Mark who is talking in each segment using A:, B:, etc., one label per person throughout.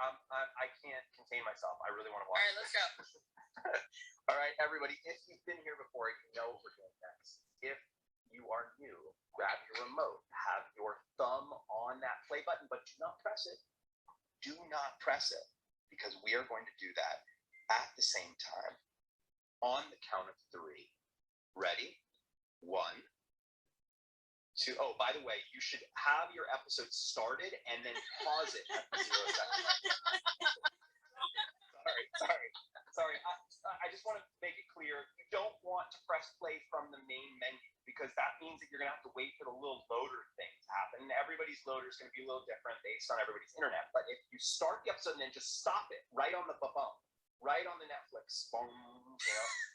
A: I can't contain myself. I really want to watch.
B: All right, let's go.
A: All right, everybody. If you've been here before, you know what we're doing next. If you are new, grab your remote, have your thumb on that play button, but do not press it. Do not press it, because we are going to do that at the same time on the count of 3. Ready? 1, 2. Oh, by the way, you should have your episode started and then pause it at the 0 second. Sorry. I just want to make it clear. You don't want to press play from the main menu, because that means that you're going to have to wait for the little loader thing to happen. Everybody's loader is going to be a little different based on everybody's internet. But if you start the episode and then just stop it right on the phone, right on the Netflix, boom,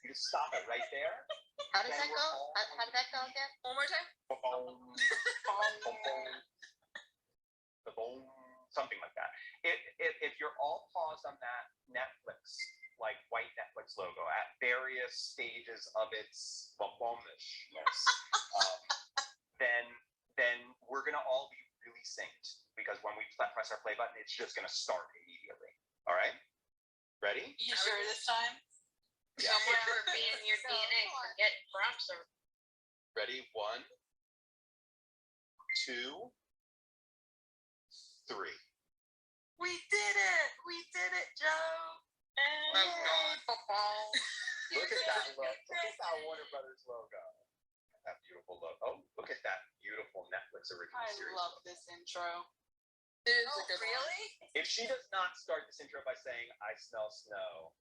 A: you just stop it right there.
C: How does that go? How did that go again?
B: One more time.
A: Something like that. If you're all paused on that Netflix, like white Netflix logo at various stages of its bombishness, then we're gonna all be really synced, because when we press our play button, it's just gonna start immediately. All right, ready?
D: You sure this time?
A: Yeah.
C: Someone being your DNA can get props or.
A: Ready? 1, 2, 3.
D: We did it, Joe.
A: Look at that logo. Look at that Warner Brothers logo. That beautiful logo. Oh, look at that beautiful Netflix original series.
D: I love this intro.
C: Really?
A: If she does not start this intro by saying, "I smell snow,"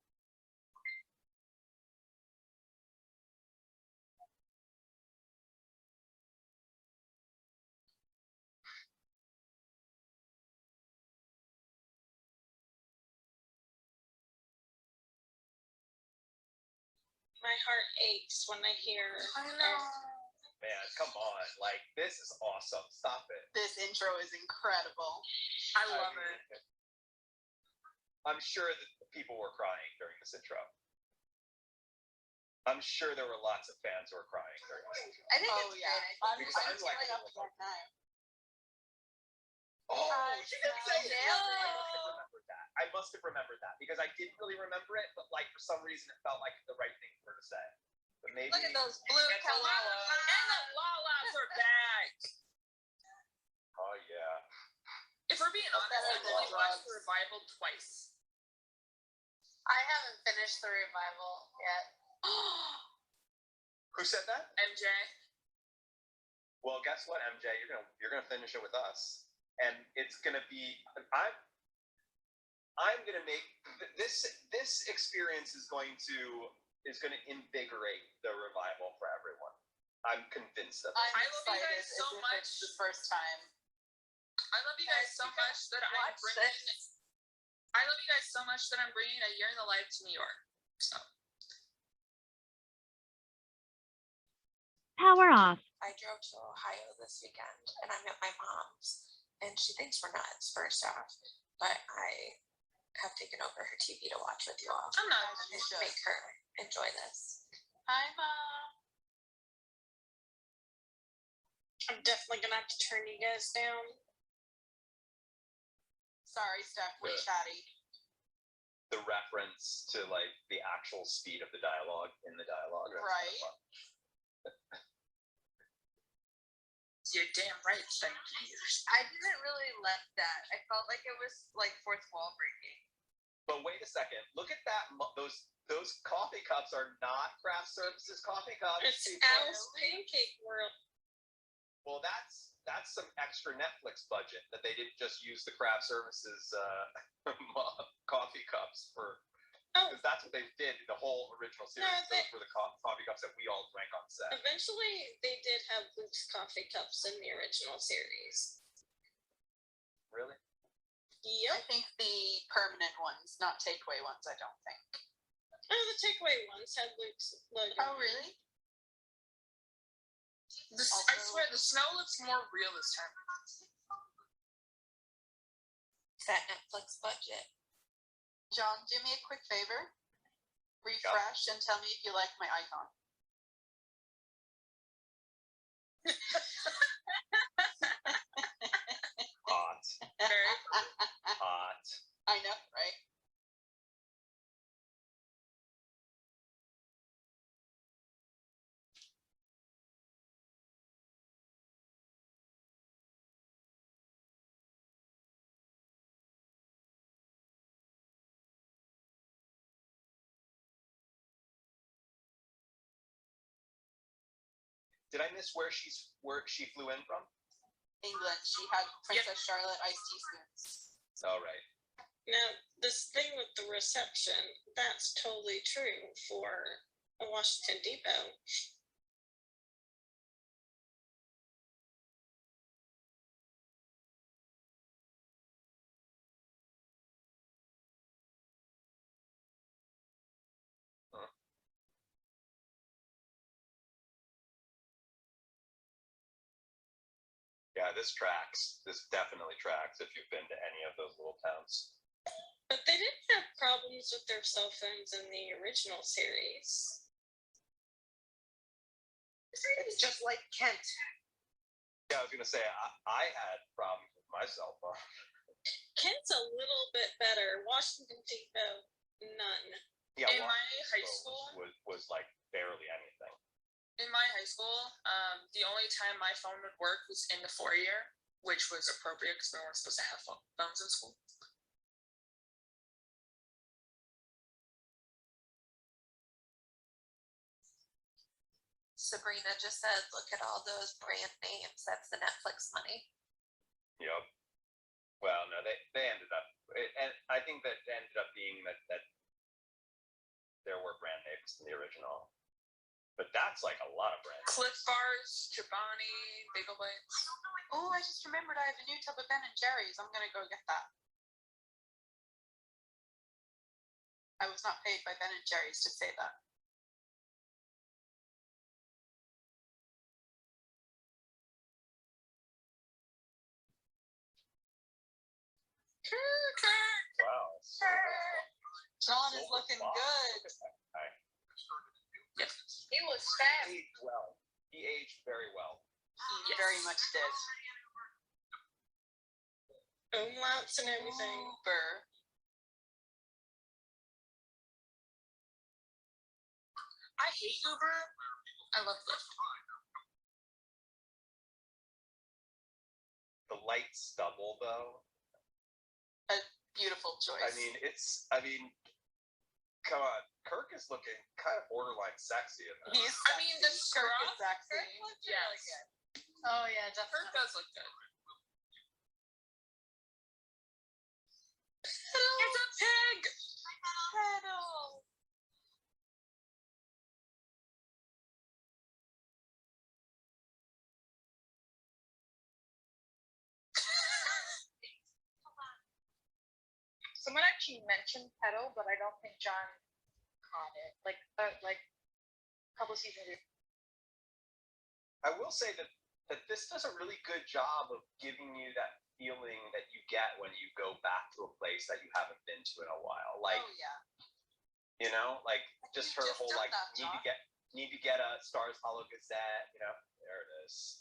B: My heart aches when I hear.
D: I know.
A: man, come on. Like, this is awesome. Stop it.
D: This intro is incredible.
B: I love it.
A: I'm sure that people were crying during this intro. I'm sure there were lots of fans who were crying during this intro.
C: I think it's great.
D: I'm
A: like,
D: tearing up that time.
A: Oh, she didn't say it.
C: Yeah.
A: I must have remembered that because I didn't really remember it, but like for some reason it felt like the right thing for her to say. But maybe
C: Look at those blue kalalas.
B: And the lalas are back.
A: Oh yeah.
B: If we're being honest, I've only watched the revival twice.
C: I haven't finished the revival yet.
A: Who said that?
B: MJ.
A: Well, guess what, MJ? You're gonna finish it with us, and it's gonna be. I'm gonna make this experience is going to invigorate the revival for everyone. I'm convinced of it.
B: I love you guys so much.
D: It's the first time.
B: I love you guys so much that I'm bringing A Year in the Life to New York. So.
E: Power off.
F: I drove to Ohio this weekend, and I'm at my mom's, and she thinks we're nuts, first off, but I have taken over her TV to watch with you all.
B: I'm not.
F: And make her enjoy this.
D: Hi, Mom.
B: I'm definitely gonna have to turn you guys down.
D: Sorry, Steph, we're chatty.
A: The reference to like the actual speed of the dialogue in the dialogue.
D: Right.
B: You're damn right, thank you.
C: I didn't really like that. I felt like it was like fourth wall breaking.
A: But wait a second. Look at that. Those coffee cups are not craft services coffee cups.
B: It's Al's Pancake World.
A: Well, that's some extra Netflix budget that they didn't just use the craft services coffee cups for. Because that's what they did in the whole original series.
B: No,
A: those were the coffee cups that we all drank on set.
B: Eventually, they did have Luke's coffee cups in the original series.
A: Really?
D: I think the permanent ones, not takeaway ones, I don't think.
B: Oh, the takeaway ones had Luke's logo.
D: Oh, really?
B: I swear, the snow looks more real this time.
F: That Netflix budget.
D: John, do me a quick favor. Refresh and tell me if you like my icon.
A: Hot.
B: Very
A: Hot.
D: I know, right?
A: Did I miss where she flew in from?
D: England. She had Princess Charlotte iced tea spoons.
A: Oh, right.
B: Now, this thing with the reception, that's totally true for a Washington Depot.
A: Yeah, this tracks. This definitely tracks if you've been to any of those little towns.
B: But they didn't have problems with their cell phones in the original series.
C: It's just like Kent.
A: Yeah, I was gonna say I had problems with my cell phone.
B: Kent's a little bit better. Washington Depot, none.
A: Yeah,
E: In my
A: Washington
E: high
A: Depot
E: school?
A: was like barely anything.
E: In my high school, the only time my phone would work was in the four-year, which was appropriate because we weren't supposed to have phones in school.
F: Sabrina just said, look at all those brand names. That's the Netflix money.
A: Yep. Well, no, they ended up, and I think that ended up being that there were brand names in the original, but that's like a lot of brand names.
E: Cliff Bars, Chobani, Bagel Bites.
D: Oh, I just remembered I have a new tub of Ben and Jerry's. I'm gonna go get that. I was not paid by Ben and Jerry's to say that.
A: Wow.
D: John is looking good.
E: Yep.
C: He was
A: He
C: fast.
A: aged well. He aged very well.
D: He very much did.
B: Umlauts and everything.
D: Uber.
E: I hate Uber. I love Lyft.
A: The light stubble, though.
D: Beautiful choice.
A: I mean, come on. Kirk is looking kind of borderline sexy in this.
D: He's
E: I mean, the
D: sexy. Kirk is
E: scruff.
D: sexy.
E: Yes.
D: Oh yeah,
E: Kurt
D: definitely.
E: does look good. It's a pig.
D: Pedal.
C: Someone actually mentioned pedal, but I don't think John caught it. Like a couple seasons ago.
A: I will say that this does a really good job of giving you that feeling that you get when you go back to a place that you haven't been to in a while. Like,
D: Oh yeah.
A: you know, like just her
D: You've
A: whole
D: done
A: like
D: that,
A: need to get a Stars Hollow Gazette. You know, there it is.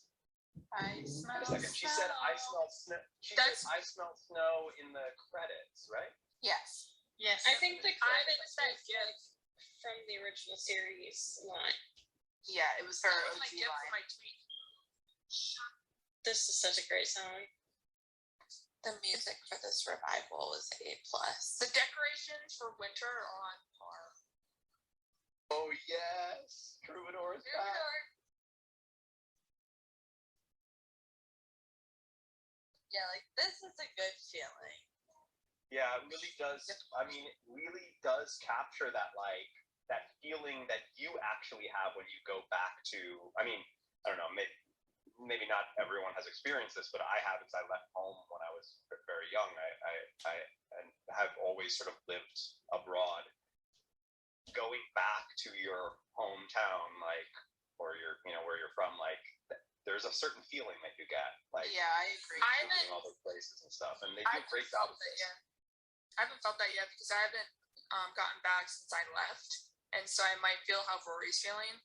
D: I smell.
A: Wait a second. She said I smell snow. She
E: That's-
A: said I smell snow in the credits, right?
D: Yes.
B: Yes. I think the credits
E: that
B: was like from the original series line.
D: Yeah, it was her
E: That was my
D: OG
E: gift for
D: line.
E: my tweet.
B: This is such a great song.
F: The music for this revival was A+.
E: The decorations for winter are on par.
A: Oh yes, Troubadour's back.
C: Yeah, like this is a good feeling.
A: Yeah, it really does. I mean, it really does capture that like that feeling that you actually have when you go back to. I mean, I don't know, maybe not everyone has experienced this, but I have since I left home when I was very young. I have always sort of lived abroad. Going back to your hometown, like, or your, you know, where you're from, like, there's a certain feeling that you get, like,
D: Yeah, I agree.
E: I
A: visiting
E: haven't-
A: all those places and stuff, and they
E: I
A: do a great
E: haven't
A: job
E: felt
A: of
E: that
A: this.
E: yet. I haven't felt that yet because I haven't gotten back since I left, and so I might feel how Rory's feeling.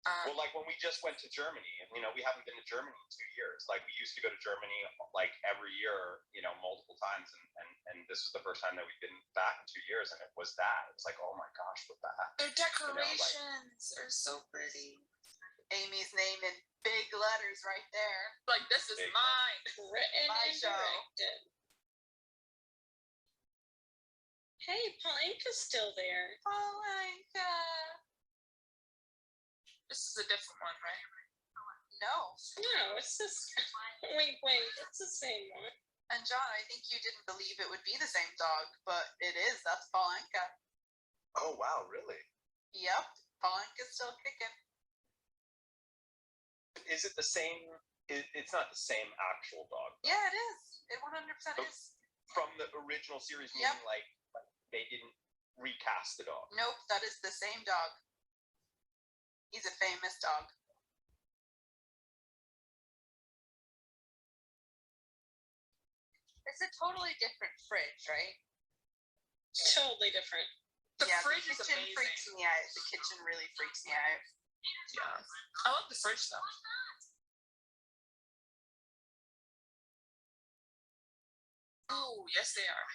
A: Well, like when we just went to Germany, and we haven't been to Germany in 2 years. Like we used to go to Germany like every year, multiple times, and this was the first time that we've been back in 2 years, and it was that. It was like, oh my gosh, what the heck?
E: Their decorations are so pretty.
D: Amy's name in big letters right there.
E: Like, this is
A: Big
E: mine.
B: Written
D: My
B: and
D: show.
B: directed. Hey, Paulinka's still there.
D: Paulinka.
E: This is a different one, right?
D: No.
B: No, it's this. Wait, it's the same one.
D: And John, I think you didn't believe it would be the same dog, but it is. That's Paulinka.
A: Oh wow, really?
D: Yep. Paulinka's still kicking.
A: Is it the same? It's not the same actual dog.
D: Yeah, it is. It 100% is.
A: From the original series,
D: Yep.
A: meaning like they didn't recast the dog.
D: Nope, that is the same dog. He's a famous dog. It's a totally different fridge, right?
B: Totally different.
E: The
D: yeah,
E: fridge
D: the
E: is
D: kitchen
E: amazing.
D: freaks me out. The kitchen really freaks me out.
E: Yeah. I love the fridge though. Oh, yes they are.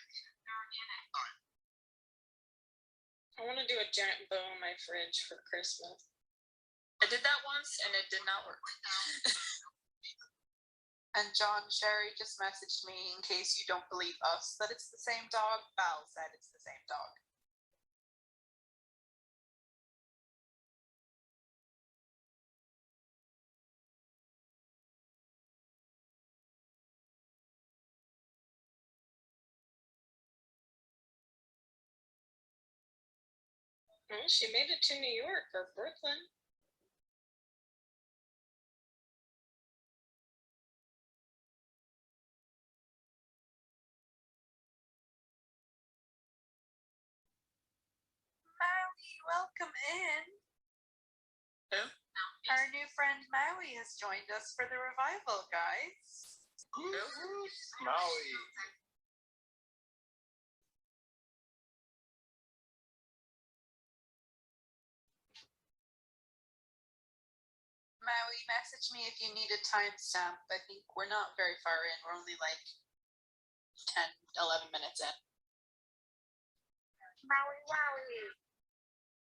B: I want to do a giant bow on my fridge for Christmas.
E: I did that once and it did not work.
D: And John Sherry just messaged me in case you don't believe us that it's the same dog. Val said it's the same dog.
B: Well, she made it to New York or Brooklyn.
D: Maui, welcome in.
E: Who?
D: Our new friend Maui has joined us for the revival, guys.
A: Maui.
D: Maui, message me if you need a timestamp. I think we're not very far in. We're only like 10, 11 minutes in.
C: Maui, wowie.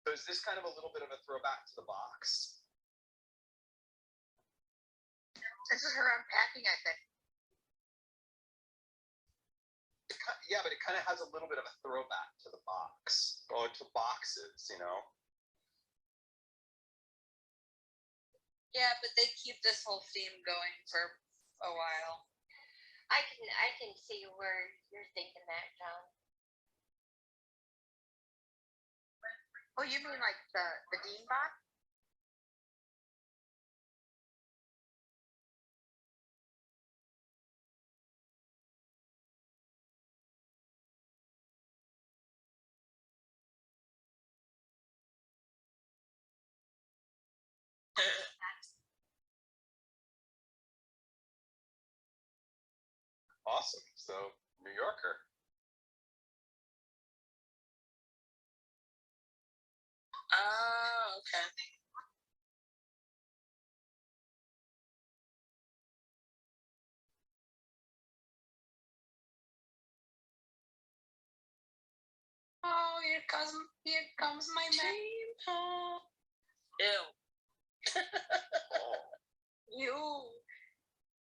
A: So is this kind of a little bit of a throwback to the box?
C: This is her unpacking, I think.
A: Yeah, but it kind of has a little bit of a throwback to the box, or to boxes,
D: Yeah, but they keep this whole theme going for a while.
G: I can see where you're thinking that, John.
C: Oh, you mean like the Dean box?
A: Awesome. So, New Yorker.
E: Oh, okay.
D: Oh, here comes my man.
B: Team Paul.
E: Ew.
D: You.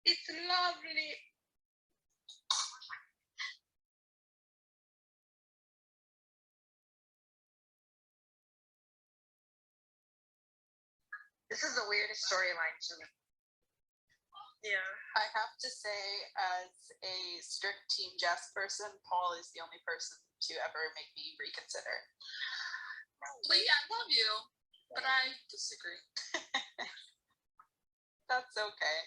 D: It's lovely.
C: This is the weirdest storyline to me.
E: Yeah.
D: I have to say, as a strict Team Jess person, Paul is the only person to ever make me reconsider.
E: Lee, I love you, but I disagree.
D: That's okay.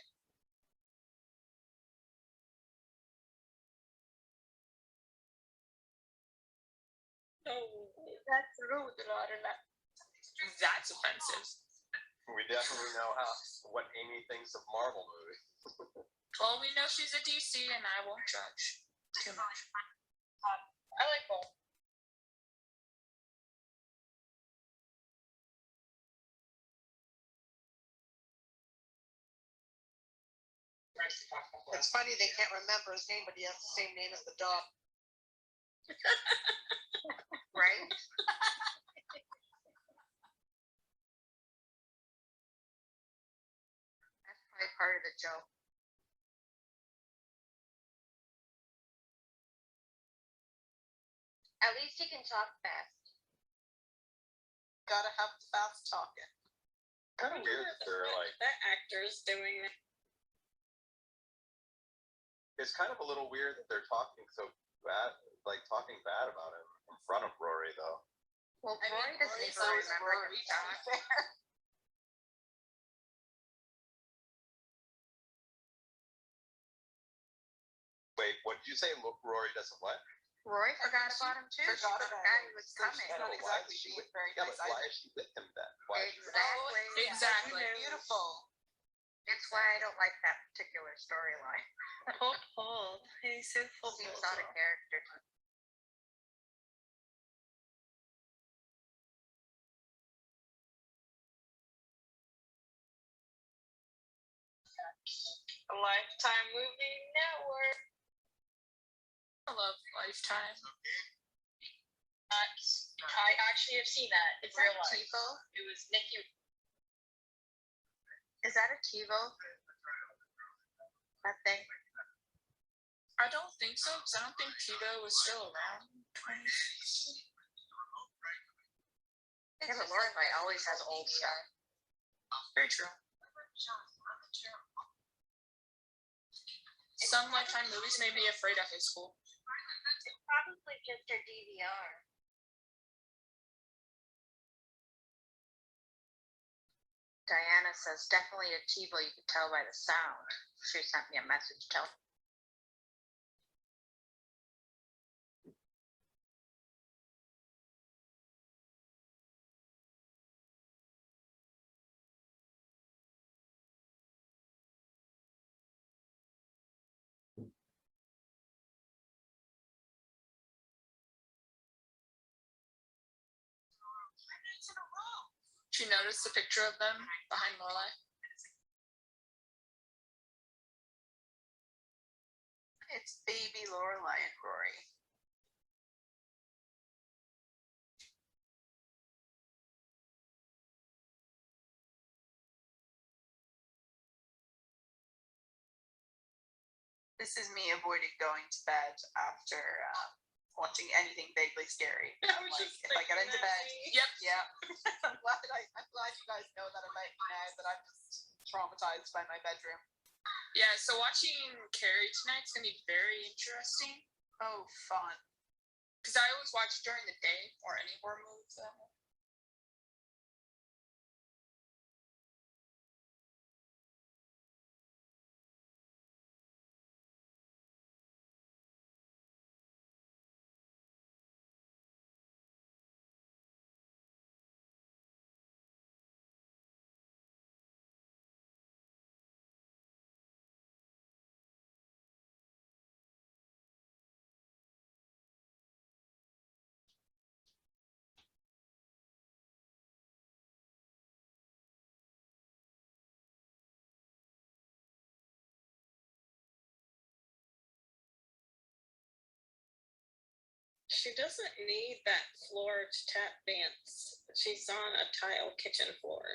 B: Oh,
C: That's rude, Lorna.
E: That's offensive.
A: We definitely know what Amy thinks of Marvel movies.
E: Well, we know she's a DC and I won't judge too much.
C: I like both.
G: used to talk before.
H: It's funny, they can't remember his name, but he has the same name as the dog.
C: Right? That's probably part of the joke.
G: At least he can talk fast.
D: Gotta have the fast talking.
A: Kind of weird that they're like.
B: That actor's doing that.
A: It's kind of a little weird that they're talking so bad, like talking bad about him in front of Rory, though.
C: Well,
D: I
C: Rory
D: mean,
C: doesn't
D: Rory
C: even
D: knows
C: remember
D: Rory, to be
C: himself.
D: fair.
A: Wait, what did you say? Look, Rory doesn't what?
C: Rory forgot about him too. She
D: Forgot about
C: forgot
D: him.
C: he was
D: So
C: coming.
D: she's
A: Yeah,
D: not
A: but why
D: exactly
A: is she
D: being
A: with-
D: very
A: Yeah,
D: nice
A: but why
D: either.
A: is she with him then? Why?
C: Exactly.
E: Exactly.
D: Beautiful.
C: That's why I don't like that particular storyline.
B: Hold. He's so full.
C: Seems out of character.
B: Lifetime movie network.
E: I love Lifetime.
G: I actually have seen that in
C: Is
G: real
C: that
G: life.
C: TiVo?
G: It was Nikki.
C: Is that a TiVo? That thing?
E: I don't think so, because I don't think TiVo was still around.
C: Yeah, but Lorelai always has old stuff.
E: Very true. Some Lifetime movies made me afraid of high school.
G: It's probably just her DVR.
C: Diana says definitely a TiVo, you can tell by the sound. She sent me a message telling.
E: Did you notice the picture of them behind Lorelai?
D: It's baby Lorelai and Rory. This is me avoiding going to bed after watching anything vaguely scary.
B: I
D: I'm
B: was
D: like,
B: just
D: if I get
B: thinking
D: into
B: that,
D: bed,
B: me.
E: Yep.
D: yeah. I'm glad you guys know that about me now, that I'm just traumatized by my bedroom.
E: Yeah, so watching Carrie tonight's gonna be very interesting.
D: Oh, fun.
E: Because I always watch during the day, or any horror movies that way.
B: She doesn't need that floor to tap dance. She's on a tile kitchen floor.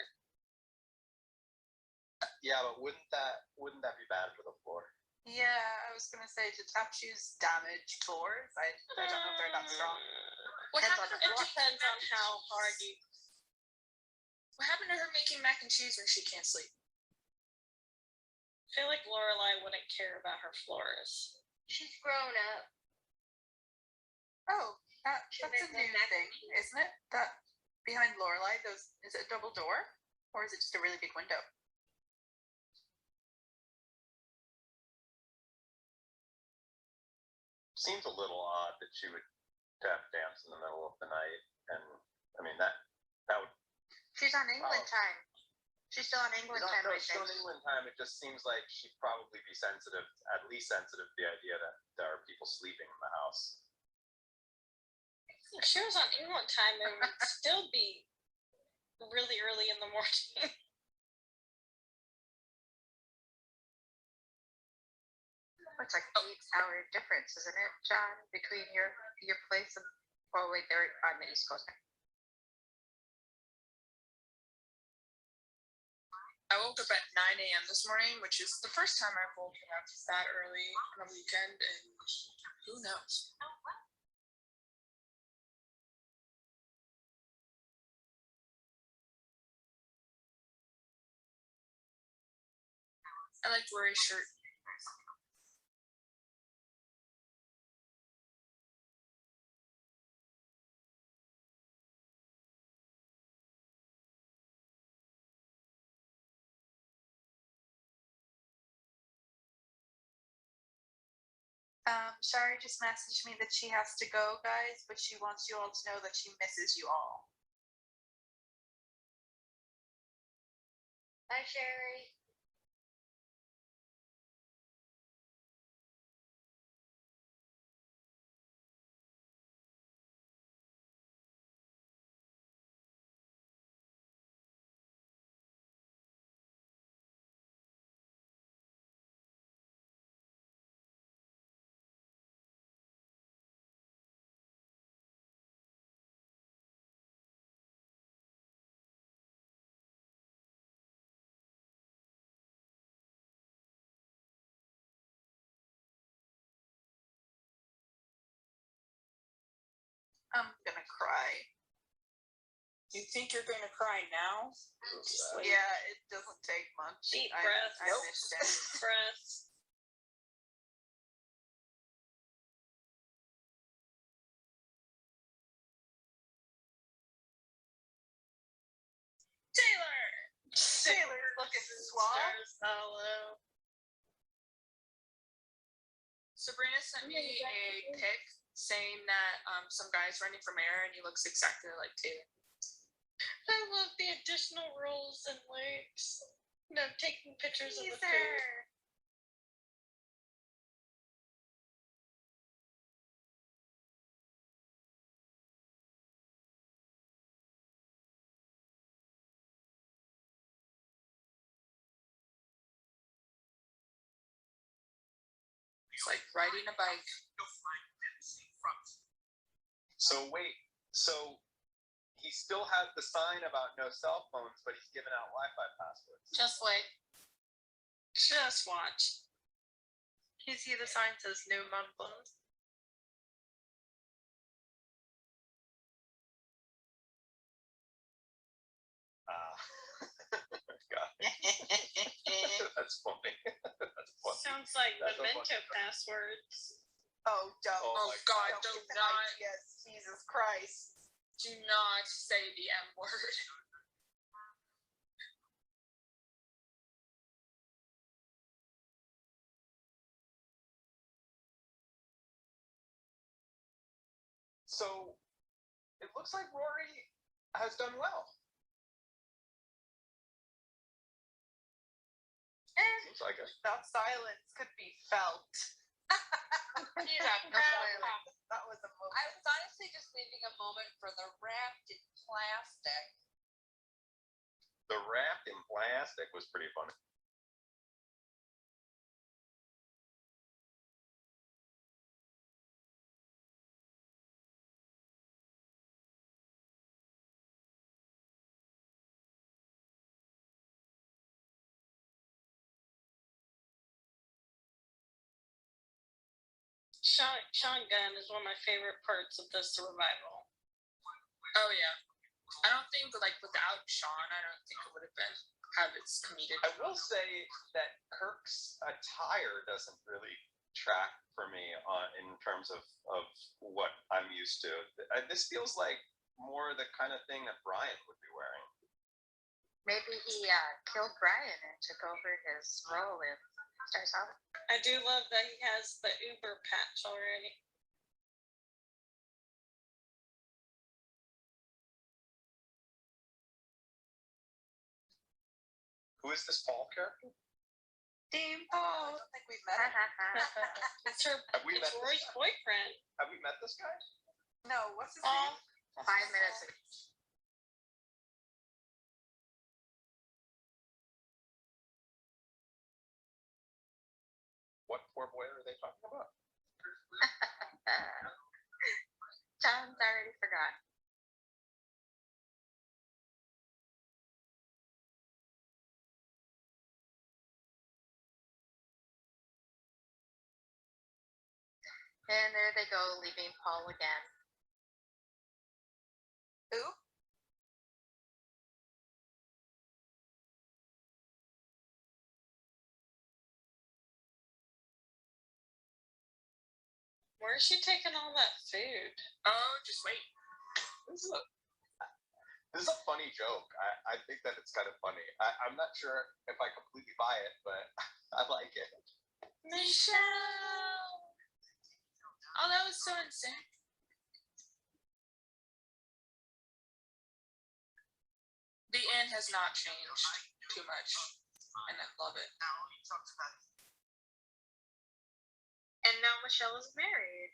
A: Yeah, but wouldn't that be bad for the floor?
D: Yeah, I was gonna say, do tap shoes damage floors? I don't know if they're that strong.
E: What
C: Depends on
E: happened,
C: the
B: It depends on how hard you.
E: what happened to her making mac and cheese when she can't sleep?
B: I feel like Lorelai wouldn't care about her floors.
G: She's grown up.
D: Oh, that's
G: She
D: a
G: lives in
D: new
G: that
D: thing,
G: community.
D: isn't it? That behind Lorelai, is it a double door? Or is it just a really big window?
A: Seems a little odd that she would tap dance in the middle of the night, and I mean that would.
C: She's on England
A: Wow.
C: time. She's still on England time, I
A: She's
C: think.
A: on England time. It just seems like she'd probably be sensitive, at least sensitive to the idea that there are people sleeping in the house.
B: If she was on England time, it would still be really early in the morning.
C: It's like 8-hour difference, isn't it, John, between your place and, oh wait, they're on the East Coast.
E: I woke up at 9 a.m. this morning, which is the first time I've woken up that early on a weekend, and who knows? I like to wear a shirt.
D: Shari just messaged me that she has to go, guys, but she wants you all to know that she misses you all.
G: Bye, Sherry.
D: I'm gonna cry.
E: You think you're gonna cry now?
D: Yeah, it doesn't take much.
B: Deep
D: I-
B: breath.
D: I missed it.
B: Breath. Taylor.
D: Taylor's looking suave.
B: Stars hollow.
E: Sabrina sent me a pic saying that some guy's running for mayor and he looks exactly like Taylor.
B: I love the additional rules and links. No, taking pictures of the food.
D: Teaser.
E: It's like riding a bike.
A: So wait, so he still has the sign about no cell phones, but he's giving out Wi-Fi passwords.
F: Just wait.
B: Just watch.
C: You see the sign says no mom phones?
A: God, that's funny. That's funny.
B: Sounds like
A: That's a
B: memento
A: funny-
B: passwords.
D: Oh, don't.
A: Oh my
E: God,
D: Don't
E: do
D: get the
E: not.
D: ideas. Jesus Christ.
E: Do not say the M word.
A: So it looks like Rory has done well. Seems like it.
D: That silence could be felt. That was a moment.
F: I was honestly just leaving a moment for the wrapped in plastic.
A: The wrapped in plastic was pretty funny.
B: Sean Gunn is one of my favorite parts of this revival.
E: Oh yeah. I don't think like without Sean, I don't think it would have been have its comedic.
A: I will say that Kirk's attire doesn't really track for me in terms of what I'm used to. This feels like more the kind of thing that Brian would be wearing.
C: Maybe he killed Brian and took over his role in Stars Hollow.
B: I do love that he has the Uber patch already.
A: Who is this Paul character?
D: Dean Paul. I don't think we've met him.
B: It's her.
A: Have we
B: It's
A: met
B: Rory's
A: this guy?
B: boyfriend.
A: Have we met this guy?
D: No, what's his
B: Paul.
D: name?
C: 5 minutes ago.
A: What poor boy are they
G: ones I already forgot.
C: And there they go, leaving Paul again.
D: Who?
B: Where's she taking all that food?
E: Oh, just wait.
A: This is a funny joke. I think that it's kind of funny. I'm not sure if I completely buy it, but I like it.
E: Michelle. Oh, that was so insane. The end has not changed too much, and I love it.
C: And now Michelle is married.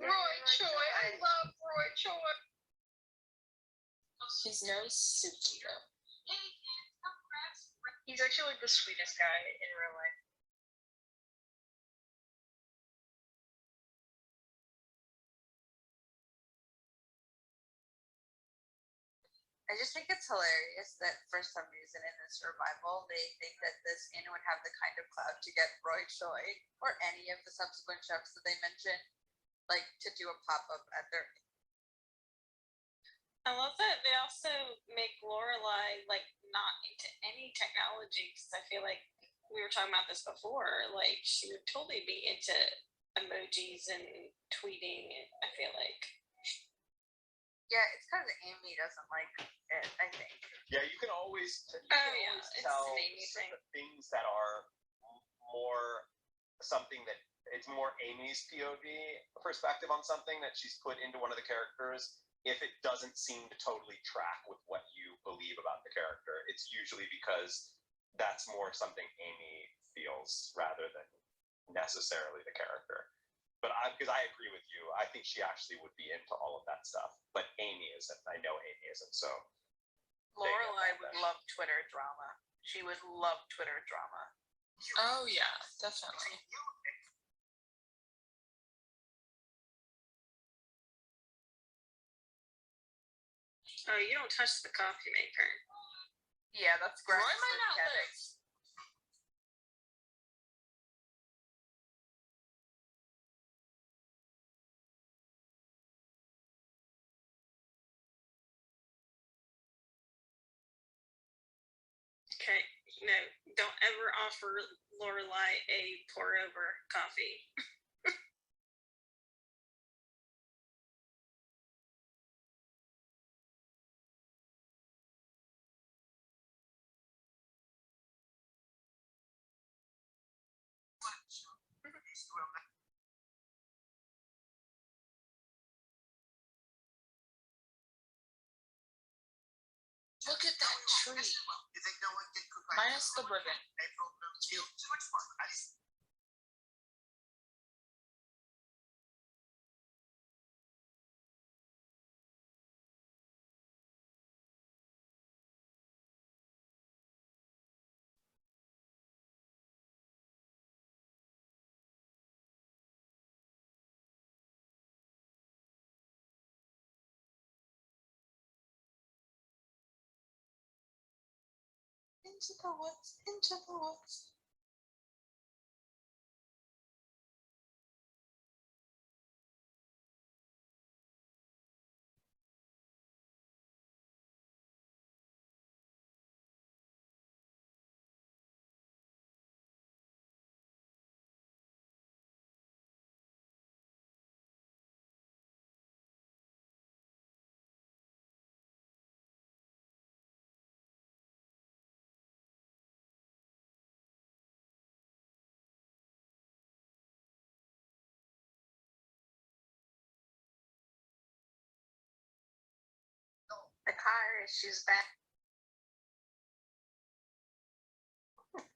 C: Roy Choi, I love Roy Choi.
E: He's no Sukito.
C: He's actually like the sweetest guy in real life.
D: I just think it's hilarious that for some reason in this revival, they think that this inn would have the kind of clout to get Roy Choi or any of the subsequent chefs that they mentioned, like to do a pop-up at their.
B: I love that they also make Lorelai like not into any technology because I feel like we were talking about this before. Like she would totally be into emojis and tweeting. I feel like.
D: Yeah, it's because Amy doesn't like it, I think.
A: Yeah, you can always
B: Oh, yeah, it's
A: tell
B: an Amy thing.
A: the things that are more something that it's more Amy's POV perspective on something that she's put into one of the characters. If it doesn't seem to totally track with what you believe about the character, it's usually because that's more something Amy feels rather than necessarily the character. But because I agree with you, I think she actually would be into all of that stuff. But Amy isn't. I know Amy isn't. So
D: Lorelai would love Twitter drama. She would love Twitter drama.
E: Oh yeah, definitely.
B: Oh, you don't touch the coffee maker.
D: Yeah, that's
E: Roy
D: great.
E: might not live.
B: Okay, no, don't ever offer Lorelai a pour over coffee.
E: Look at that tree. Minus the ribbon. Into the woods, into the woods.
F: the car issues back.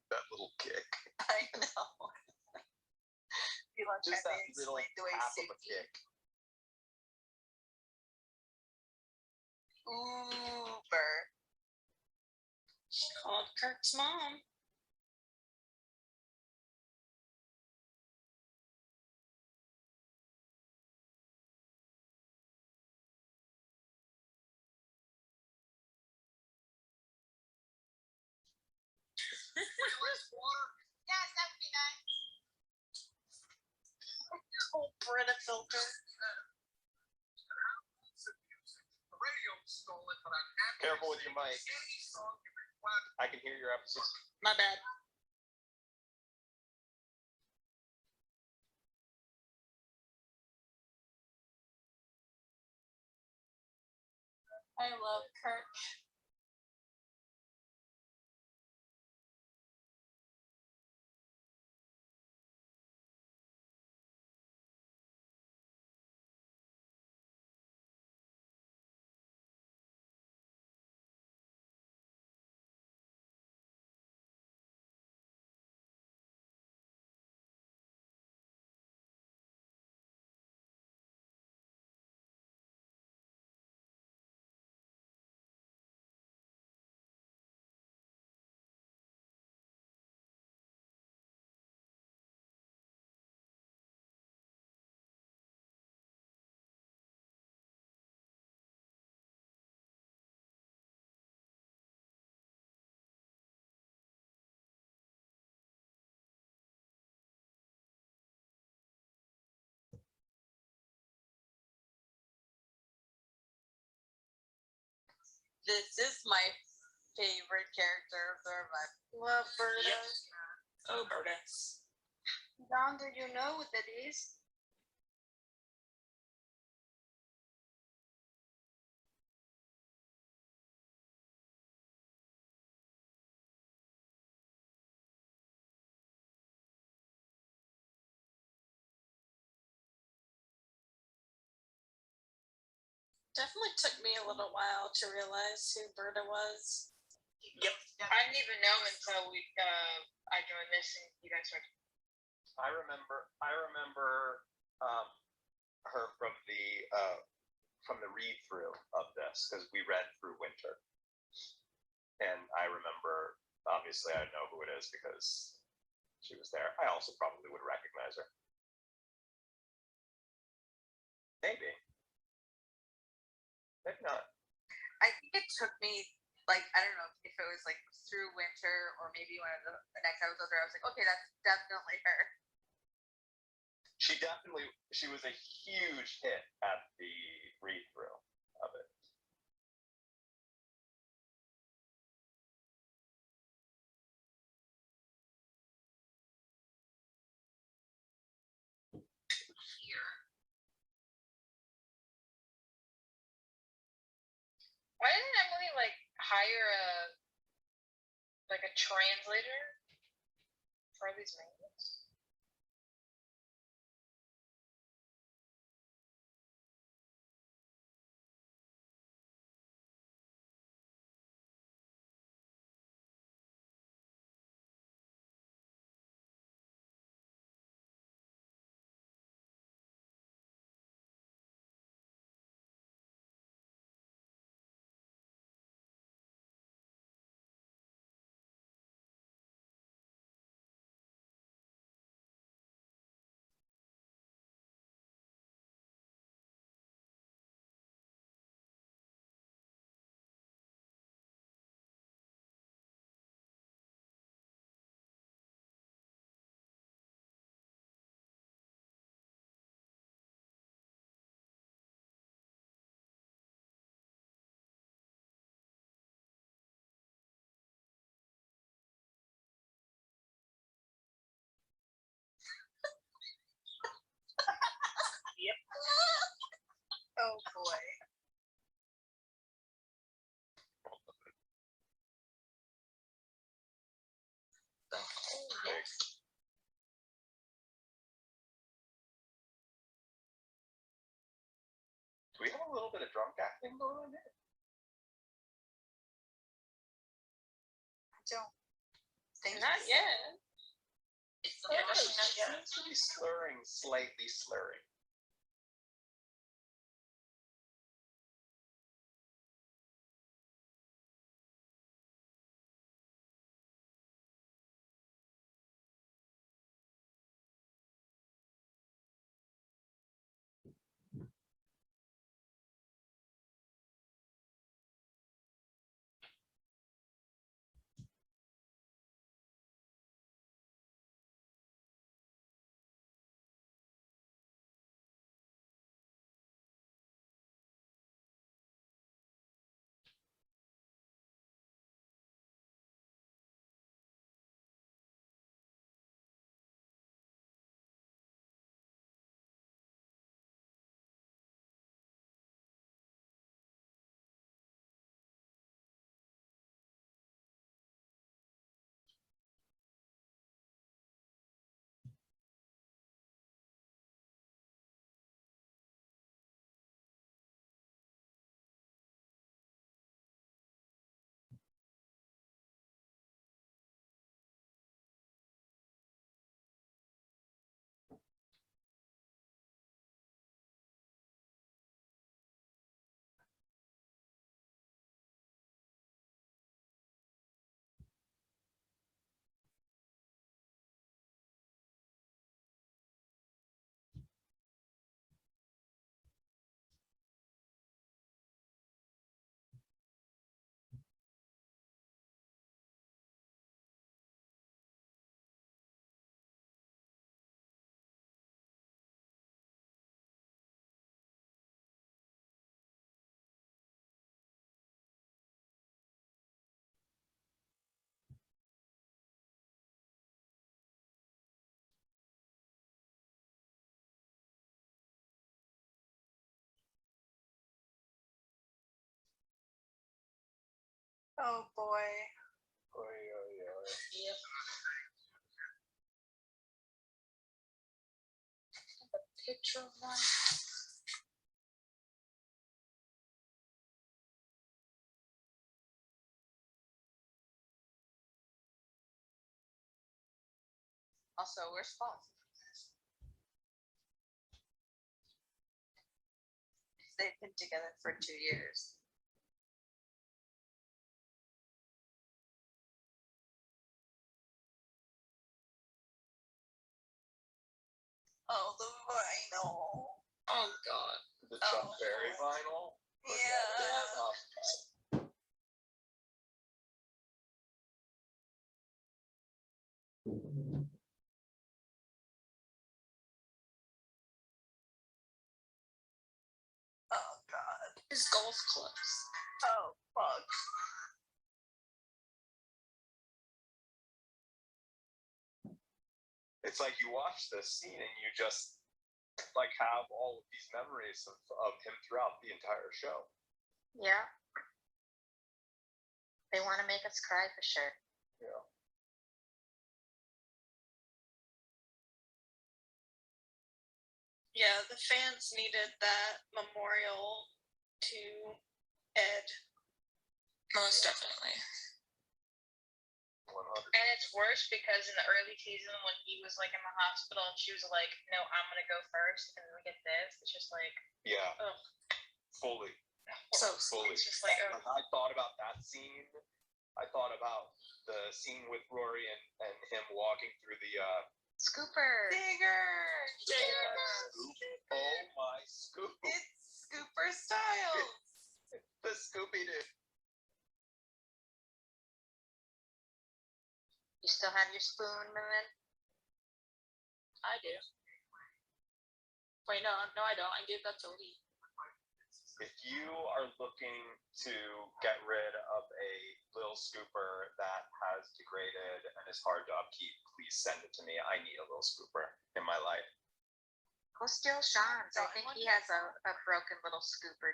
A: That little kick.
D: I know. You want
A: Just that
D: to
A: little
D: explain the way
A: half of a
D: Suki-
A: kick.
D: Uber.
B: She called Kirk's mom.
F: Yes, that would be nice.
C: Oh, Brita filter.
A: Careful with your mic. I can hear your episodes.
E: My bad.
B: I love Kirk.
D: This is my favorite character of the revival.
C: Love Brita.
E: Yep. Oh, Berta.
C: Don, do you know what that is?
B: Definitely took me a little while to realize who Berta was.
E: Yep.
H: I didn't even know until I joined this and you guys started.
A: I remember her from the read through of this because we read through Winter, and I remember obviously I know who it is because she was there. I also probably would recognize her. Maybe not.
D: I think it took me like I don't know if it was like through Winter or maybe one of the next episodes where I was like, okay, that's definitely her.
A: She was a huge hit at the read through of it.
H: Why didn't Emily like hire a translator for these names?
D: Oh boy.
A: Do we have a little bit of drunk acting going on here?
D: don't think
B: Not yet.
E: Yeah, definitely not yet.
A: Seems to be slurring, slightly slurring.
D: Oh boy.
E: Yep. Picture of one.
D: Also, where's Paul? They've been together for 2 years. Oh, the vinyl.
E: Oh god.
A: The Chuck Berry vinyl.
D: Yeah. Oh god.
E: His golf clubs.
D: Oh fuck.
A: It's like you watch this scene and you just like have all of these memories of him throughout the entire show.
C: Yeah. They want to make us cry for sure.
A: Yeah.
B: Yeah, the fans needed that memorial to Ed.
E: Most definitely.
A: 100.
H: And it's worse because in the early season when he was like in the hospital and she was like, "No, I'm gonna go first," and then we get this. It's just like,
A: Yeah.
H: ugh.
A: Fully.
E: So
A: Fully.
H: It's just like, ugh.
A: When I thought about that scene, I thought about the scene with Rory and him walking through the
C: Scooper.
D: Digger.
A: Scoop. Oh my Scoop.
D: It's Scooper Styles.
A: The Scooby Doo.
C: You still have your spoon, Moon?
E: I do. Wait, no, I don't. I gave that to Lee.
A: If you are looking to get rid of a little scooper that has degraded and is hard to upkeep, please send it to me. I need a little scooper in my life.
C: Go steal Sean's. I think he has a broken little scooper.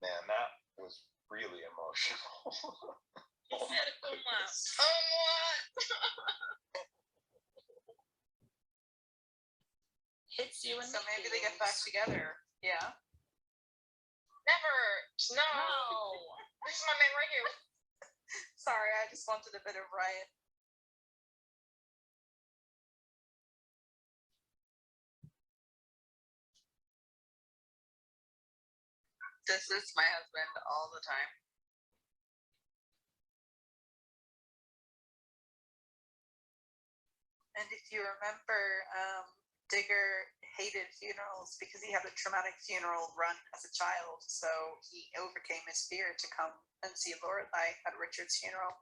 A: Man, that was really emotional.
B: He said, "Oh my."
E: Hits you in
D: So
E: the
D: maybe they get back
E: feels.
D: together. Yeah.
H: Never. No.
E: No.
H: This is my man right here.
D: Sorry, I just wanted a bit of riot. This is my husband all the time. And if you remember, Digger hated funerals because he had a traumatic funeral run as a child, so he overcame his fear to come and see Lorelai at Richard's funeral.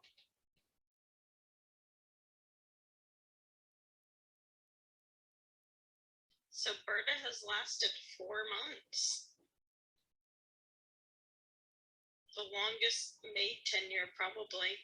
B: So Berta has lasted 4 months. The longest maid tenure, probably.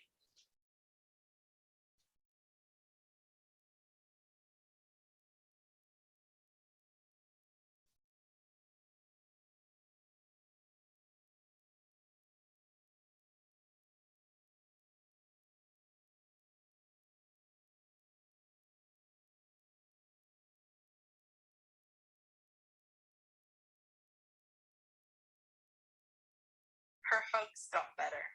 D: Her hugs got better.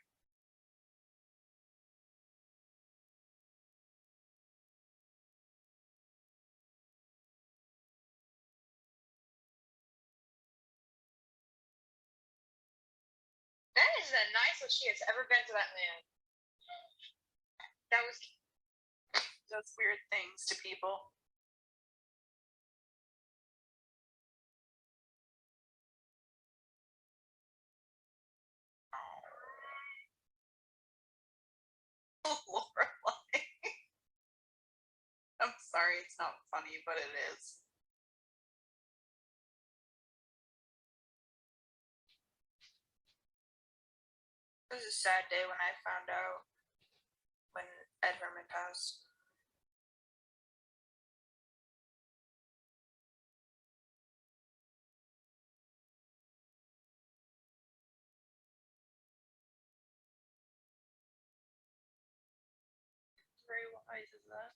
H: That is the nicest she has ever been to that man. That was
D: Does weird things to people. Lorelai. I'm sorry, it's not funny, but it is.
F: It was a sad day when I found out when Ed Herman passed. Very wise is that.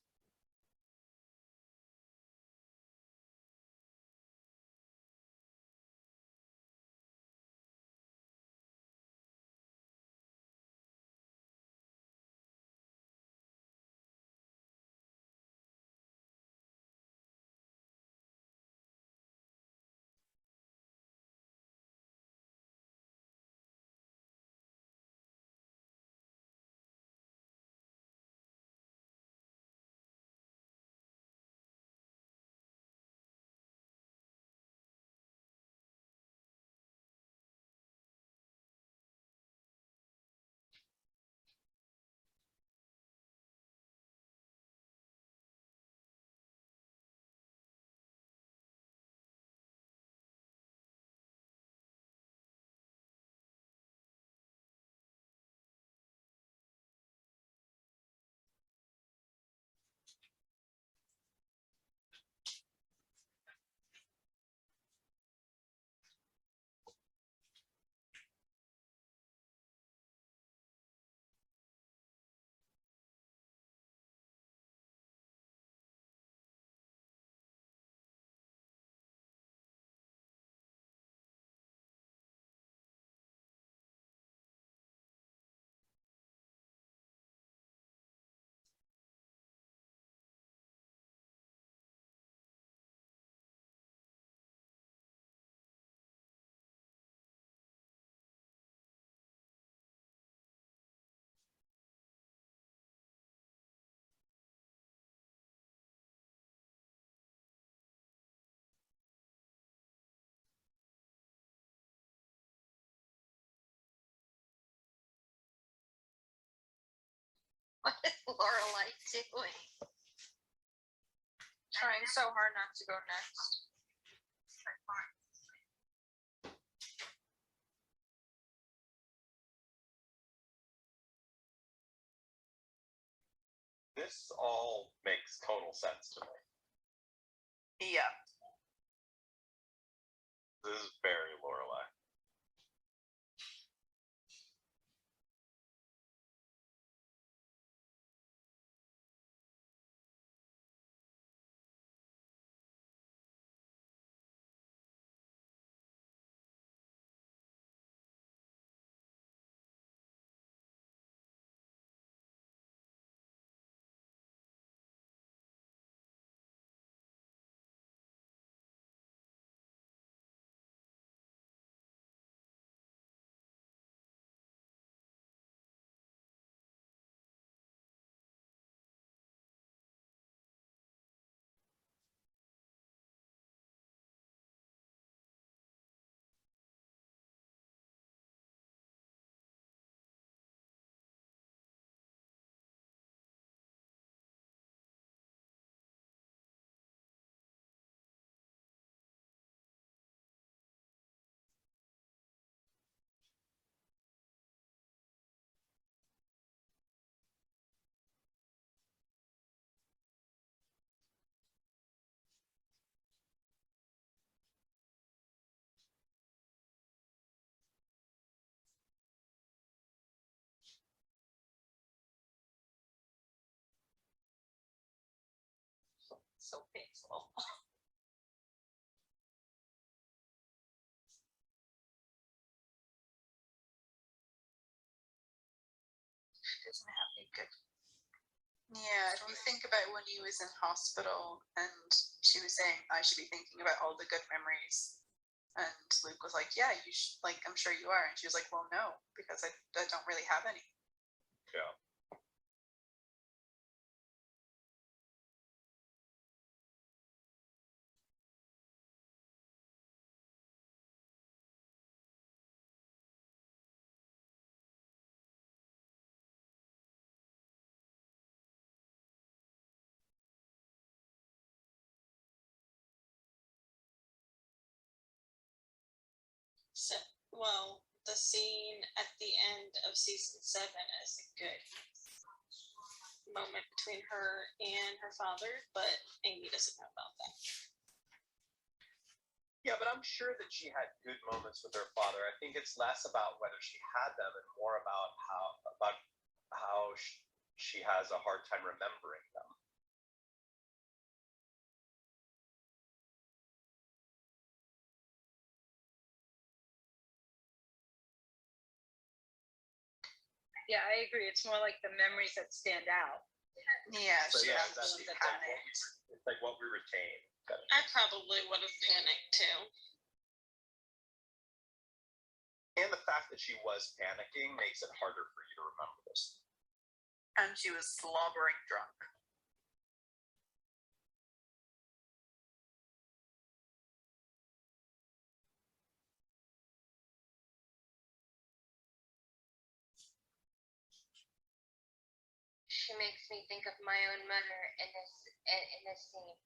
G: What is Lorelai doing?
F: Trying so hard not to go next.
A: This all makes total sense to me.
D: Yeah.
A: This is very Lorelai.
B: So painful.
E: She doesn't have any good.
D: Yeah, if you think about when he was in hospital and she was saying, I should be thinking about all the good memories. And Luke was like, yeah, you should, like, I'm sure you are. And she was like, well, no, because I don't really have any.
A: Yeah.
B: So, well, the scene at the end of season 7 is a good moment between her and her father, but Amy doesn't know about that.
A: Yeah, but I'm sure that she had good moments with her father. I think it's less about whether she had them and more about how she has a hard time remembering them.
C: Yeah, I agree. It's more like the memories that stand out.
D: Yeah,
A: So
D: she
A: yeah,
D: has
A: that's
D: really
A: it's
D: panicked.
A: like what we retain.
B: I probably would have panicked too.
A: And the fact that she was panicking makes it harder for you to remember this.
D: And she was slobbering drunk.
G: She makes me think of my own mother in this scene.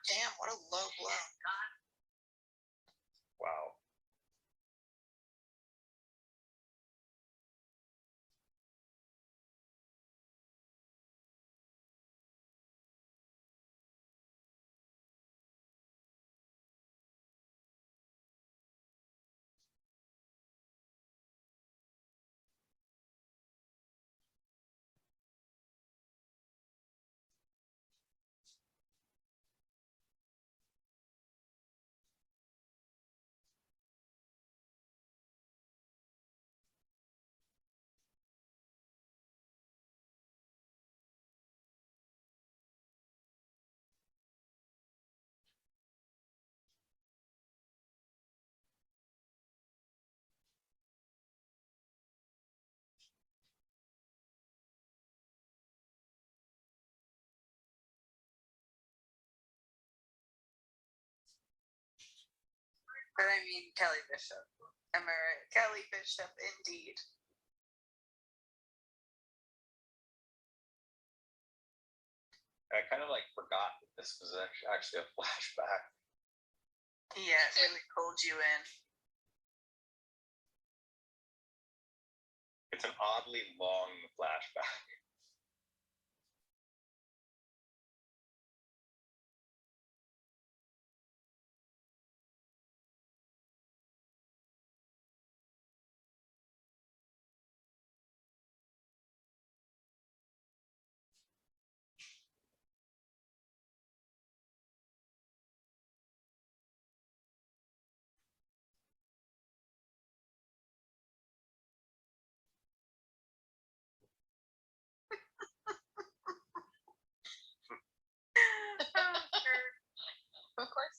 F: Damn, what a low blow.
A: Wow.
D: But I mean, Kelly Bishop. Am I right? Kelly Bishop, indeed.
A: I kind of like forgot that this was actually a flashback.
D: Yeah, it really pulled you in.
A: It's an oddly long flashback.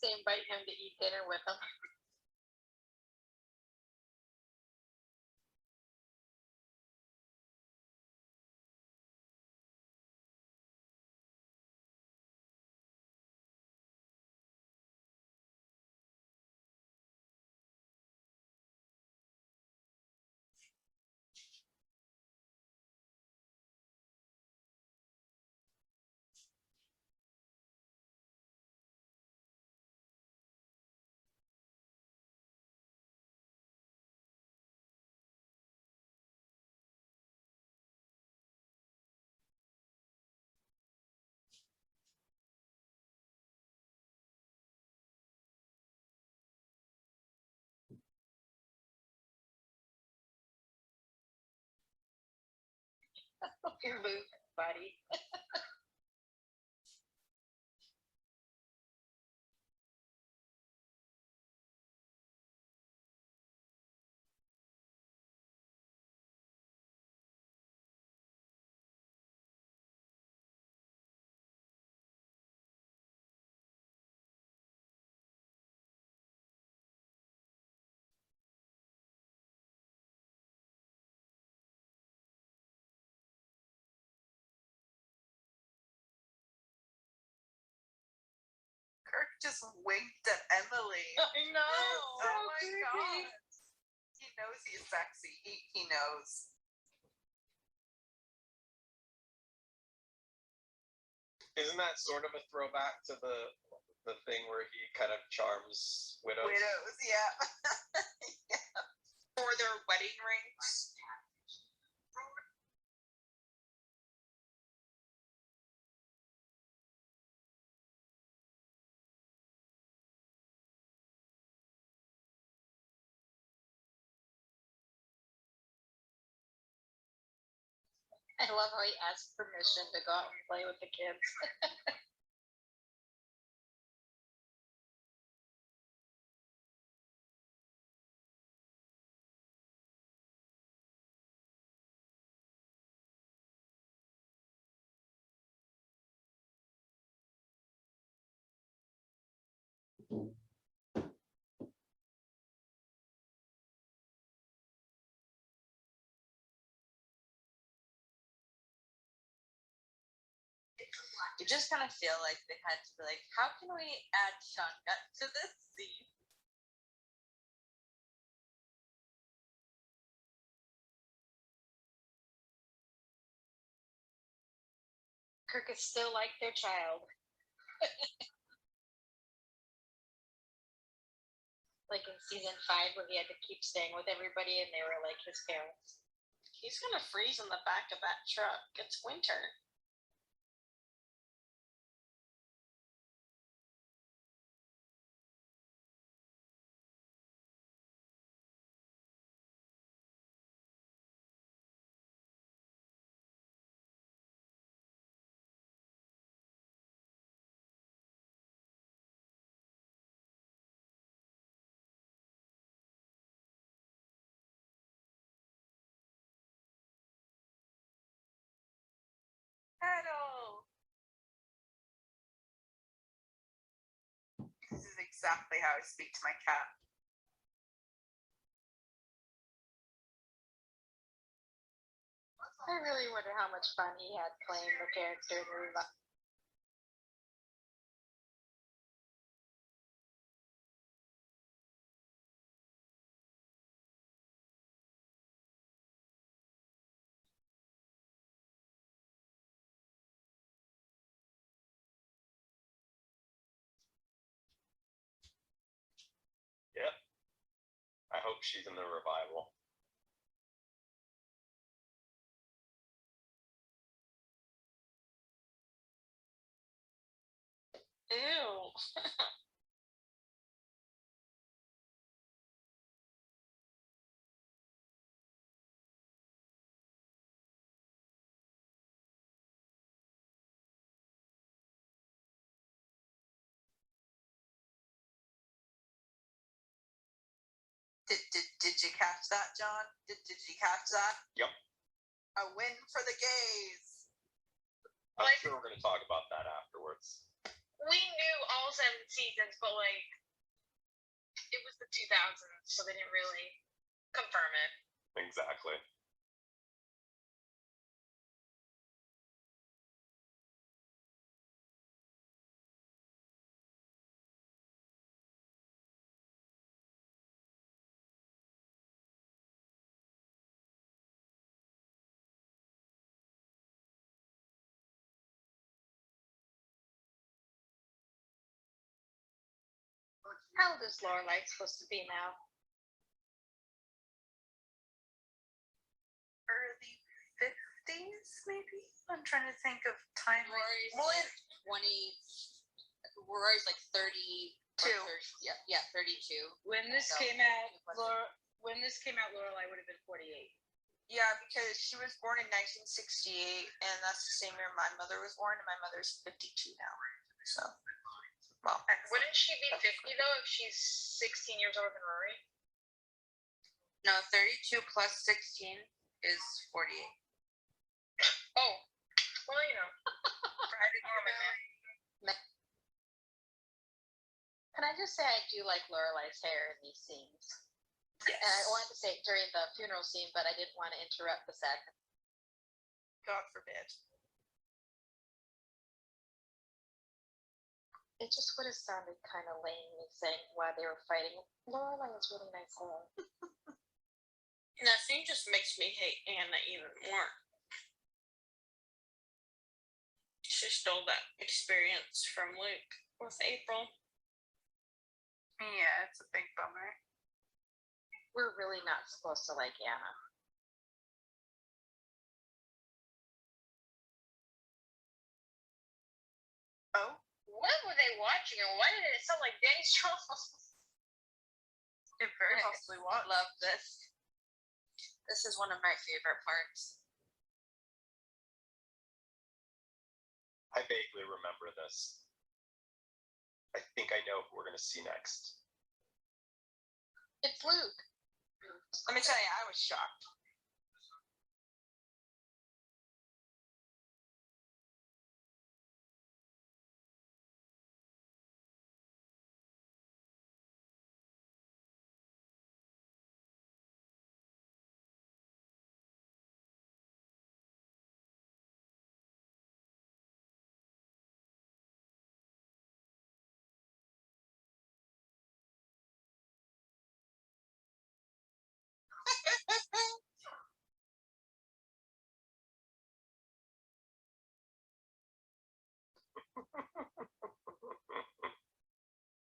C: say invite him to eat dinner with him. Your move, buddy.
D: Kirk just winked at Emily.
C: I know.
D: Oh my god. He knows he's sexy. He knows.
A: Isn't that sort of a throwback to the thing where he kind of charms widows?
D: Widows, yeah.
E: For their wedding rings.
C: I love how he asked permission to go out and play with the kids.
D: You just kind of feel like they had to be like, how can we add Shanga to this scene?
C: Kirk is still like their child. Like in season 5 where he had to keep staying with everybody and they were like his parents.
B: He's gonna freeze in the back of that truck. It's winter.
D: Pedal. This is exactly how I speak to my cat.
C: I really wonder how much fun he had playing the character in Ruva.
A: Yep. I hope she's in the revival.
B: Ew.
D: Did you catch that, John? Did you catch that?
A: Yep.
D: A win for the gays.
A: I'm sure we're going to talk about that afterwards.
H: we knew all 7 seasons, but like it was the 2000s, so they didn't really confirm it.
A: Exactly.
C: How old is Lorelai supposed to be now?
D: Early 50s, maybe? I'm trying to think of time.
F: Rory's
D: More
F: like 20. Rory's like 32. Yeah, 32.
C: When this
F: So,
C: came out,
F: good question.
C: Lorelai would have been 48.
D: Yeah, because she was born in 1968, and that's the same year my mother was born, and my mother's 52 now. So, well,
H: Wouldn't she be 50 though if she's 16 years older than Rory?
D: no, 32 plus 16 is 48.
H: Oh, well, you know. Friday morning.
I: Can I just say I do like Lorelai's hair in these scenes?
C: Yes.
I: And I wanted to say it during the funeral scene, but I didn't want to interrupt the sad.
D: God forbid.
I: It just would have sounded kind of lame me saying why they were fighting. Lorelai has really nice hair.
B: And that scene just makes me hate Anna even more. She stole that experience from Luke with April.
D: Yeah, it's a big bummer.
I: We're really not supposed to like Anna.
D: Oh,
H: What were they watching and why did it sound like Danny Strauss?
D: it very possibly was. Love this. This is one of my favorite parts.
A: I vaguely remember this. I think I know who we're gonna see next.
I: It's Luke.
D: Let me tell you, I was shocked.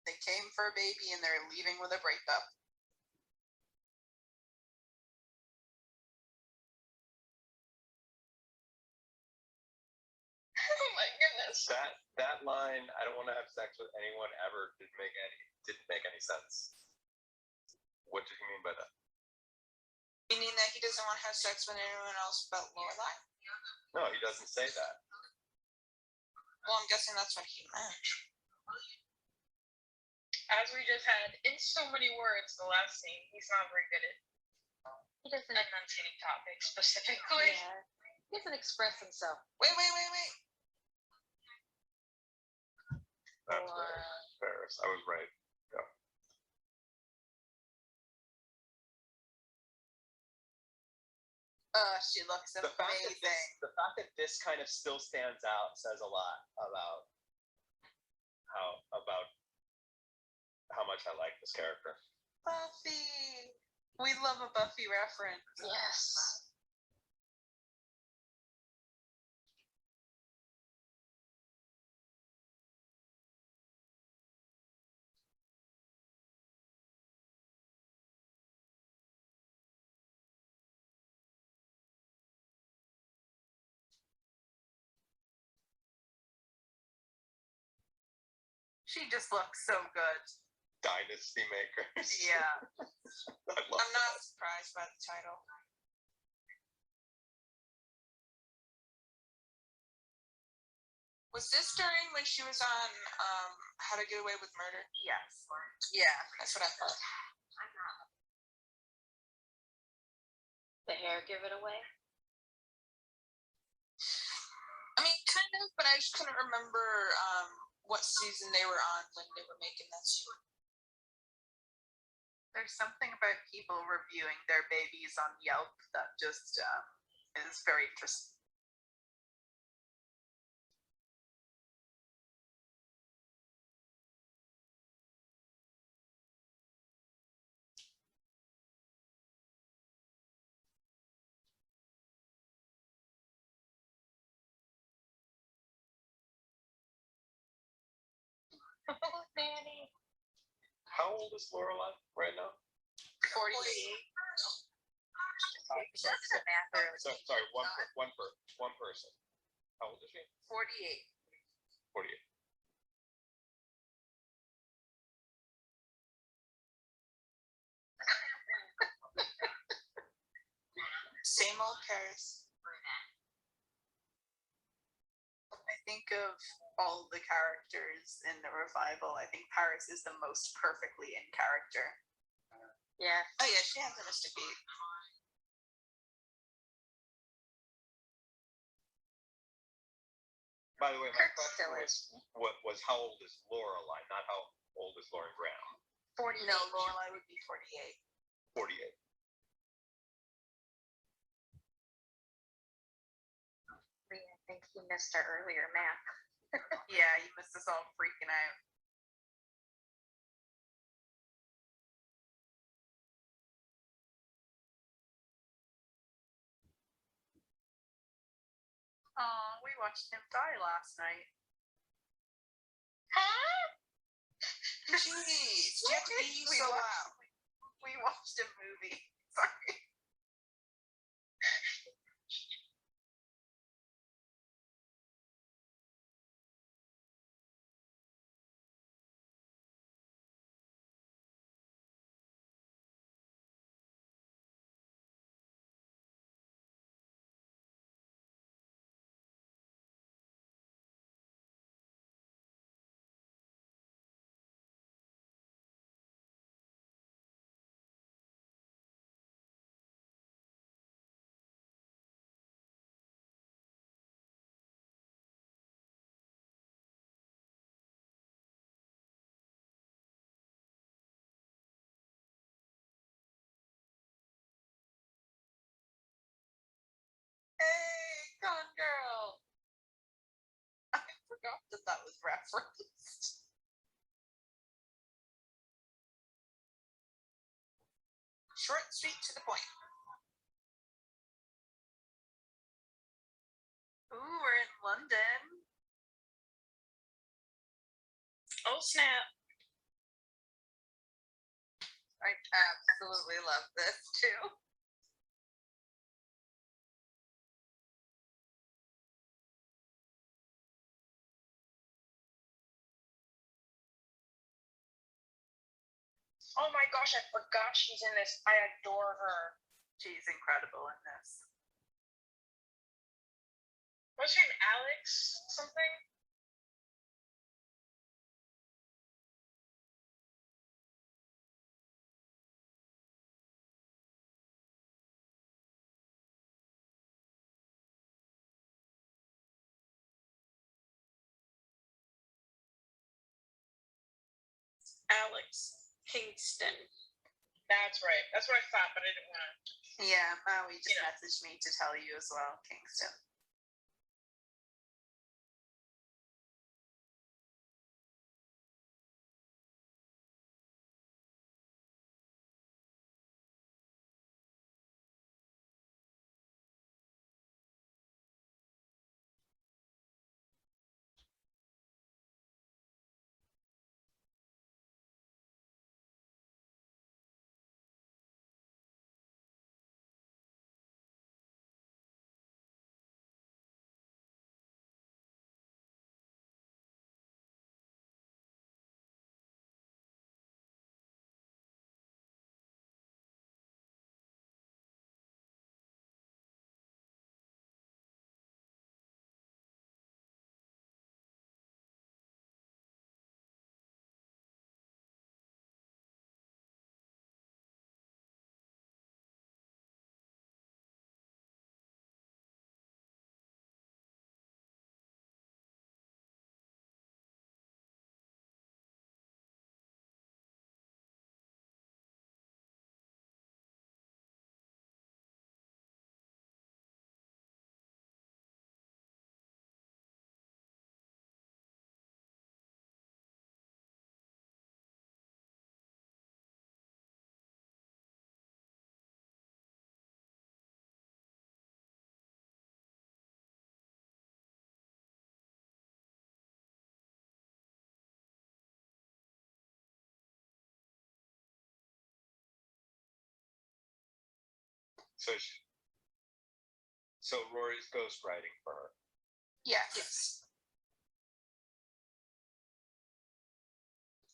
D: They came for a baby and they're leaving with a breakup.
H: Oh my goodness.
A: That line, I don't want to have sex with anyone ever, didn't make any sense. What did he mean by that?
D: Meaning that he doesn't want to have sex with anyone else but Lorelai?
A: No, he doesn't say that.
D: Well, I'm guessing that's what he meant.
H: As we just had in so many words the last scene, he's not very good at
I: He doesn't.
H: enunciating topics specifically.
I: Yeah. He doesn't express himself.
D: Wait.
A: That's Ferris. I was right. Yeah.
D: She looks
A: The fact,
D: amazing.
A: the fact that this kind of still stands out says a lot about how much I like this character.
D: Buffy. We love a Buffy reference.
I: Yes.
D: She just looks so good.
A: Dynasty makers.
D: Yeah.
A: I love
D: I'm not surprised by the title. Was this during when she was on How to Get Away with Murder?
C: Yes.
D: Yeah, that's what I thought.
I: The hair give it away.
D: I mean, kind
E: of, but I just couldn't remember what season they were on when they were making this.
D: There's something about people reviewing their babies on Yelp that just is very interesting.
C: Nanny.
A: How old is Lorelai right now?
D: 48.
A: Sorry, one person. How old is she?
D: 48.
A: 48.
E: Same old Paris.
D: I think of all the characters in the revival. I think Paris is the most perfectly in character.
C: Yeah.
E: Oh yeah, she has a Mystic Beat.
A: By the way, my
C: Kirk
A: question
C: still
A: was how old is Lorelai, not how old is Lauren Graham?
C: 48.
D: No, Lorelai would be 48.
A: 48.
C: Lee, I think he missed our earlier math.
D: Yeah, you missed us all freaking out. Oh, we watched him die last night.
C: Huh?
E: Jeez, you have to be
D: We
E: so
D: watched-
E: loud.
D: We watched a movie. Sorry.
E: Hey, Gone Girl. I forgot that was referenced. Short, sweet, to the point.
D: Ooh, we're in London.
B: Oh snap.
D: I absolutely love this too.
H: Oh my gosh, I forgot she's in this. I adore her.
D: She's incredible in this.
H: What's her name? Alex something?
B: Alex Kingston.
H: That's right. That's what I thought, but I didn't want to.
D: Yeah, Maui just
H: Yeah.
D: messaged me to tell you as well, Kingston.
A: So Rory's ghostwriting for her.
F: Yes.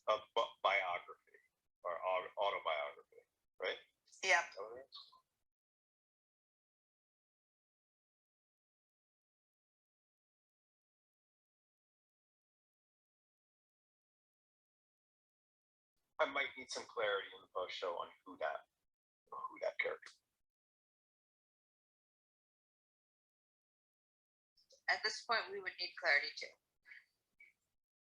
A: A biography or autobiography, right?
F: Yeah.
A: I might need some clarity in the post show on who that character.
D: At this point, we would need clarity too.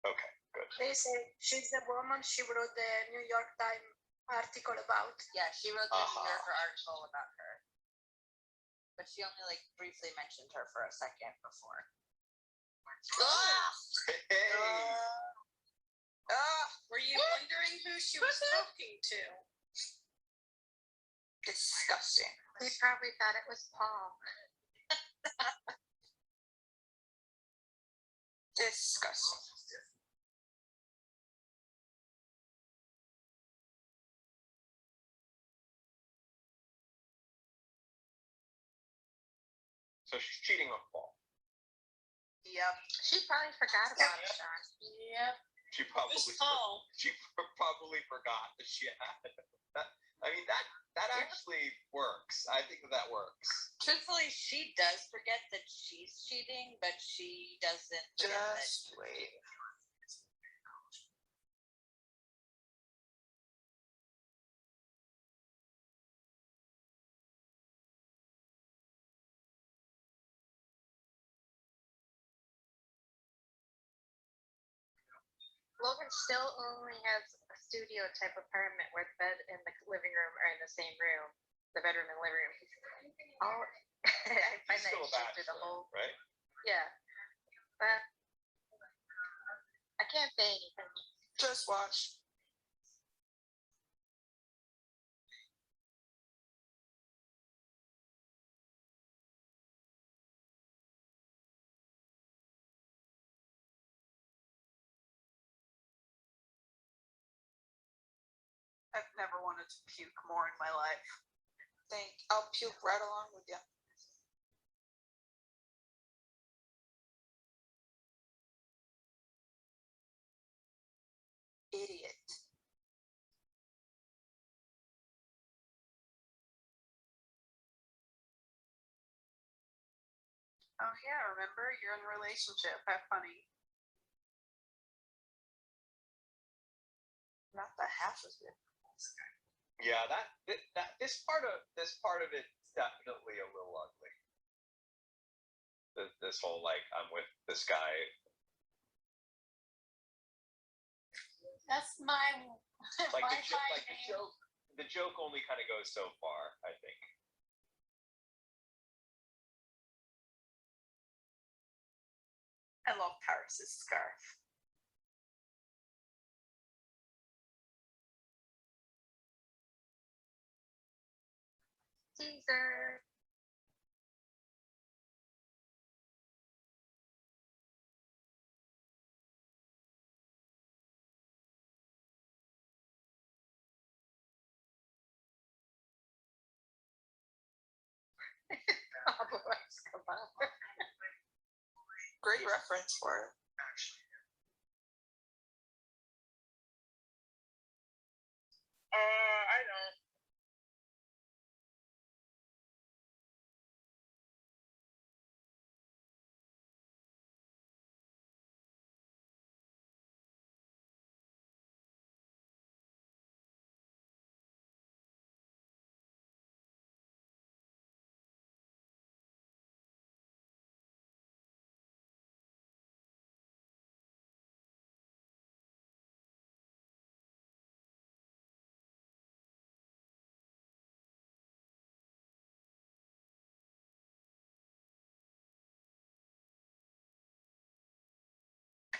A: Okay, good.
I: They say she's the woman she wrote the New York Times article about.
D: Yeah, she wrote the New Yorker article about her, but she only like briefly mentioned her for a second before.
A: Hey,
B: Were you wondering who she was talking to?
F: Disgusting.
I: They probably thought it was Paul.
F: Disgusting.
A: so she's cheating on Paul.
F: Yep.
I: She probably forgot about it, Sean.
B: Yep.
A: She probably
B: Who's Paul?
A: probably forgot that she had that. I mean that actually works. I think that works.
D: Truthfully, she does forget that she's cheating, but she doesn't forget that.
F: Just wait.
I: Logan still only has a studio type apartment where the bed and the living room are in the same room. The bedroom and living room. Oh, I find
A: He's
I: that
A: still a
I: interesting. The
A: bachelor,
I: whole,
A: right?
I: yeah. But I can't say anything.
F: Just watch. I've never wanted to puke more in my life. I'll puke right along with you. Idiot. Oh yeah, remember? You're in a relationship. Have funny. Not the half of it.
A: Yeah, this part of it is definitely a little ugly. This whole like I'm with this guy.
I: That's my
A: Like
I: Wi-Fi name.
A: the joke only kind of goes so far, I think.
F: I love Paris's scarf.
I: Teaser. Pablo Escobar.
F: Great reference for it.
H: I don't.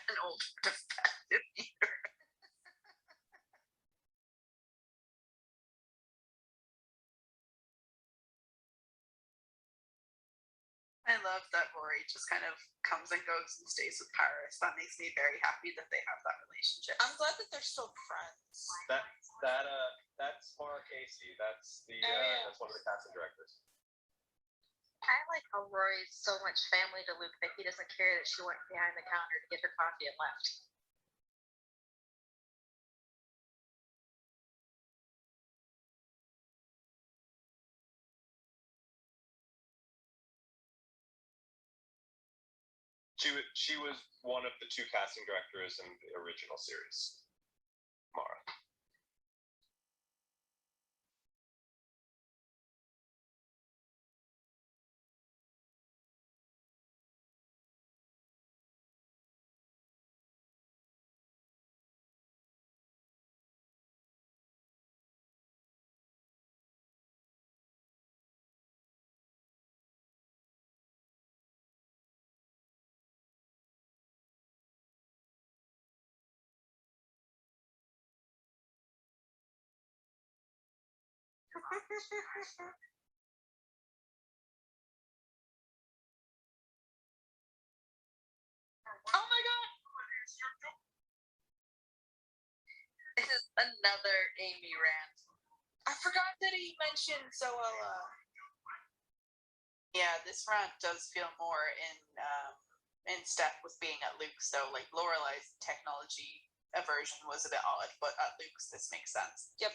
F: An old defective eater. I
D: I love that Rory just kind of comes and goes and stays with Paris. That makes me very happy that they have that relationship.
F: I'm glad that they're still friends.
J: That's Mara Casey. That's the
B: yeah.
J: that's one of the casting directors.
I: I like how Rory's so much family to Luke that he doesn't care that she went behind the counter to get her coffee and left.
J: She was one of the two casting directors in the original series. Mara.
F: Oh my god!
D: This is another Amy rant.
F: I forgot that he mentioned Zoella.
D: Yeah, this rant does feel more in step with being at Luke's though. Like Lorelai's technology aversion was a bit odd, but at Luke's this makes sense.
F: Yep.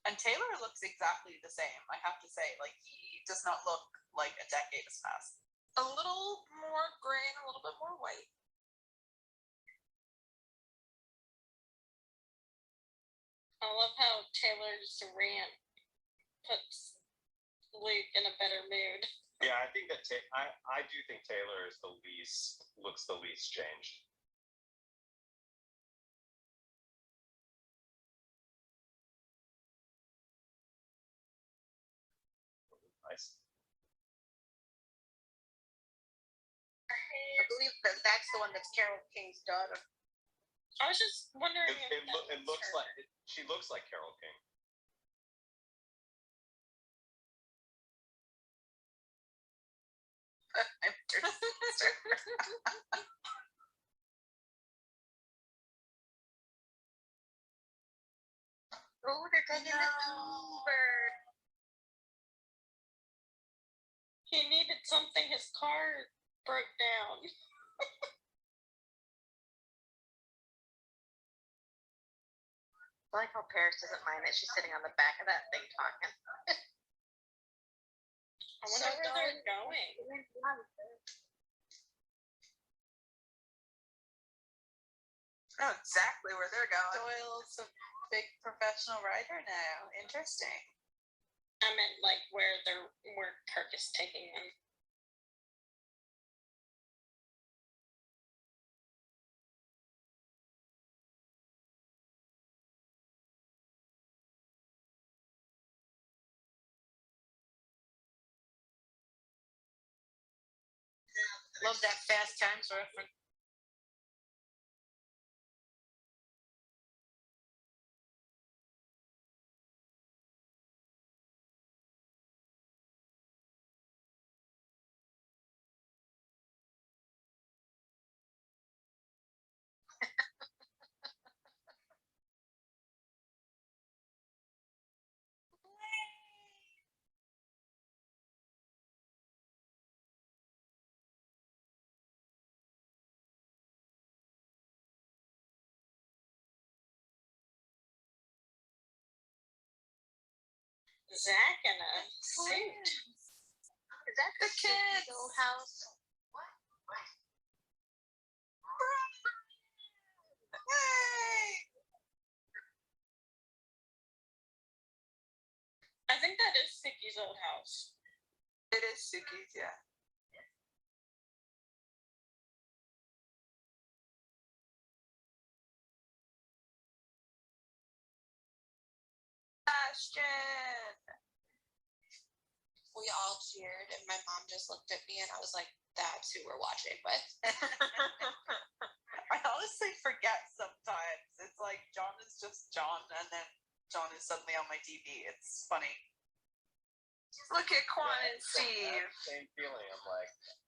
D: And Taylor looks exactly the same, I have to say. Like he does not look like a decade has passed.
F: A little more gray and a little bit more white.
B: I love how Taylor's rant puts Luke in a better mood.
J: Yeah, I think that I do think Taylor is looks the least changed. Nice.
I: I believe that's the one that's Carol King's daughter.
B: I was just wondering if
J: It looks like she looks like Carol King.
I: Oh, they're taking the Uber.
B: he needed something. His car broke down.
I: I like how Paris doesn't mind that she's sitting on the back of that thing talking.
B: I wonder where they're going.
D: Oh, exactly where they're going. Doyle's a big professional writer now. Interesting.
B: I meant like where Kirk is taking them.
I: Love that Fast Times reference.
B: Zach in a suit.
I: Is that the
D: kids'
I: old house?
D: Hey!
B: I think that is Suki's old house.
D: It is Suki's, yeah. Ashton!
F: We all cheered, and my mom just looked at me, and I was like, "That's who we're watching with."
D: I honestly forget sometimes. It's like John is just John, and then John is suddenly on my TV. It's funny.
E: Look at Quan and
J: That
E: Steve.
J: same feeling.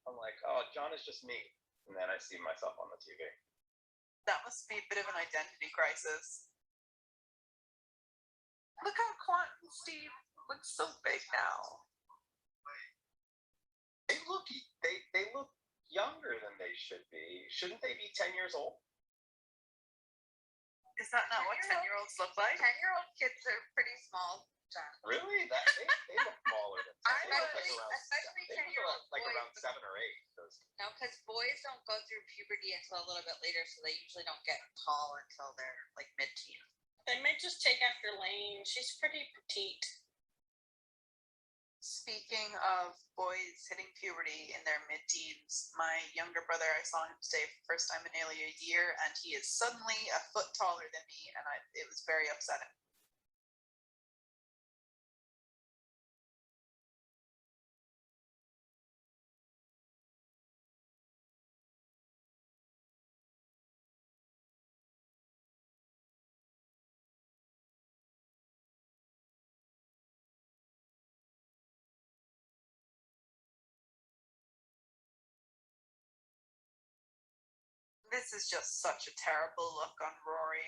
J: I'm like, oh, John is just me. And then I see myself on the TV.
E: That must be a bit of an identity crisis. Look how Quan and Steve look so big now.
J: They look younger than they should be. Shouldn't they be 10 years old?
E: Is that not what 10-year-olds look like?
D: 10-year-old kids are pretty small, John.
J: Really? They look smaller than
D: I
J: they look
D: especially
J: they look
D: 10-year-old
J: like
D: boys.
J: around 7 or 8. Those.
D: No, because boys don't go through puberty until a little bit later, so they usually don't get tall until they're like mid-teen.
B: They might just take after Lane. She's pretty petite.
E: Speaking of boys hitting puberty in their mid-teens, my younger brother, I saw him today for the first time in nearly a year, and he is suddenly a foot taller than me, and it was very upsetting. This is just such a terrible look on Rory.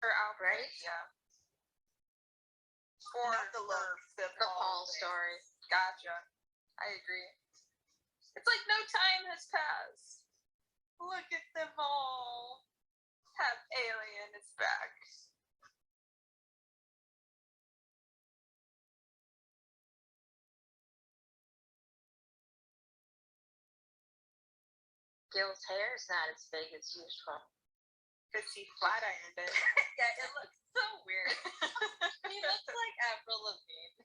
F: Her outfit,
I: Right?
F: yeah.
E: Or the look, the
I: The Paul
E: thing.
I: story.
F: Gotcha. I agree. It's like no time has passed. Look at them all. Have Alien is back.
I: Gil's hair is not as big as usual.
F: Because he flat ironed it.
D: Yeah, it looks so weird. He looks like Avril Lavigne.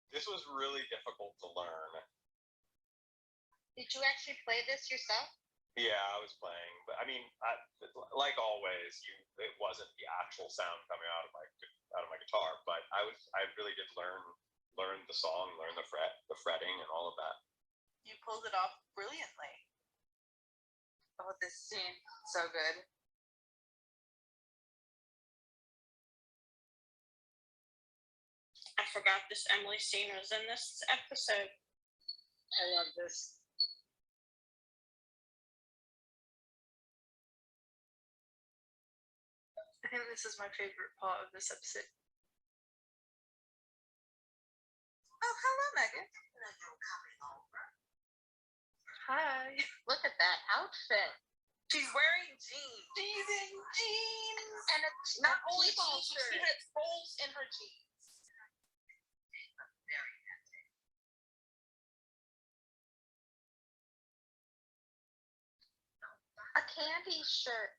J: This was really difficult to learn.
I: Did you actually play this yourself?
J: Yeah, I was playing, but I mean, like always, it wasn't the actual sound coming out of my guitar, but I really did learn the song, learn the fretting, and all of that.
E: You pulled it off brilliantly.
D: Oh, this scene, so good.
B: I forgot this Emily scene was in this episode.
I: I love this.
C: I think this is my favorite part of this episode.
D: Oh, hello, Megan.
C: Hi.
I: Look at that outfit.
F: She's wearing jeans.
E: She's in jeans.
I: And it's
F: Not
I: a
F: only
I: T-ball
F: jeans,
I: shirt.
F: she has holes in her jeans.
I: A candy shirt.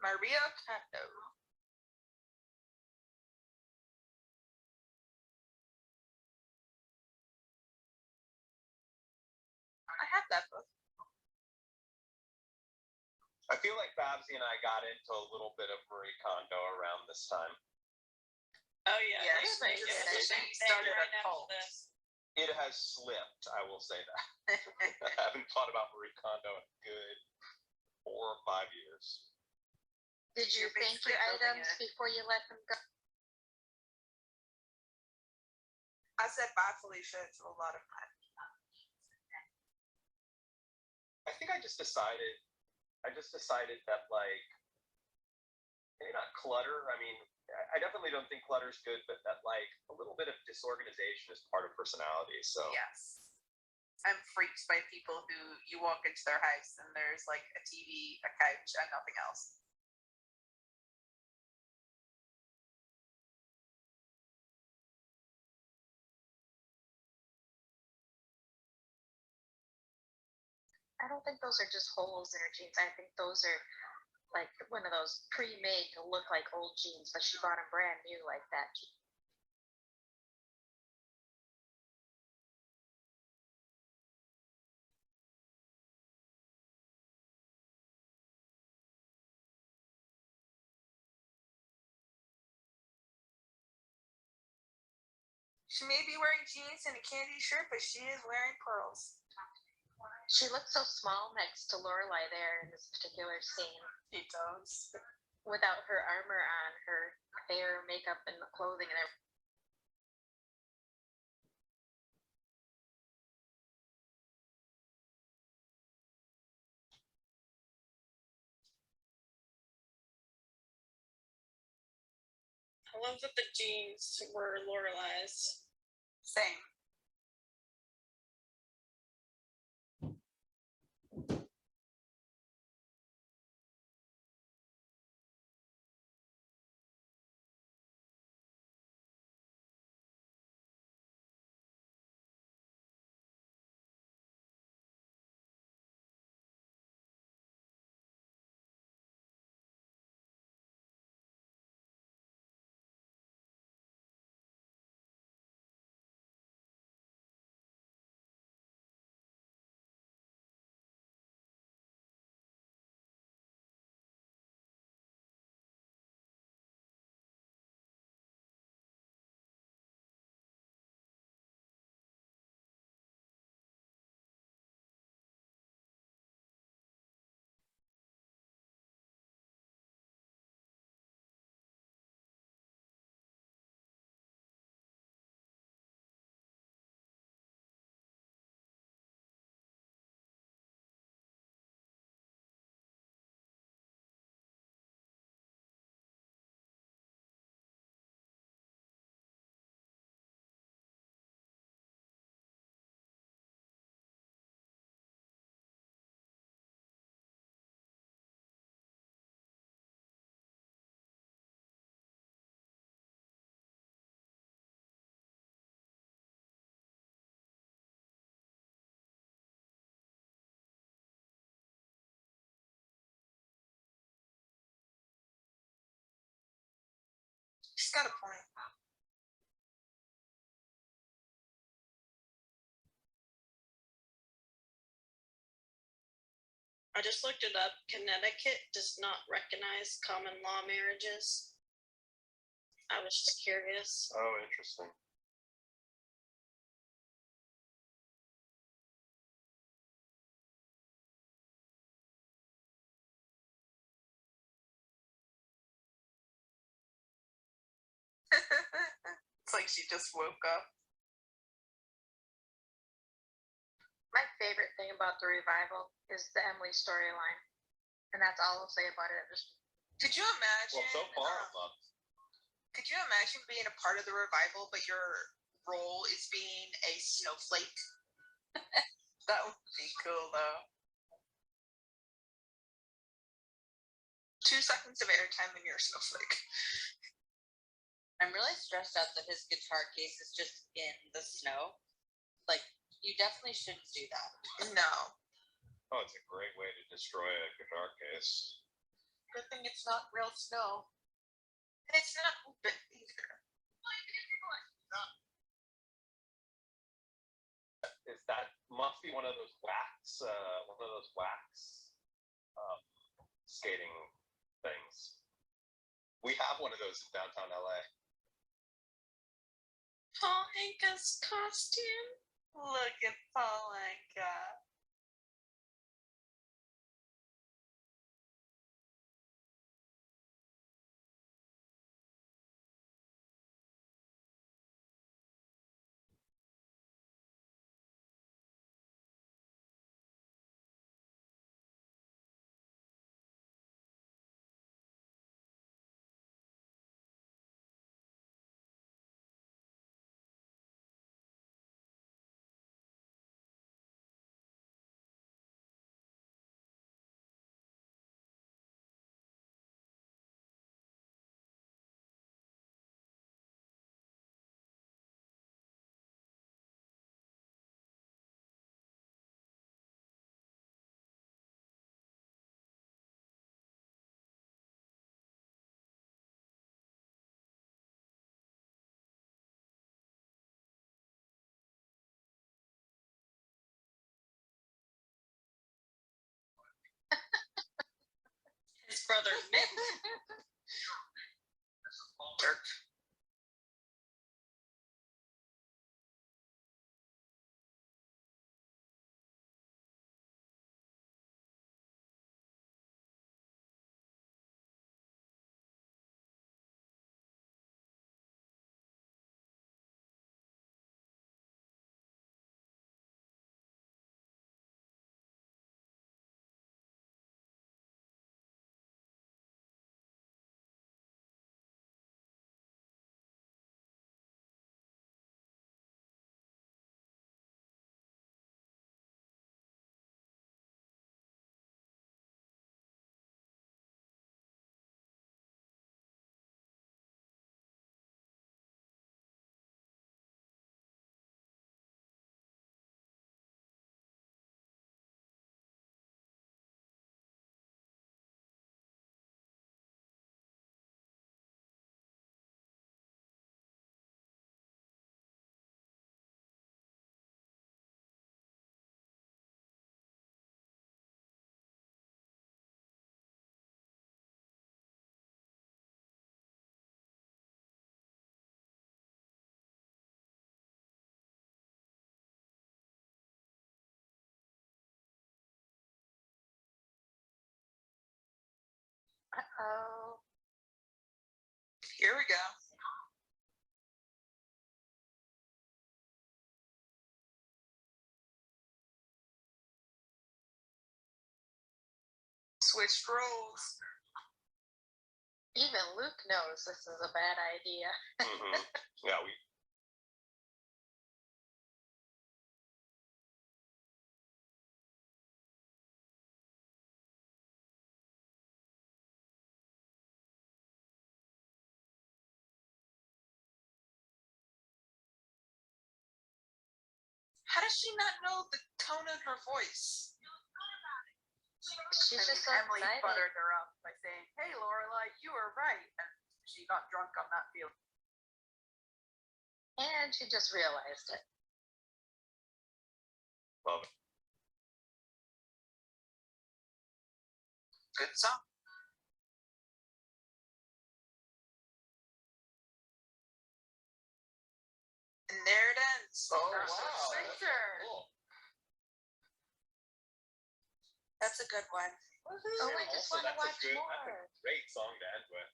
E: Maria Kondo. I have that book.
J: I feel like Babsy and I got into a little bit of Marie Kondo around this time.
B: Oh yeah,
E: Yes,
B: they
E: they
B: did
E: did.
B: the same
E: They
B: thing
E: started a
B: right after
E: cult.
B: this.
J: It has slipped, I will say that. I haven't thought about Marie Kondo in a good 4 or 5 years.
I: Did you
D: You're
I: thank
D: basically
I: your
D: building
I: items
D: it.
I: before you let them go?
E: I said bye, Felicia, to a lot of my.
J: I think I just decided that, like, maybe not clutter. I mean, I definitely don't think clutter is good, but that, like, a little bit of disorganization is part of personality. So
E: Yes. I'm freaked by people who you walk into their house and there's like a TV, a couch, and nothing else.
I: I don't think those are just holes in her jeans. I think those are like one of those pre-made to look like old jeans, but she bought them brand new like that.
D: She may be wearing jeans and a candy shirt, but she is wearing pearls.
I: She looks so small next to Lorelai there in this particular scene.
E: She does.
I: Without her armor on, her hair, makeup, and clothing and everything.
B: I love that the jeans were Lorelai's.
E: Same.
D: She's got a point.
B: I just looked it up. Connecticut does not recognize common law marriages. I was just curious.
J: Oh, interesting.
E: It's like she just woke up.
I: My favorite thing about the revival is the Emily storyline. And that's all I'll say about it.
D: Could you imagine?
J: Well, so far, I'm not.
D: Could you imagine being a part of the revival, but your role is being a snowflake?
E: That would be cool though.
D: 2 seconds of airtime and you're a snowflake.
K: I'm really stressed out that his guitar case is just in the snow. Like, you definitely shouldn't do that.
D: No.
J: Oh, it's a great way to destroy a guitar case.
K: Good thing it's not real snow.
D: And it's not open either.
J: Is that must be one of those wax skating things. We have one of those in downtown LA.
B: Paul Anka's costume.
E: Look at Paul Anka.
B: his brother Nick.
E: Dirk.
I: Uh-oh.
E: Here we go. Switched roles.
I: Even Luke knows this is a bad idea.
J: Mhm. Yeah, we.
E: How does she not know the tone of her voice?
I: She's just so
K: Emily
I: excited.
K: buttered her up by saying, "Hey, Lorelai, you were right," and she got drunk on that feeling.
I: And she just realized it.
J: Love it.
E: Good song. And there it ends.
A: Oh,
E: That's
A: wow.
E: Spencer.
A: Cool.
F: That's a good one.
I: Oh, I just
J: Also,
I: want to
J: that's a
I: watch
J: good-
I: more.
J: That's a great song to end with.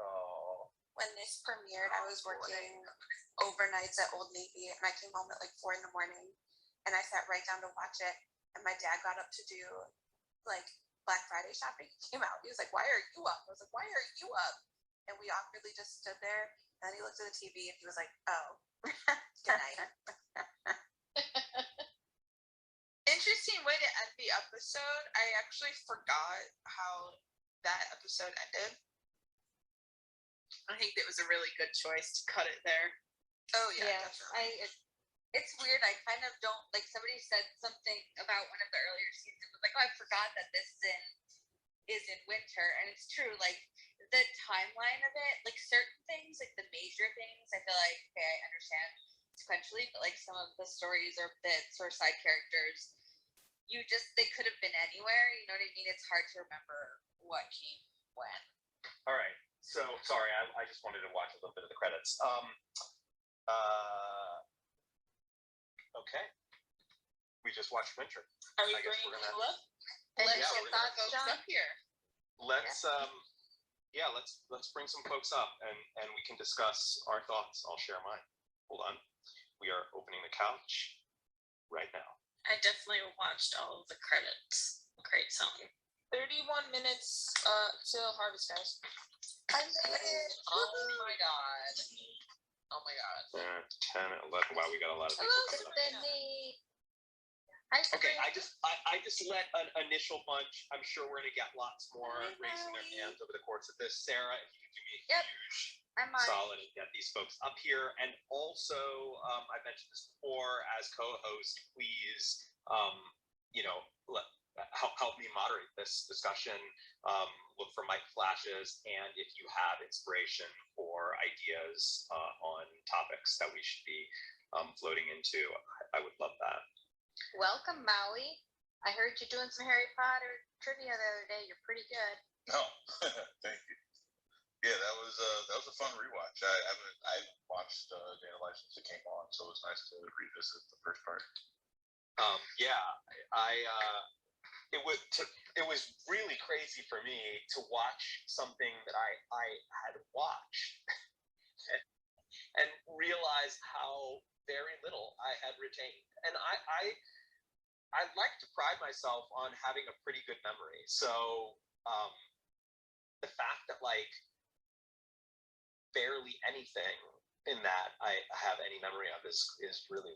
J: Oh.
F: When this premiered, I was working overnights at Old Navy, and I came home at like 4 a.m, and I sat right down to watch it. And my dad got up to do like Black Friday shopping. He came out. He was like, "Why are you up?" I was like, "Why are you up?" And we awkwardly just stood there. And then he looked at the TV and he was like, "Oh, good night."
E: Interesting way to end the episode. I actually forgot how that episode ended. I think that was a really good choice to cut it there.
K: Oh yeah,
I: Yeah,
K: definitely. It's weird. I kind of don't like. Somebody said something about one of the earlier seasons. Was like, "Oh, I forgot that this is in winter," and it's true. Like the timeline of it, like certain things, like the major things, I feel like okay, I understand sequentially, but like some of the stories or bits or side characters, they could have been anywhere. You know what I mean? It's hard to remember what came when.
J: All right. So sorry, I just wanted to watch a little bit of the credits. Okay. We just watched Winter.
E: Are we
J: I guess
E: bringing
J: we're gonna-
E: people up?
I: And
E: Let's
J: yeah,
E: get
J: we're
E: some
J: gonna-
E: folks
I: John?
E: up here.
J: Let's let's bring some folks up and we can discuss our thoughts. I'll share mine. Hold on. We are opening the couch right now.
B: I definitely watched all of the credits. Great song.
E: 31 minutes till harvest, guys.
K: I made it!
E: Oh my god. Oh my god.
J: 10, 11. Wow, we got a lot of people
I: Hello,
J: coming up.
I: Sydney. Hi,
J: Okay,
I: Sydney.
J: I just let an initial bunch. I'm sure we're gonna get lots more
K: Hi,
J: raising their
K: Maui.
J: hands over the course of this. Sarah, if you could do me a
K: Yep.
J: huge
K: I'm on.
J: solid and get these folks up here. And also, I mentioned this before, as co-host, please, help me moderate this discussion. Look for mic flashes, and if you have inspiration for ideas on topics that we should be floating into, I would love that.
I: Welcome, Maui. I heard you doing some Harry Potter trivia the other day. You're pretty good.
L: Oh, thank you. Yeah, that was a fun rewatch. I watched Dana Life since it came on, so it was nice to revisit the first part.
J: Yeah, it was really crazy for me to watch something that I had watched and realize how very little I had retained. And I like to pride myself on having a pretty good memory. So the fact that like barely anything in that I have any memory of is really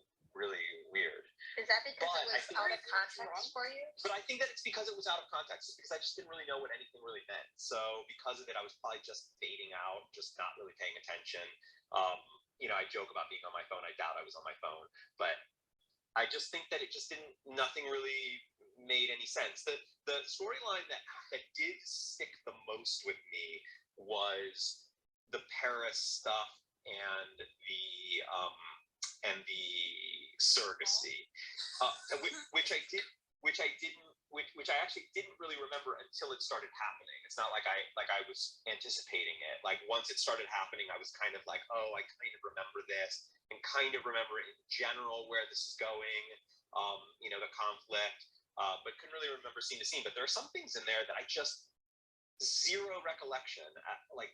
J: weird.
I: Is that because
J: But
I: it was out of context for you?
J: But I think that it's because it was out of context. It's because I just didn't really know what anything really meant. So because of it, I was probably just fading out, just not really paying attention. I joke about being on my phone. I doubt I was on my phone, but I just think that it just nothing really made any sense. The storyline that did stick the most with me was the Paris stuff and the surrogacy, which I actually didn't really remember until it started happening. It's not like I was anticipating it. Like once it started happening, I was kind of like, oh, I kind of remember this and kind of remember in general where this is going, the conflict, but couldn't really remember scene to scene. But there are some things in there that I just zero recollection,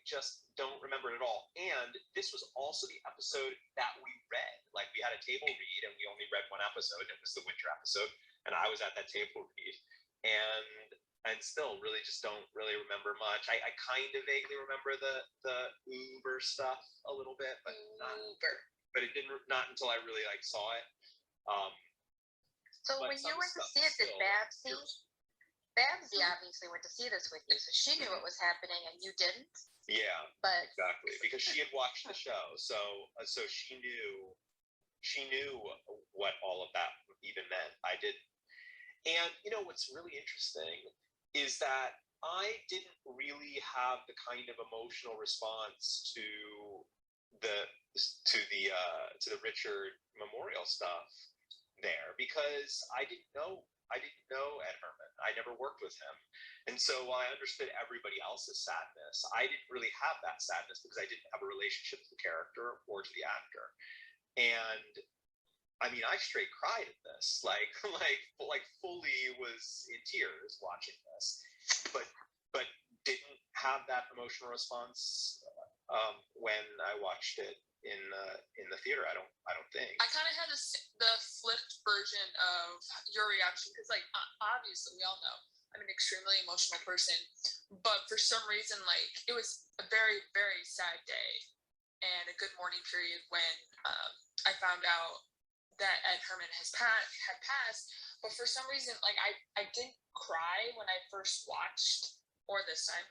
J: just don't remember it at all. And this was also the episode that we read. Like we had a table read and we only read one episode. It was the winter episode, and I was at that table read, and still really just don't really remember much. I kind of vaguely remember the Uber stuff a little bit, but but it didn't not until I really saw it.
I: So when you went to see it, did Babsy obviously went to see this with you, so she knew what was happening and you didn't.
J: Yeah,
I: but
J: exactly, because she had watched the show, so she knew what all of that even meant. I didn't. And what's really interesting is that I didn't really have the kind of emotional response to the Richard Memorial stuff there, because I didn't know Ed Herman. I never worked with him. And so while I understood everybody else's sadness, I didn't really have that sadness because I didn't have a relationship to the character or to the actor. And I mean, I straight cried at this, like fully was in tears watching this, but didn't have that emotional response when I watched it in the theater. I don't think.
E: I kind of had the flipped version of your reaction because, obviously, we all know I'm an extremely emotional person, but for some reason, it was a very, very sad day and a good mourning period when I found out that Ed Herman had passed. But for some reason, I didn't cry when I first watched, or this time,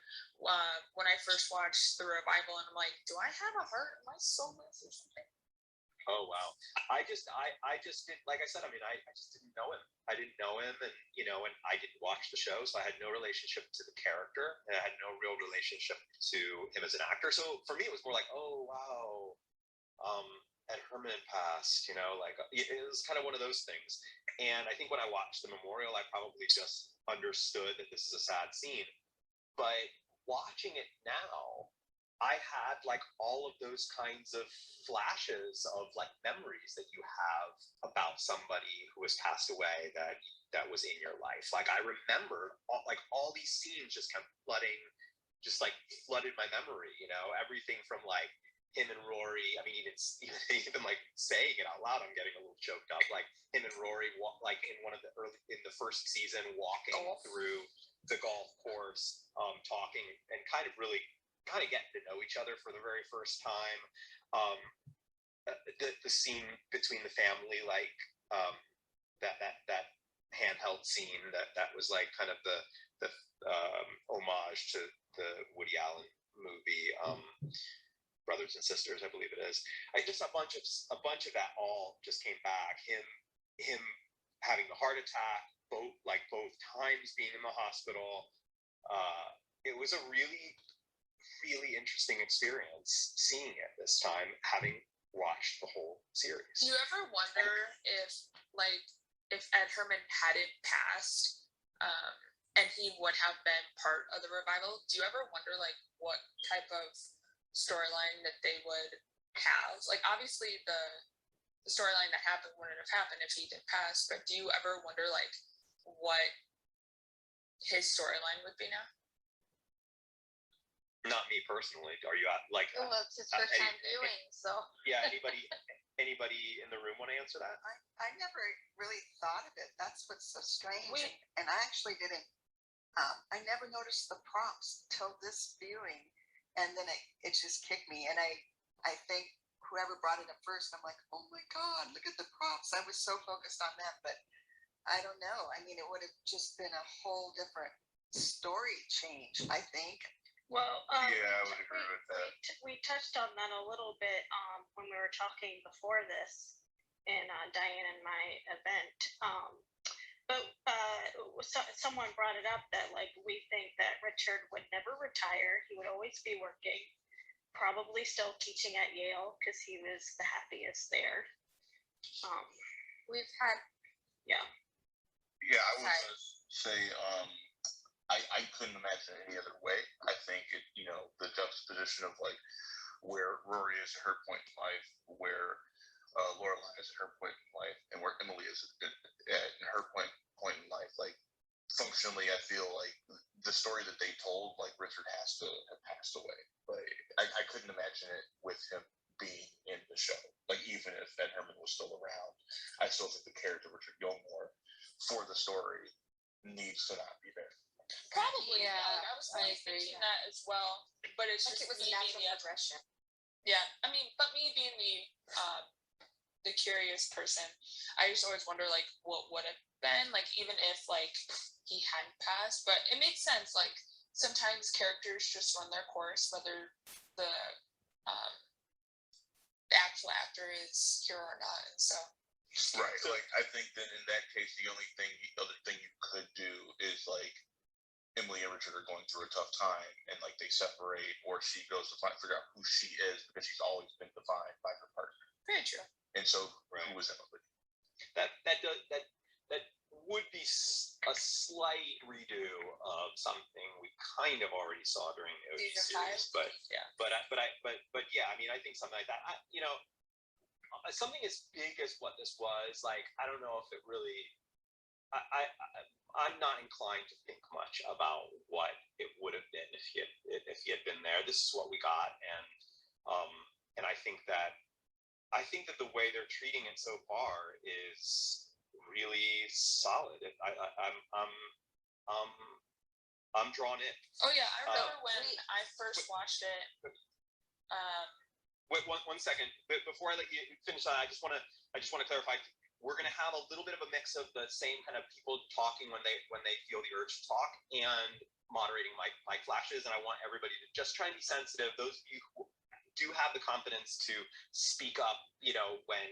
E: when I first watched the revival, and I'm like, do I have a heart? Am I soulless or something?
J: Oh wow! I just didn't, like I said. I mean, I just didn't know him. I didn't know him, and and I didn't watch the show, so I had no relationship to the character, and I had no real relationship to him as an actor. So for me, it was more like, oh wow, Ed Herman passed. It was kind of one of those things. And I think when I watched the memorial, I probably just understood that this is a sad scene. But watching it now, I had all of those kinds of flashes of memories that you have about somebody who has passed away that was in your life. I remember all these scenes just kept flooding, flooded my memory. Everything from him and Rory. I mean, even saying it out loud, I'm getting a little choked up. Him and Rory, in the first season, walking through the golf course, talking and kind of getting to know each other for the very first time. The scene between the family, that handheld scene that was kind of the homage to the Woody Allen movie, Brothers and Sisters, I believe it is. Just a bunch of that all just came back. Him having the heart attack, both times being in the hospital. It was a really, really interesting experience seeing it this time, having watched the whole series.
E: Do you ever wonder if if Ed Herman hadn't passed, and he would have been part of the revival, do you ever wonder like what type of storyline that they would have? Like obviously the storyline that happened wouldn't have happened if he did pass, but do you ever wonder like what his storyline would be now?
J: Not me personally. Are you like?
I: Well, it's his first time viewing, so.
J: Yeah. Anybody in the room want to answer that?
M: I never really thought of it. That's what's so strange.
E: Wait.
M: And I actually didn't. I never noticed the prompts till this viewing, and then it just kicked me. And I think whoever brought it up first, I'm like, oh my god, look at the prompts. I was so focused on them, but I don't know. I mean, it would have just been a whole different story change, I think.
B: Well,
L: Yeah, I would agree with that.
B: we touched on that a little bit when we were talking before this in Diane and my event. But someone brought it up that like we think that Richard would never retire. He would always be working, probably still teaching at Yale because he was the happiest there.
F: We've had
L: Yeah, I was gonna say, I couldn't imagine it any other way. I think it, the juxtaposition of like where Rory is at her point in life, where Lorelai is at her point in life, and where Emily is at her point in life. Like functionally, I feel like the story that they told, like Richard has to have passed away. But I couldn't imagine it with him being in the show. Like even if Ed Herman was still around, I still think the character Richard Gilmore for the story needs to not be there.
E: Probably,
F: Yeah,
E: Like, I was
F: I
E: really
F: agree.
E: thinking that as well, but it's
F: like
E: just
F: it was a
E: me
F: natural
E: being the
F: progression.
E: yeah. I mean, but me being the curious person, I just always wonder like what would have been like even if like he hadn't passed. But it makes sense. Like sometimes characters just run their course, whether the actual actor is here or not, and so.
L: Right. Like I think that in that case, the other thing you could do is like Emily and Richard are going through a tough time, and like they separate, or she goes to figure out who she is because she's always been defined by her partner.
E: Very true.
L: And so, who was Emily?
J: That would be a slight redo of something we kind of already saw during the OG
E: Season
J: series,
E: 5?
J: but
E: Yeah.
J: But yeah, I mean, I think something like that. Something as big as what this was, like, I don't know if it really. I'm not inclined to think much about what it would have been if he had been there. This is what we got, and I think that the way they're treating it so far is really solid. I'm drawn in.
E: Oh yeah, I remember when I first watched it.
J: Wait one second. Before I let you finish that, I just want to clarify. We're going to have a little bit of a mix of the same kind of people talking when they feel the urge to talk and moderating mic flashes. And I want everybody to just try and be sensitive. Those of you who do have the confidence to speak up, when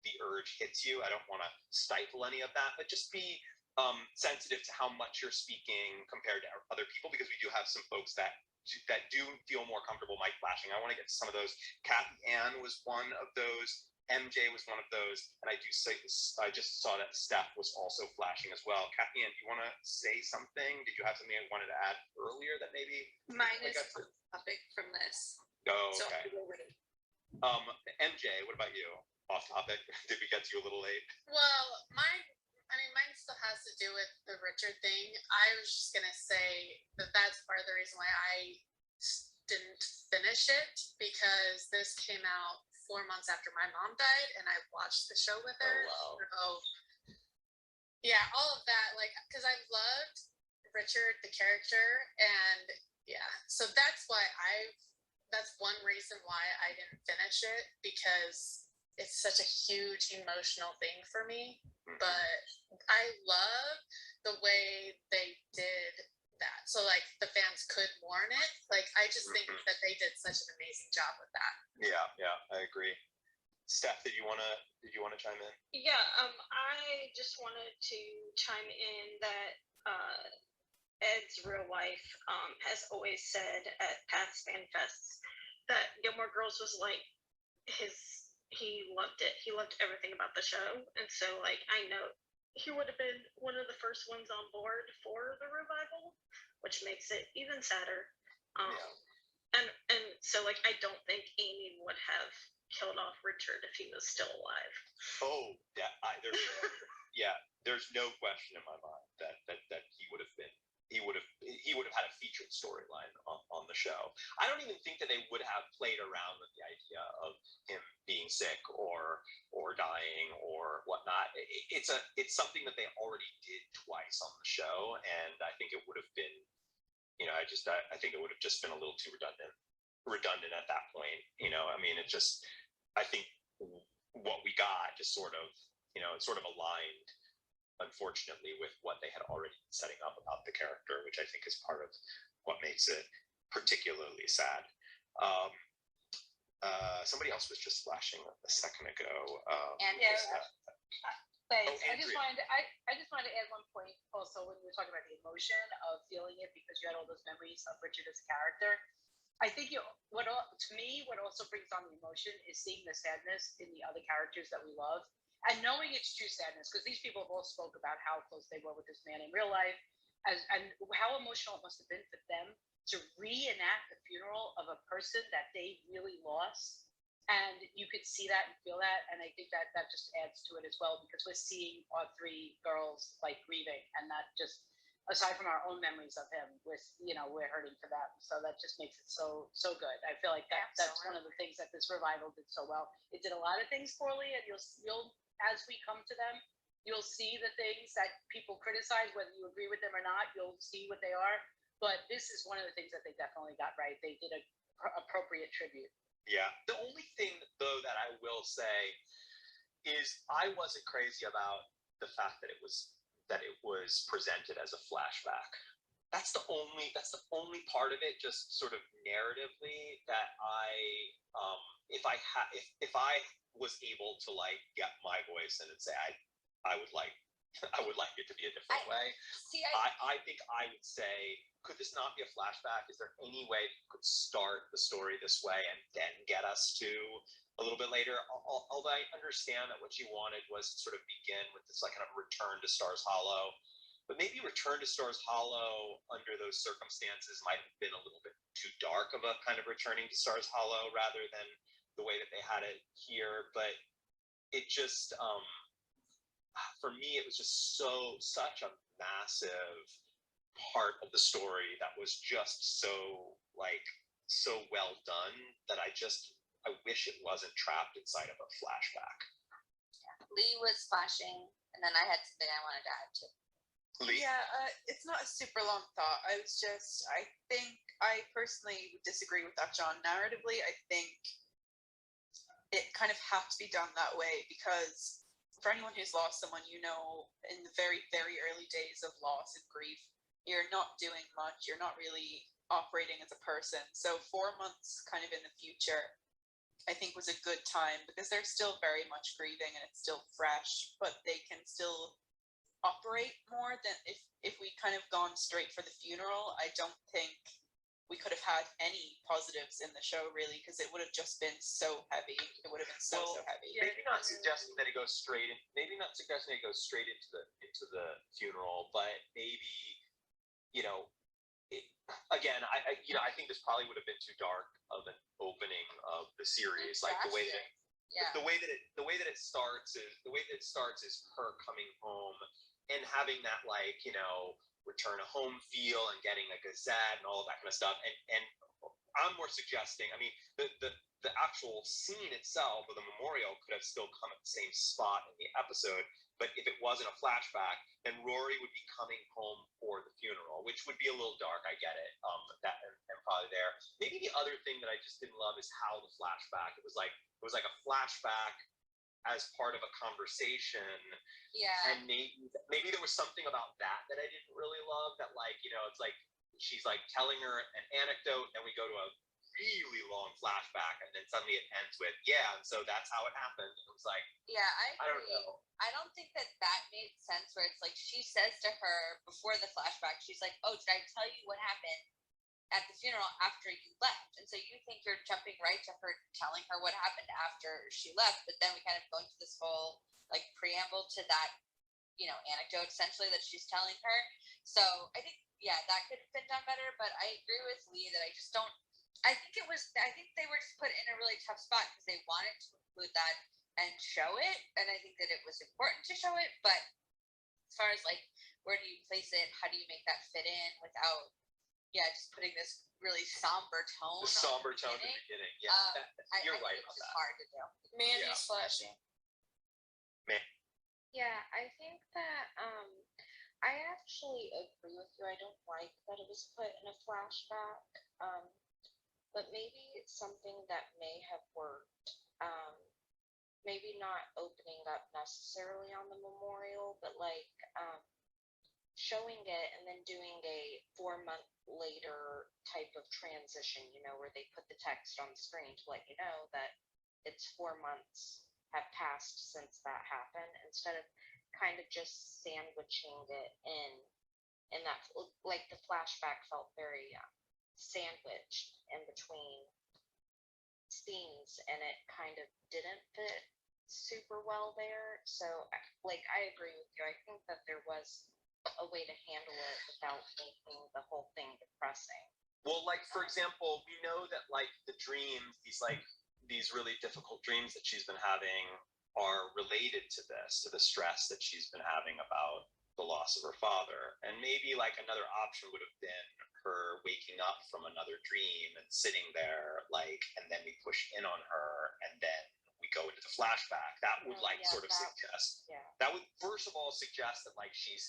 J: the urge hits you. I don't want to stifle any of that, but just be sensitive to how much you're speaking compared to other people, because we do have some folks that do feel more comfortable mic flashing. I want to get to some of those. Kathy Ann was one of those. MJ was one of those, and I just saw that Steph was also flashing as well. Kathy Ann, do you want to say something? Did you have something you wanted to add earlier that maybe?
D: Mine is a topic from this.
J: Oh,
D: So
J: okay. MJ, what about you? Off topic. Did we get to you a little late?
F: Well, mine still has to do with the Richard thing. I was just gonna say that's part of the reason why I didn't finish it, because this came out 4 months after my mom died, and I watched the show with her.
J: Oh, wow.
F: So, yeah, all of that, like, because I loved Richard, the character, and yeah, so that's one reason why I didn't finish it, because it's such a huge emotional thing for me. But I love the way they did that, so like the fans could mourn it. Like I just think that they did such an amazing job with that.
J: Yeah, I agree. Steph, did you wanna chime in?
B: Yeah, I just wanted to chime in that Ed's real wife has always said at past fan fests that Gilmore Girls was like he loved it. He loved everything about the show, and so like I know he would have been one of the first ones on board for the revival, which makes it even sadder. And so like I don't think Amy would have killed off Richard if he was still alive.
J: Oh, yeah. There's no question in my mind that he would have had a featured storyline on the show. I don't even think that they would have played around with the idea of him being sick or dying or whatnot. It's something that they already did twice on the show, and I think it would have been, I think it would have just been a little too redundant at that point. I mean, I think what we got just sort of, it sort of aligned, unfortunately, with what they had already been setting up about the character, which I think is part of what makes it particularly sad. Somebody else was just flashing a second ago.
N: Thanks. I just
J: Andrea.
N: wanted to add one point also when we were talking about the emotion of feeling it because you had all those memories of Richard as a character. I think what also brings on the emotion is seeing the sadness in the other characters that we love and knowing it's true sadness because these people have all spoke about how close they were with this man in real life and how emotional it must have been for them to reenact the funeral of a person that they really lost. And you could see that and feel that, and I think that just adds to it as well because we're seeing our three girls like grieving, and that just, aside from our own memories of him, we're hurting for them. So that just makes it so good. I feel like that's one of the things that this revival did so well. It did a lot of things poorly, and you'll as we come to them, you'll see the things that people criticize, whether you agree with them or not. You'll see what they are. But this is one of the things that they definitely got right. They did a appropriate tribute.
J: Yeah. The only thing, though, that I will say is I wasn't crazy about the fact that it was presented as a flashback. That's the only part of it, just sort of narratively, that if I was able to like get my voice in and say I would like it to be a different way. I think I would say, could this not be a flashback? Is there any way that you could start the story this way and then get us to a little bit later? Although I understand that what you wanted was to sort of begin with this like kind of return to Stars Hollow, but maybe return to Stars Hollow under those circumstances might have been a little bit too dark of a kind of returning to Stars Hollow rather than the way that they had it here. But it just, for me, it was just such a massive part of the story that was just so well done that I wish it wasn't trapped inside of a flashback.
K: Lee was flashing, and then I had something I wanted to add too.
J: Lee?
E: Yeah, it's not a super long thought. I think I personally would disagree with that, John. Narratively, I think it kind of has to be done that way because for anyone who's lost someone, in the very, very early days of loss and grief, you're not doing much. You're not really operating as a person. So 4 months kind of in the future, I think was a good time because they're still very much grieving and it's still fresh, but they can still operate more than if we kind of gone straight for the funeral. I don't think we could have had any positives in the show really because it would have just been so heavy. It would have been so heavy.
J: Maybe not suggesting that it goes straight into the funeral, but maybe again, I think this probably would have been too dark of an opening of the series. Like the way that it starts is her coming home and having that return to home feel and getting a gazette and all of that kind of stuff. And I'm more suggesting, I mean, the actual scene itself or the memorial could have still come at the same spot in the episode. But if it wasn't a flashback, then Rory would be coming home for the funeral, which would be a little dark. I get it. And probably there. Maybe the other thing that I just didn't love is how the flashback. It was like a flashback as part of a conversation.
K: Yeah.
J: And maybe there was something about that I didn't really love. That it's like she's like telling her an anecdote, and we go to a really long flashback, and then suddenly it ends with and so that's how it happened. It was like,
K: I
J: don't know.
K: I don't think that made sense where it's like she says to her before the flashback, she's like, oh, did I tell you what happened at the funeral after you left? And so you think you're jumping right to her telling her what happened after she left, but then we kind of go into this whole like preamble to that
D: anecdote essentially that she's telling her. So I think, yeah, that could have been done better, but I agree with Lee that I just don't, I think they were just put in a really tough spot because they wanted to include that and show it. And I think that it was important to show it, but as far as like, where do you place it? How do you make that fit in without, just putting this really somber tone?
J: The somber tone at the beginning. Yeah, you're
D: I
J: right
D: think
J: on
D: it's just
J: that.
D: hard to do.
B: Mandy's flashing.
I: Yeah, I think that I actually agree with you. I don't like that it was put in a flashback. But maybe it's something that may have worked. Maybe not opening up necessarily on the memorial, but like showing it and then doing a 4-month later type of transition, where they put the text on the screen to let you know that it's 4 months have passed since that happened, instead of kind of just sandwiching it in that, like the flashback felt very sandwiched in between scenes, and it kind of didn't fit super well there. So like I agree with you. I think that there was a way to handle it without making the whole thing depressing.
J: Well, like for example, we know that like the dreams, these really difficult dreams that she's been having are related to the stress that she's been having about the loss of her father. And maybe like another option would have been her waking up from another dream and sitting there, like, and then we push in on her and then we go into the flashback. That would suggest, that would first of all suggest that like she's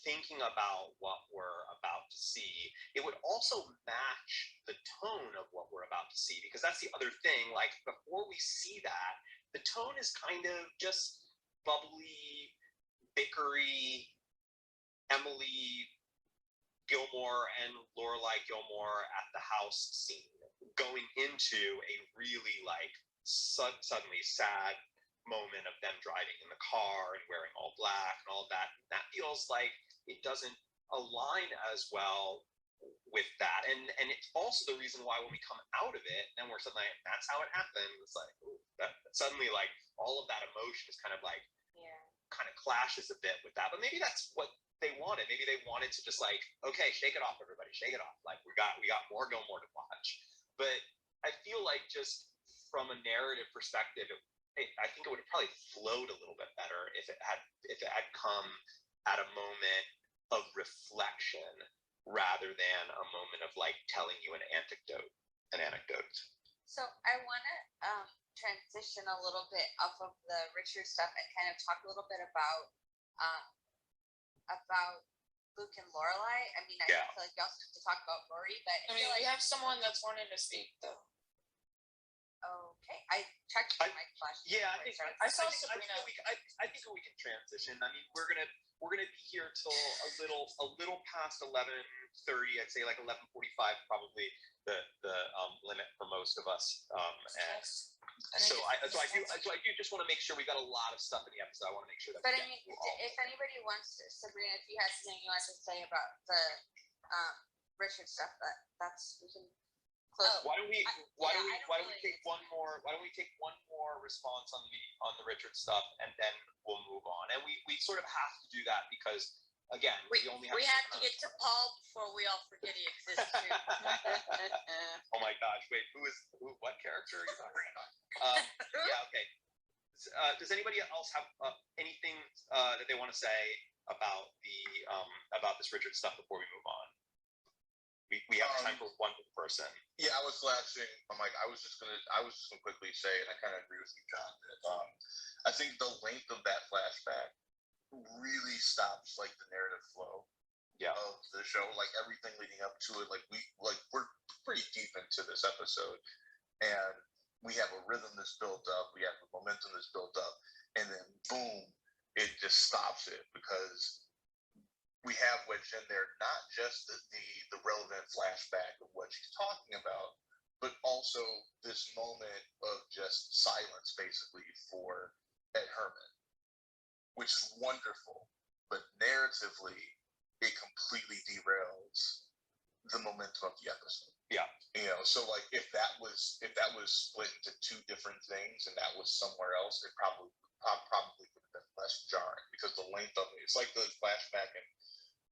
J: thinking about what we're about to see. It would also match the tone of what we're about to see, because that's the other thing. Like before we see that, the tone is kind of just bubbly, bickery, Emily Gilmore and Lorelai Gilmore at the house scene, going into a really like suddenly sad moment of them driving in the car and wearing all black and all that. That feels like it doesn't align as well with that. And it's also the reason why when we come out of it and we're suddenly like, that's how it happened. It's like, ooh, that suddenly like all of that emotion is kind of like, kind of clashes a bit with that. But maybe that's what they wanted. Maybe they wanted to just like, okay, shake it off, everybody, shake it off. Like we got more Gilmore to watch. But I feel like just from a narrative perspective, I think it would have probably flowed a little bit better if it had come at a moment of reflection rather than a moment of like telling you an anecdote.
D: So I want to transition a little bit off of the Richard stuff and kind of talk a little bit about Luke and Lorelai. I mean, I feel like we also have to talk about Rory, but
B: I mean, we have someone that's wanting to speak though.
D: Okay, I checked my flash.
J: Yeah, I think
B: I saw Sabrina.
J: I think we can transition. I mean, we're gonna be here till a little past 11:30. I'd say like 11:45, probably the limit for most of us. And so I do just want to make sure we got a lot of stuff in the episode. I want to make sure that.
D: But I mean, if anybody wants to, Sabrina, if you had something you wanted to say about the Richard stuff, that's we can.
J: Why don't we take one more response on the Richard stuff, and then we'll move on. And we sort of have to do that because again, we only have.
K: We have to get to Paul before we all forget he exists too.
J: Oh my gosh! Wait, what character are you talking about? Yeah. Okay. Does anybody else have anything that they want to say about this Richard stuff before we move on? We have time for one person.
L: Yeah, I was flashing. I was just gonna quickly say, and I kind of agree with you, John, that I think the length of that flashback really stops like the narrative flow of the show. Like everything leading up to it, we're pretty deep into this episode, and we have a rhythm that's built up, we have a momentum that's built up, and then boom, it just stops it because we have wedged in there not just the relevant flashback of what she's talking about, but also this moment of just silence basically for Ed Herman, which is wonderful, but narratively it completely derails the momentum of the episode.
J: Yeah.
L: So like if that was split into two different things and that was somewhere else, it probably would have been less jarring because the length of it. It's like the flashback in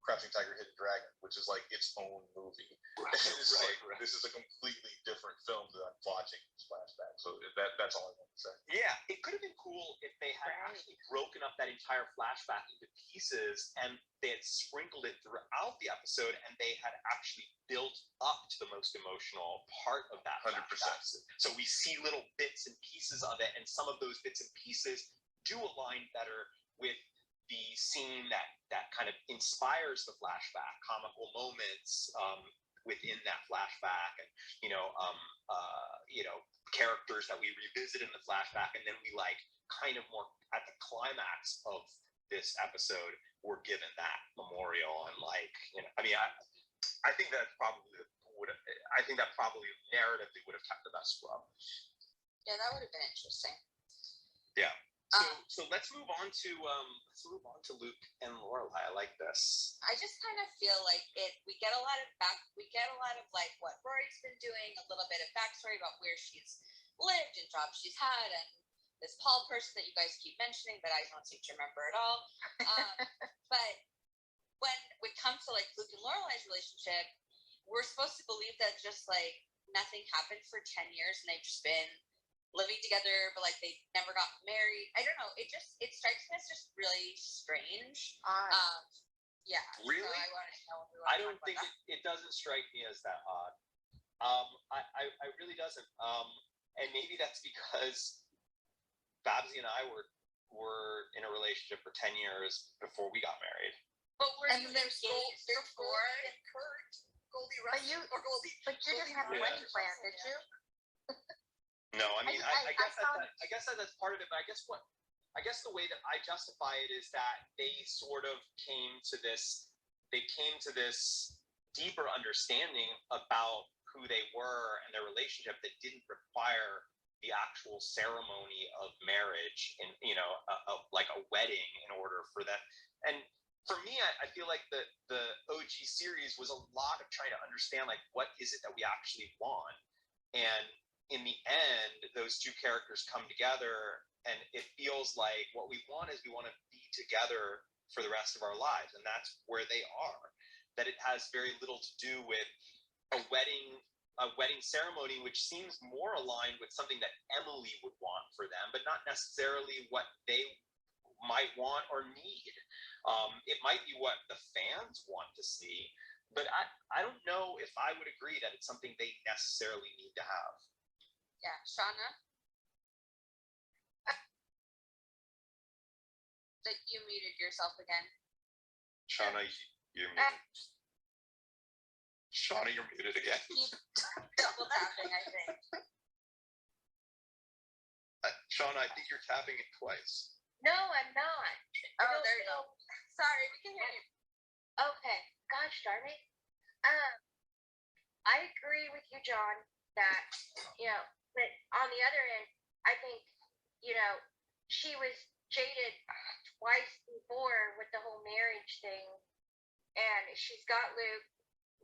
L: Crouching Tiger, Hidden Dragon, which is like its own movie.
A: Right,
L: It's
A: right,
L: like
A: right.
L: this is a completely different film that I'm watching this flashback. So that's all I want to say.
A: Yeah, it could have been cool if they had actually broken up that entire flashback into pieces and they had sprinkled it throughout the episode and they had actually built up to the most emotional part of that
L: 100%.
A: flashback. So we see little bits and pieces of it, and some of those bits and pieces do align better with the scene that kind of inspires the flashback, comical moments within that flashback, and characters that we revisit in the flashback, and then we like kind of more at the climax of this episode, we're given that memorial and I think that probably narratively would have kept the best rub.
D: Yeah, that would have been interesting.
A: Yeah. So let's move on to Luke and Lorelai. I like this.
D: I just kind of feel like we get a lot of like what Rory's been doing, a little bit of backstory about where she's lived and jobs she's had, and this Paul person that you guys keep mentioning, but I don't seem to remember at all. But when it comes to like Luke and Lorelai's relationship, we're supposed to believe that just like nothing happened for 10 years and they've just been living together, but like they never got married. I don't know. It strikes me as just really strange. Yeah.
A: Really?
D: So I wanted to know if we
A: I don't think it doesn't strike me as that odd. I really doesn't. And maybe that's because Babsy and I were in a relationship for 10 years before we got married.
D: But
K: And there's
D: before?
K: and Kurt,
D: Goldie
K: But you didn't have a wedding plan, did you?
A: No, I mean, I guess
K: saw-
A: that's part of it. But I guess the way that I justify it is that they sort of came to this deeper understanding about who they were and their relationship that didn't require the actual ceremony of marriage and like a wedding in order for that. And for me, I feel like the OG series was a lot of trying to understand like what is it that we actually want, and in the end, those two characters come together, and it feels like what we want is we want to be together for the rest of our lives, and that's where they are. That it has very little to do with a wedding ceremony, which seems more aligned with something that Emily would want for them, but not necessarily what they might want or need. It might be what the fans want to see, but I don't know if I would agree that it's something they necessarily need to have.
D: Yeah, Shauna? That you muted yourself again.
J: Shauna, you're muted. Shauna, you're muted again.
D: Keep double tapping, I think.
J: Shauna, I think you're tapping it twice.
G: No, I'm not.
D: Oh, there you go. Sorry, we can hear you.
G: Okay, gosh darn it. I agree with you, John, that, but on the other end, I think, she was jaded twice before with the whole marriage thing. And she's got Luke,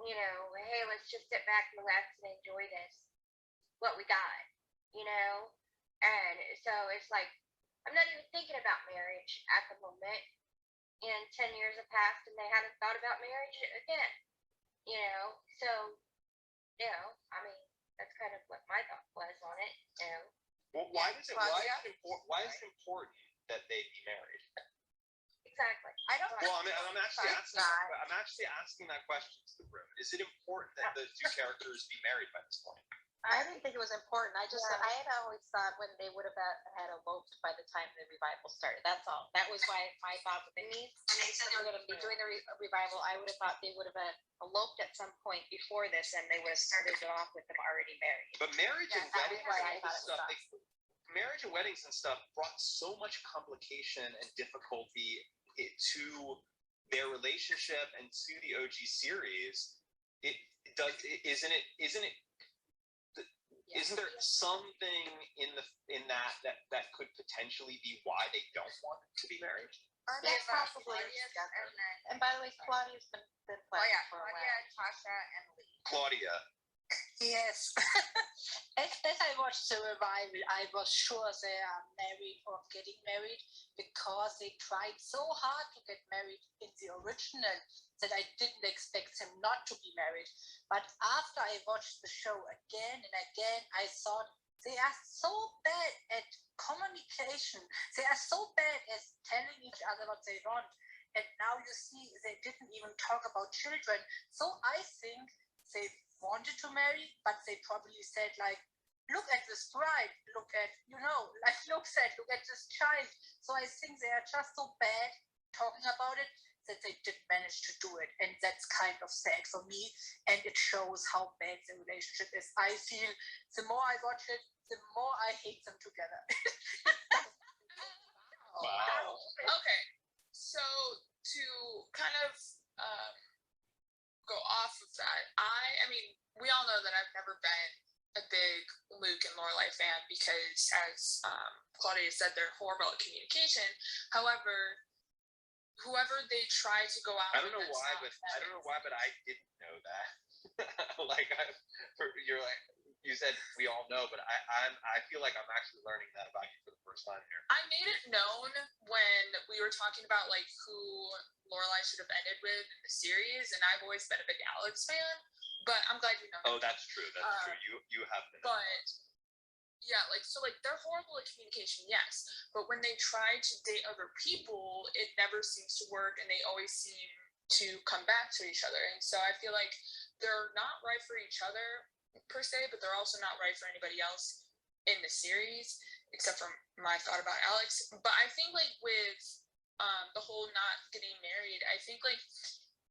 G: hey, let's just sit back and relax and enjoy this, what we got, And so it's like, I'm not even thinking about marriage at the moment. And 10 years have passed and they haven't thought about marriage again, So, I mean, that's kind of what my thought was on it,
A: Well, why is it important that they be married?
G: Exactly.
D: I don't
A: Well, I'm actually asking that question to the room. Is it important that the two characters be married by this point?
K: I didn't think it was important. I had always thought when they would have had eloped by the time the revival started. That's all. That was why my thought that they said they were going to be doing the revival. I would have thought they would have eloped at some point before this, and they would have started it off with them already married.
A: But marriage and
K: that
A: weddings
K: was why I
A: and all this
K: thought it
A: stuff, marriage and weddings and stuff brought so much complication and difficulty to their relationship and to the OG series. Isn't there something in that could potentially be why they don't want to be married?
K: That's possibly. And by the way, Claudia's been
D: Oh yeah,
K: for a
D: Claudia,
K: while.
D: Tasha, and Lee.
A: Claudia.
M: Yes.
N: as I watched the revival, I was sure they are married or getting married because they tried so hard to get married in the original that I didn't expect them not to be married. But after I watched the show again and again, I thought they are so bad at communication. They are so bad at telling each other what they want. And now you see, they didn't even talk about children. So I think they wanted to marry, but they probably said like, look at this bride, look at, like Luke said, look at this child. So I think they are just so bad talking about it that they didn't manage to do it. And that's kind of sad for me. And it shows how bad the relationship is. I feel the more I watch it, the more I hate them together.
J: Wow.
E: Okay, so to kind of go off of that, I mean, we all know that I've never been a big Luke and Lorelai fan because, as Claudia said, they're horrible at communication. However, whoever they try to go out,
J: I don't know why, but I didn't know that. You're like, you said we all know, but I feel like I'm actually learning that about you for the first time here.
E: I made it known when we were talking about like who Lorelai should have ended with in the series, and I've always been a big Alex fan. But I'm glad you know.
J: Oh, that's true. That's true. You have been.
E: But yeah, like they're horrible at communication, yes. But when they try to date other people, it never seems to work, and they always seem to come back to each other. And so I feel like they're not right for each other per se, but they're also not right for anybody else in the series, except for my thought about Alex. But I think like with the whole not getting married, I think like,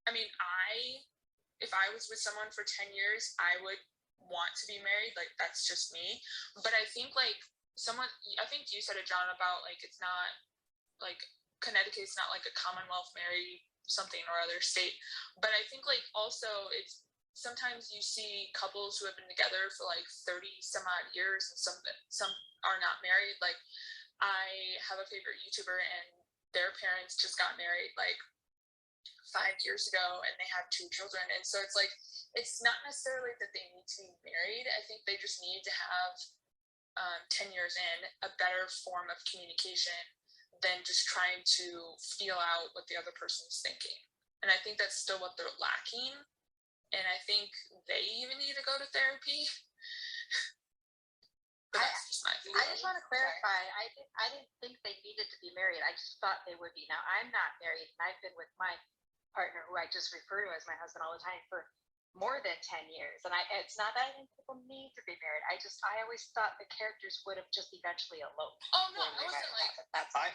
E: I mean, if I was with someone for 10 years, I would want to be married. Like, that's just me. But I think like I think you said it, John, about like, it's not like Connecticut's not like a Commonwealth married something or other state. But I think like also it's sometimes you see couples who have been together for like 30 some odd years, and some are not married. Like, I have a favorite YouTuber, and their parents just got married like 5 years ago, and they have 2 children. And so it's like, it's not necessarily that they need to be married. I think they just need to have 10 years in a better form of communication than just trying to feel out what the other person is thinking. And I think that's still what they're lacking. And I think they even need to go to therapy. But that's just my feeling.
O: I just want to clarify. I didn't think they needed to be married. I just thought they would be. Now, I'm not married, and I've been with my partner, who I just refer to as my husband all the time, for more than 10 years. And it's not that I think people need to be married. I always thought the characters would have just eventually eloped.
E: Oh no, I wasn't like
O: that's
J: I'm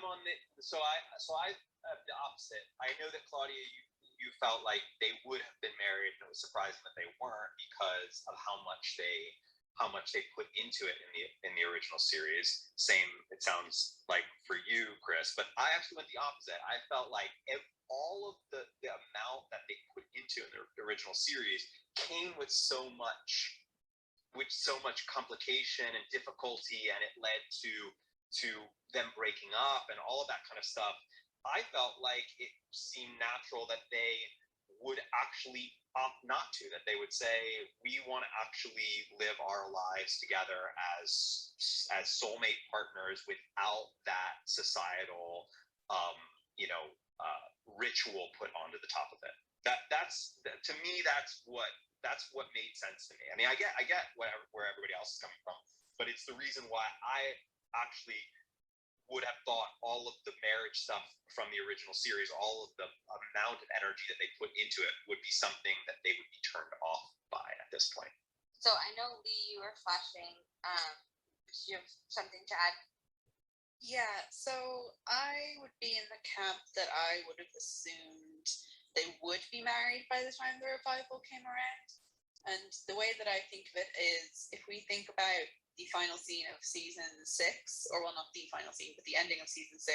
J: on the I am the opposite. I know that Claudia, you felt like they would have been married, and it was surprising that they weren't because of how much they put into it in the original series. Same, it sounds like for you, Chris, but I actually went the opposite. I felt like all of the amount that they put into in the original series came with so much complication and difficulty, and it led to them breaking up and all of that kind of stuff. I felt like it seemed natural that they would actually opt not to, that they would say, we want to actually live our lives together as soulmate partners without that societal ritual put onto the top of it. That's to me, that's what made sense to me. I mean, I get where everybody else is coming from, but it's the reason why I actually would have thought all of the marriage stuff from the original series, all of the amount of energy that they put into it, would be something that they would be turned off by at this point.
K: So I know, Lee, you were flashing. Do you have something to add?
D: Yeah, so I would be in the camp that I would have assumed they would be married by the time the revival came around. And the way that I think of it is, if we think about the final scene of season 6, or well, not the final scene, but the ending of season 6,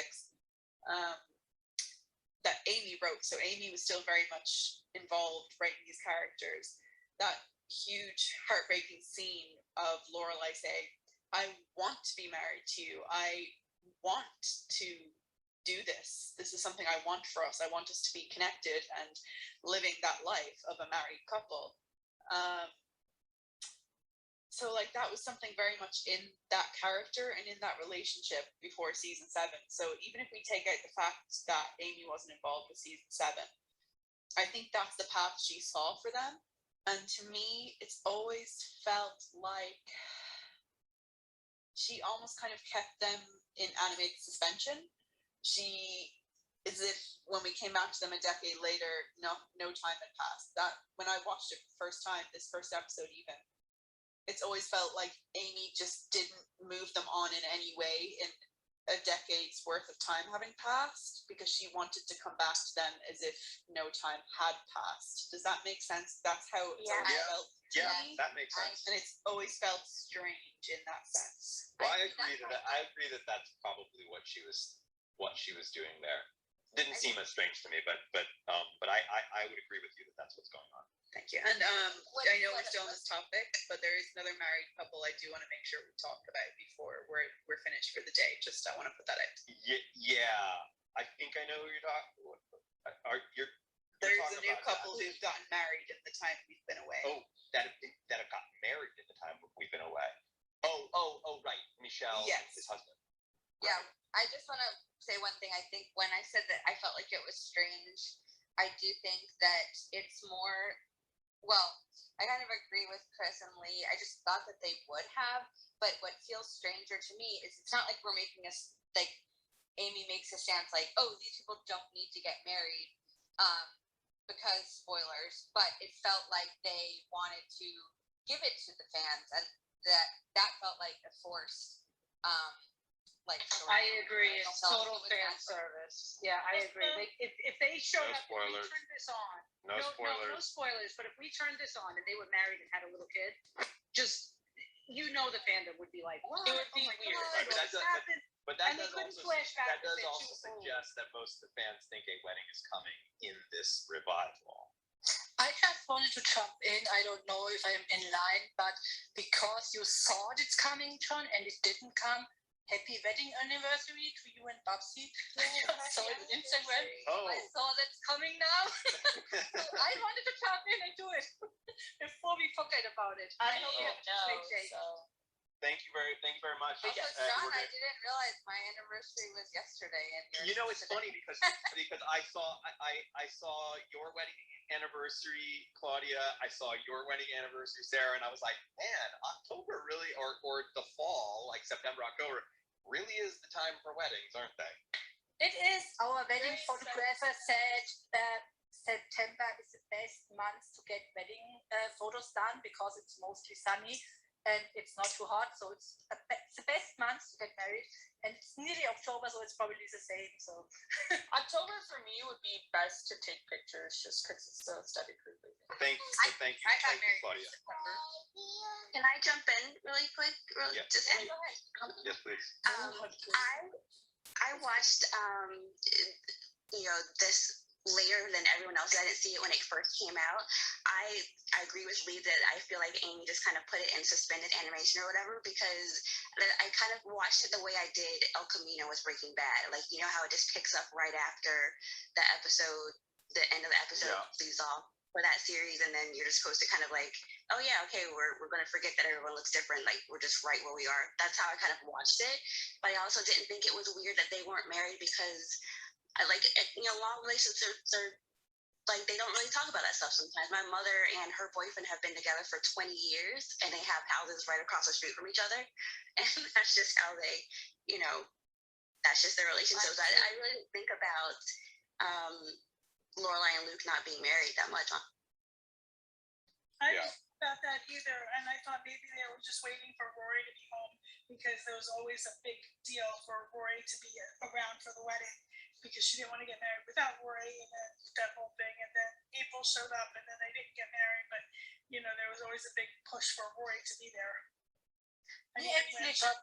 D: that Amy wrote. So Amy was still very much involved writing these characters. That huge heartbreaking scene of Lorelai saying, I want to be married to you. I want to do this. This is something I want for us. I want us to be connected and living that life of a married couple. So like that was something very much in that character and in that relationship before season 7. So even if we take out the fact that Amy wasn't involved with season 7, I think that's the path she saw for them. And to me, it's always felt like she almost kind of kept them in animated suspension. She, as if when we came back to them a decade later, no time had passed. That when I watched it for the first time, this first episode even, it's always felt like Amy just didn't move them on in any way in a decade's worth of time having passed, because she wanted to come back to them as if no time had passed. Does that make sense? That's how it's always felt to me.
J: That makes sense.
D: And it's always felt strange in that sense.
J: Well, I agree that that's probably what she was doing there. Didn't seem as strange to me, but I would agree with you that that's what's going on.
D: Thank you. And I know we're still on this topic, but there is another married couple I do want to make sure we talk about before we're finished for the day. Just I want to put that out.
J: Yeah, I think I know who you're talking.
D: There's a new couple who've gotten married in the time we've been away.
J: Oh, that have gotten married in the time we've been away. Oh, right, Michelle.
D: Yes.
J: His husband.
K: Yeah, I just want to say one thing. I think when I said that I felt like it was strange, I do think that it's more. Well, I kind of agree with Chris and Lee. I just thought that they would have, but what feels stranger to me is it's not like we're making us like Amy makes a stance like, oh, these people don't need to get married, because spoilers. But it felt like they wanted to give it to the fans, and that felt like a forced, like.
N: I agree. It's total fan service. Yeah, I agree. If they showed up, and we turned this on.
J: No spoilers.
N: No spoilers. But if we turned this on and they were married and had a little kid, just the fandom would be like, what?
B: It would be weird.
J: Right, but that does also
N: "Oh."
J: suggest that most of the fans think a wedding is coming in this revival.
P: I just wanted to jump in. I don't know if I'm in line, but because you thought it's coming, John, and it didn't come, happy wedding anniversary to you and Babsi. I just saw it on Instagram.
J: Oh.
P: I saw that's coming now. So I wanted to jump in and do it before we forget about it. I know we have to make dates.
J: Thank you very much.
K: Also, John, I didn't realize my anniversary was yesterday, and
J: You know, it's funny because I saw your wedding anniversary, Claudia. I saw your wedding anniversary, Sarah, and I was like, man, October really, or the fall, like September, October, really is the time for weddings, aren't they?
P: It is. Our wedding photographer said that September is the best month to get wedding photos done because it's mostly sunny and it's not too hot. So it's the best month to get married. And it's nearly October, so it's probably the same. So
B: October for me would be best to take pictures just because it's a study group.
J: Thank you,
K: I got married
J: Claudia.
K: in September.
F: Can I jump in really quick?
J: Yeah.
F: Just
J: Yes, please.
F: I watched this later than everyone else. I didn't see it when it first came out. I agree with Lee that I feel like Amy just kind of put it in suspended animation or whatever, because I kind of watched it the way I did El Camino with Breaking Bad. Like, you know how it just picks up right after the episode, the end of the episode leaves off for that series, and then you're just supposed to kind of like, oh yeah, okay, we're going to forget that everyone looks different, like we're just right where we are. That's how I kind of watched it. But I also didn't think it was weird that they weren't married, because long relationships are like, they don't really talk about that stuff sometimes. My mother and her boyfriend have been together for 20 years, and they have houses right across the street from each other, and that's just how they, that's just their relationship. So I really didn't think about Lorelai and Luke not being married that much.
Q: I didn't think about that either, and I thought maybe they were just waiting for Rory to be home, because there was always a big deal for Rory to be around for the wedding, because she didn't want to get married without Rory, and then that whole thing, and then April showed up, and then they didn't get married, but there was always a big push for Rory to be there.
P: We actually got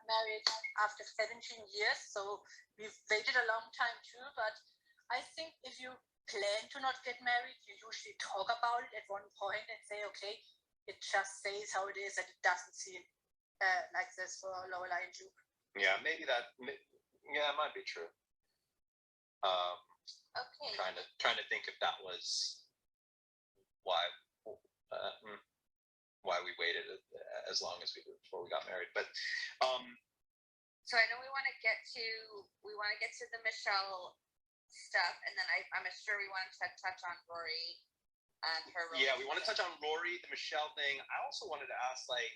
P: married after 17 years, so we've waited a long time too, but I think if you plan to not get married, you usually talk about it at one point and say, okay, it just says how it is, and it doesn't seem like this for Lorelai and Luke.
J: Yeah, maybe it might be true.
K: Okay.
J: Trying to think if that was why we waited.
A: as long as we did before we got married. But
D: So I know we want to get to the Michelle stuff, and then I'm sure we want to touch on Rory and her.
A: Yeah, we want to touch on Rory, the Michelle thing. I also wanted to ask, like,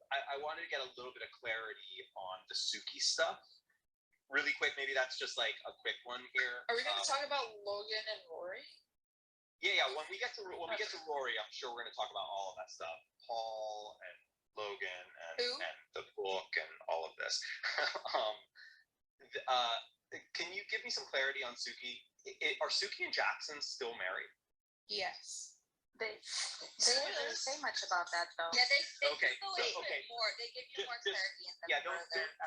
A: I wanted to get a little bit of clarity on the Suki stuff. Really quick, maybe that's just like a quick one here.
E: Are we going to talk about Logan and Rory?
A: Yeah. When we get to Rory, I'm sure we're going to talk about all of that stuff. Paul and Logan and the book and all of this. Can you give me some clarity on Suki? Are Suki and Jackson still married?
E: Yes.
O: They didn't say much about that though.
D: Yeah, they
A: Okay,
D: give a little bit more. They give you more clarity in the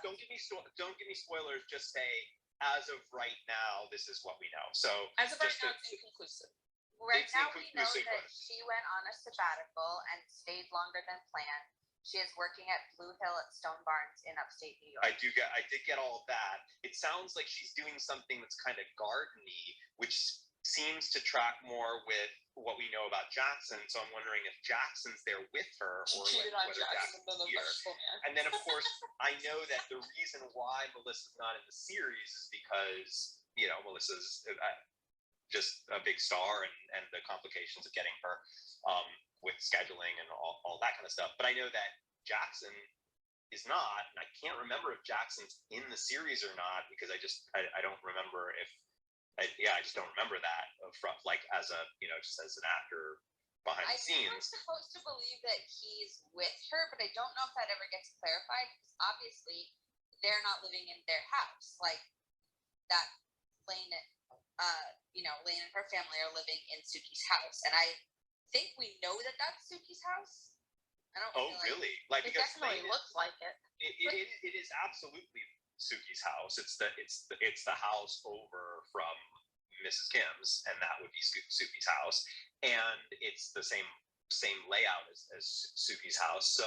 A: don't give me spoilers. Just say, as of right now, this is what we know. So
E: as of right now, it's inconclusive.
D: Right now, we know that she went on a sabbatical and stayed longer than planned. She is working at Blue Hill at Stone Barns in upstate New York.
A: I did get all of that. It sounds like she's doing something that's kind of garden-y, which seems to track more with what we know about Jackson. So I'm wondering if Jackson's there with her, or
E: Cheated on
A: whether
E: Jackson
A: Jackson's here. And then, of course, I know that the reason why Melissa's not in the series is because, you know, Melissa's just a big star, and the complications of getting her with scheduling and all that kind of stuff. But I know that Jackson is not, and I can't remember if Jackson's in the series or not, because I don't remember if I just don't remember that from, like, as a, you know, just as an actor behind the scenes.
D: I'm supposed to believe that he's with her, but I don't know if that ever gets clarified, because obviously they're not living in their house. Like, that Lane, Lane and her family are living in Suki's house, and I think we know that that's Suki's house. I don't.
A: Oh, really? Like,
O: it
A: because
O: definitely looks like it.
A: It is absolutely Suki's house. It's the house over from Mrs. Kim's, and that would be Suki's house, and it's the same layout as Suki's house. So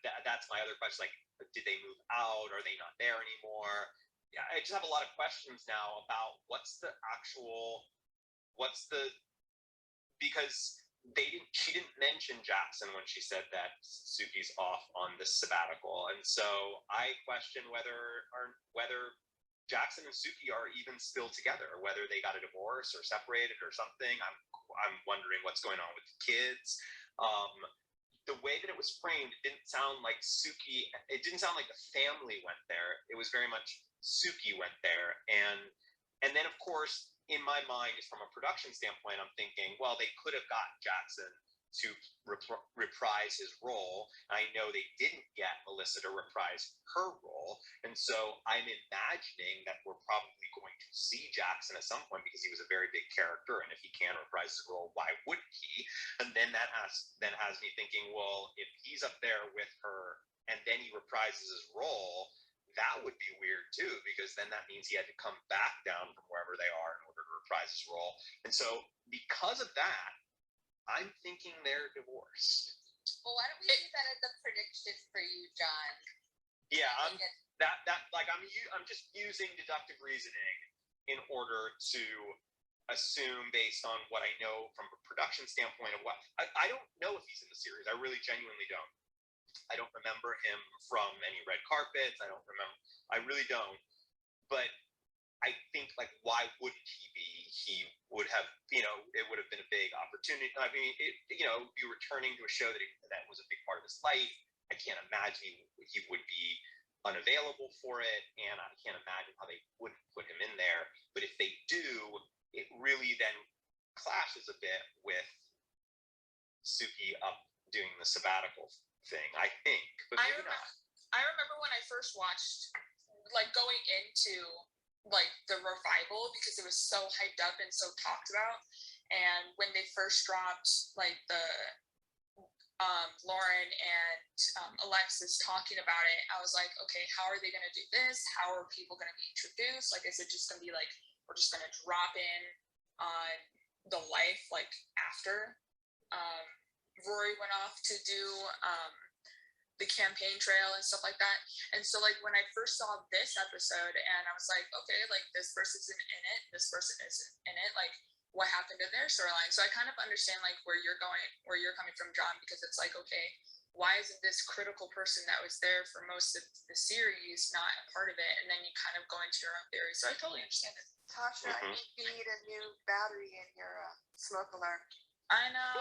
A: that's my other question. Like, did they move out? Are they not there anymore? Yeah, I just have a lot of questions now about because she didn't mention Jackson when she said that Suki's off on this sabbatical, and so I question whether Jackson and Suki are even still together, whether they got a divorce or separated or something. I'm wondering what's going on with the kids. The way that it was framed, it didn't sound like the family went there. It was very much Suki went there, and then, of course, in my mind, from a production standpoint, I'm thinking, well, they could have gotten Jackson to reprise his role. I know they didn't get Melissa to reprise her role, and so I'm imagining that we're probably going to see Jackson at some point, because he was a very big character, and if he can reprise his role, why wouldn't he? And then that has me thinking, well, if he's up there with her and then he reprises his role, that would be weird too, because then that means he had to come back down from wherever they are in order to reprise his role. And so because of that, I'm thinking they're divorced.
D: Well, why don't we do that as a prediction for you, John?
A: Yeah, I'm just using deductive reasoning in order to assume, based on what I know from a production standpoint, of what I don't know if he's in the series. I really genuinely don't. I don't remember him from any red carpets. I really don't. But I think, like, why wouldn't he be? He would have, it would have been a big opportunity. I mean, be returning to a show that was a big part of his life. I can't imagine he would be unavailable for it, and I can't imagine how they wouldn't put him in there. But if they do, it really then clashes a bit with Suki up doing the sabbatical thing, I think. But maybe not.
E: I remember when I first watched, like, going into, like, the revival, because it was so hyped up and so talked about, and when they first dropped, like, the Lauren and Alexis talking about it, I was like, okay, how are they going to do this? How are people going to be introduced? Like, is it just going to be like, we're just going to drop in on the life, like, after Rory went off to do the campaign trail and stuff like that? And so, like, when I first saw this episode, and I was like, okay, like, this person isn't in it, this person isn't in it, like, what happened to their storyline? So I kind of understand, like, where you're coming from, John, because it's like, okay, why isn't this critical person that was there for most of the series not a part of it? And then you kind of go into your own theory. So I totally understand it.
M: Tasha, I think you need a new battery in your smoke alarm.
E: I know.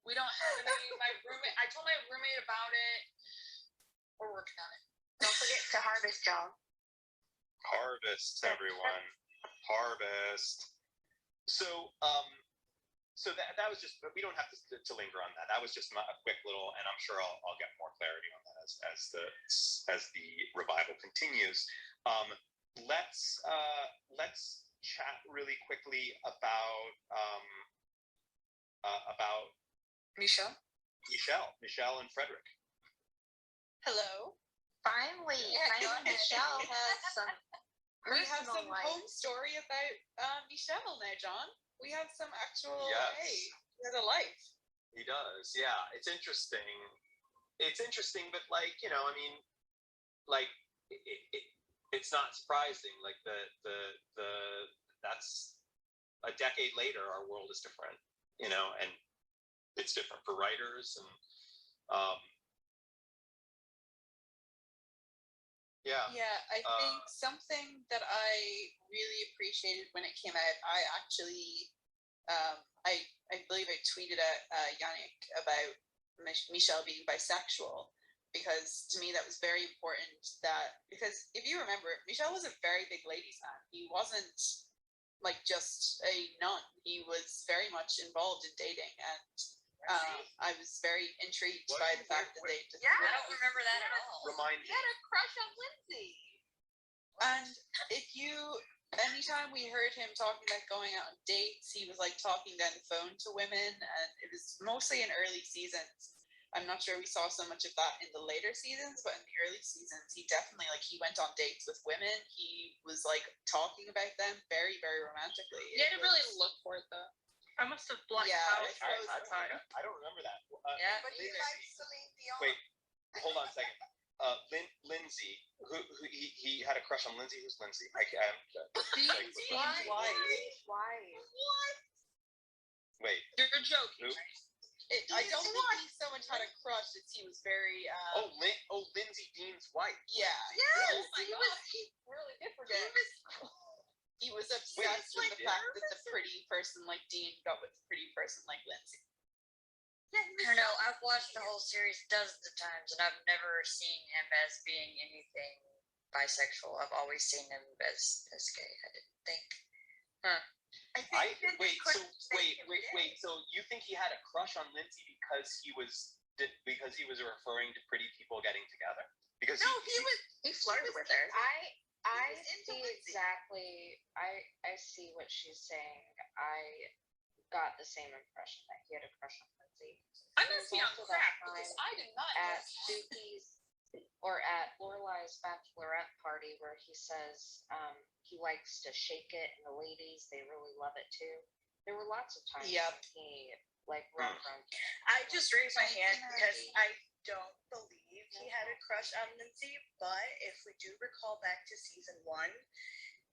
E: We don't have any. I told my roommate about it. We're working on it.
G: Don't forget to harvest, y'all.
J: Harvest, everyone. Harvest.
A: So, so that was just, we don't have to linger on that. That was just a quick little, and I'm sure I'll get more clarity on that as the revival continues. Let's chat really quickly about
E: Michelle
A: and Frederick.
E: Hello.
I: Finally, Michelle has some.
E: We have some
I: life.
E: home story about Michelle now, John. We have some actual.
J: Yes.
E: Hey, he has a life.
J: He does. Yeah, it's interesting. It's interesting, but like, you know, I mean, like it's not surprising. Like that's a decade later, our world is different, you know, and it's different for writers and
D: Yeah, I think something that I really appreciated when it came out, I actually, I believe I tweeted at Yannick about Michelle being bisexual, because to me that was very important. Because if you remember, Michelle was a very big ladies' man. He wasn't like just a nun. He was very much involved in dating, and I was very intrigued by the fact that they just.
K: Yeah, I don't remember that at all.
A: Remind
K: He had a crush on Lindsay.
D: And anytime we heard him talking about going out on dates, he was like talking down the phone to women, and it was mostly in early seasons. I'm not sure we saw so much of that in the later seasons, but in the early seasons, he definitely, like, he went on dates with women. He was like talking about them very, very romantically.
E: You had to really look for it, though.
C: I must have blacked
D: Yeah,
C: out.
A: I don't remember that.
K: Yeah.
M: But he likes Celine Dion.
A: Wait, hold on a second. Lindsay, who he had a crush on Lindsay. Who's Lindsay?
D: Dean's wife.
G: Why?
A: Wait.
E: You're joking.
A: Who?
D: I don't think he so much had a crush as he was very.
A: Lindsay Dean's wife.
D: Yeah.
K: Yes.
D: He really did forget. He was obsessed with the fact that the pretty person like Dean got with a pretty person like Lindsay.
K: I don't know. I've watched the whole series dozens of times, and I've never seen him as being anything bisexual. I've always seen him as gay. I didn't think.
A: Wait. So you think he had a crush on Lindsay because he was referring to pretty people getting together? Because
K: he flirted with her.
I: I see exactly. I see what she's saying. I got the same impression that he had a crush on Lindsay.
E: I must be on crack because I did not
I: at Suki's or at Lorelai's bachelorette party where he says he likes to shake it, and the ladies, they really love it too. There were lots of times when he like referenced.
H: I just raised my hand because I don't believe he had a crush on Lindsay, but if we do recall back to season 1,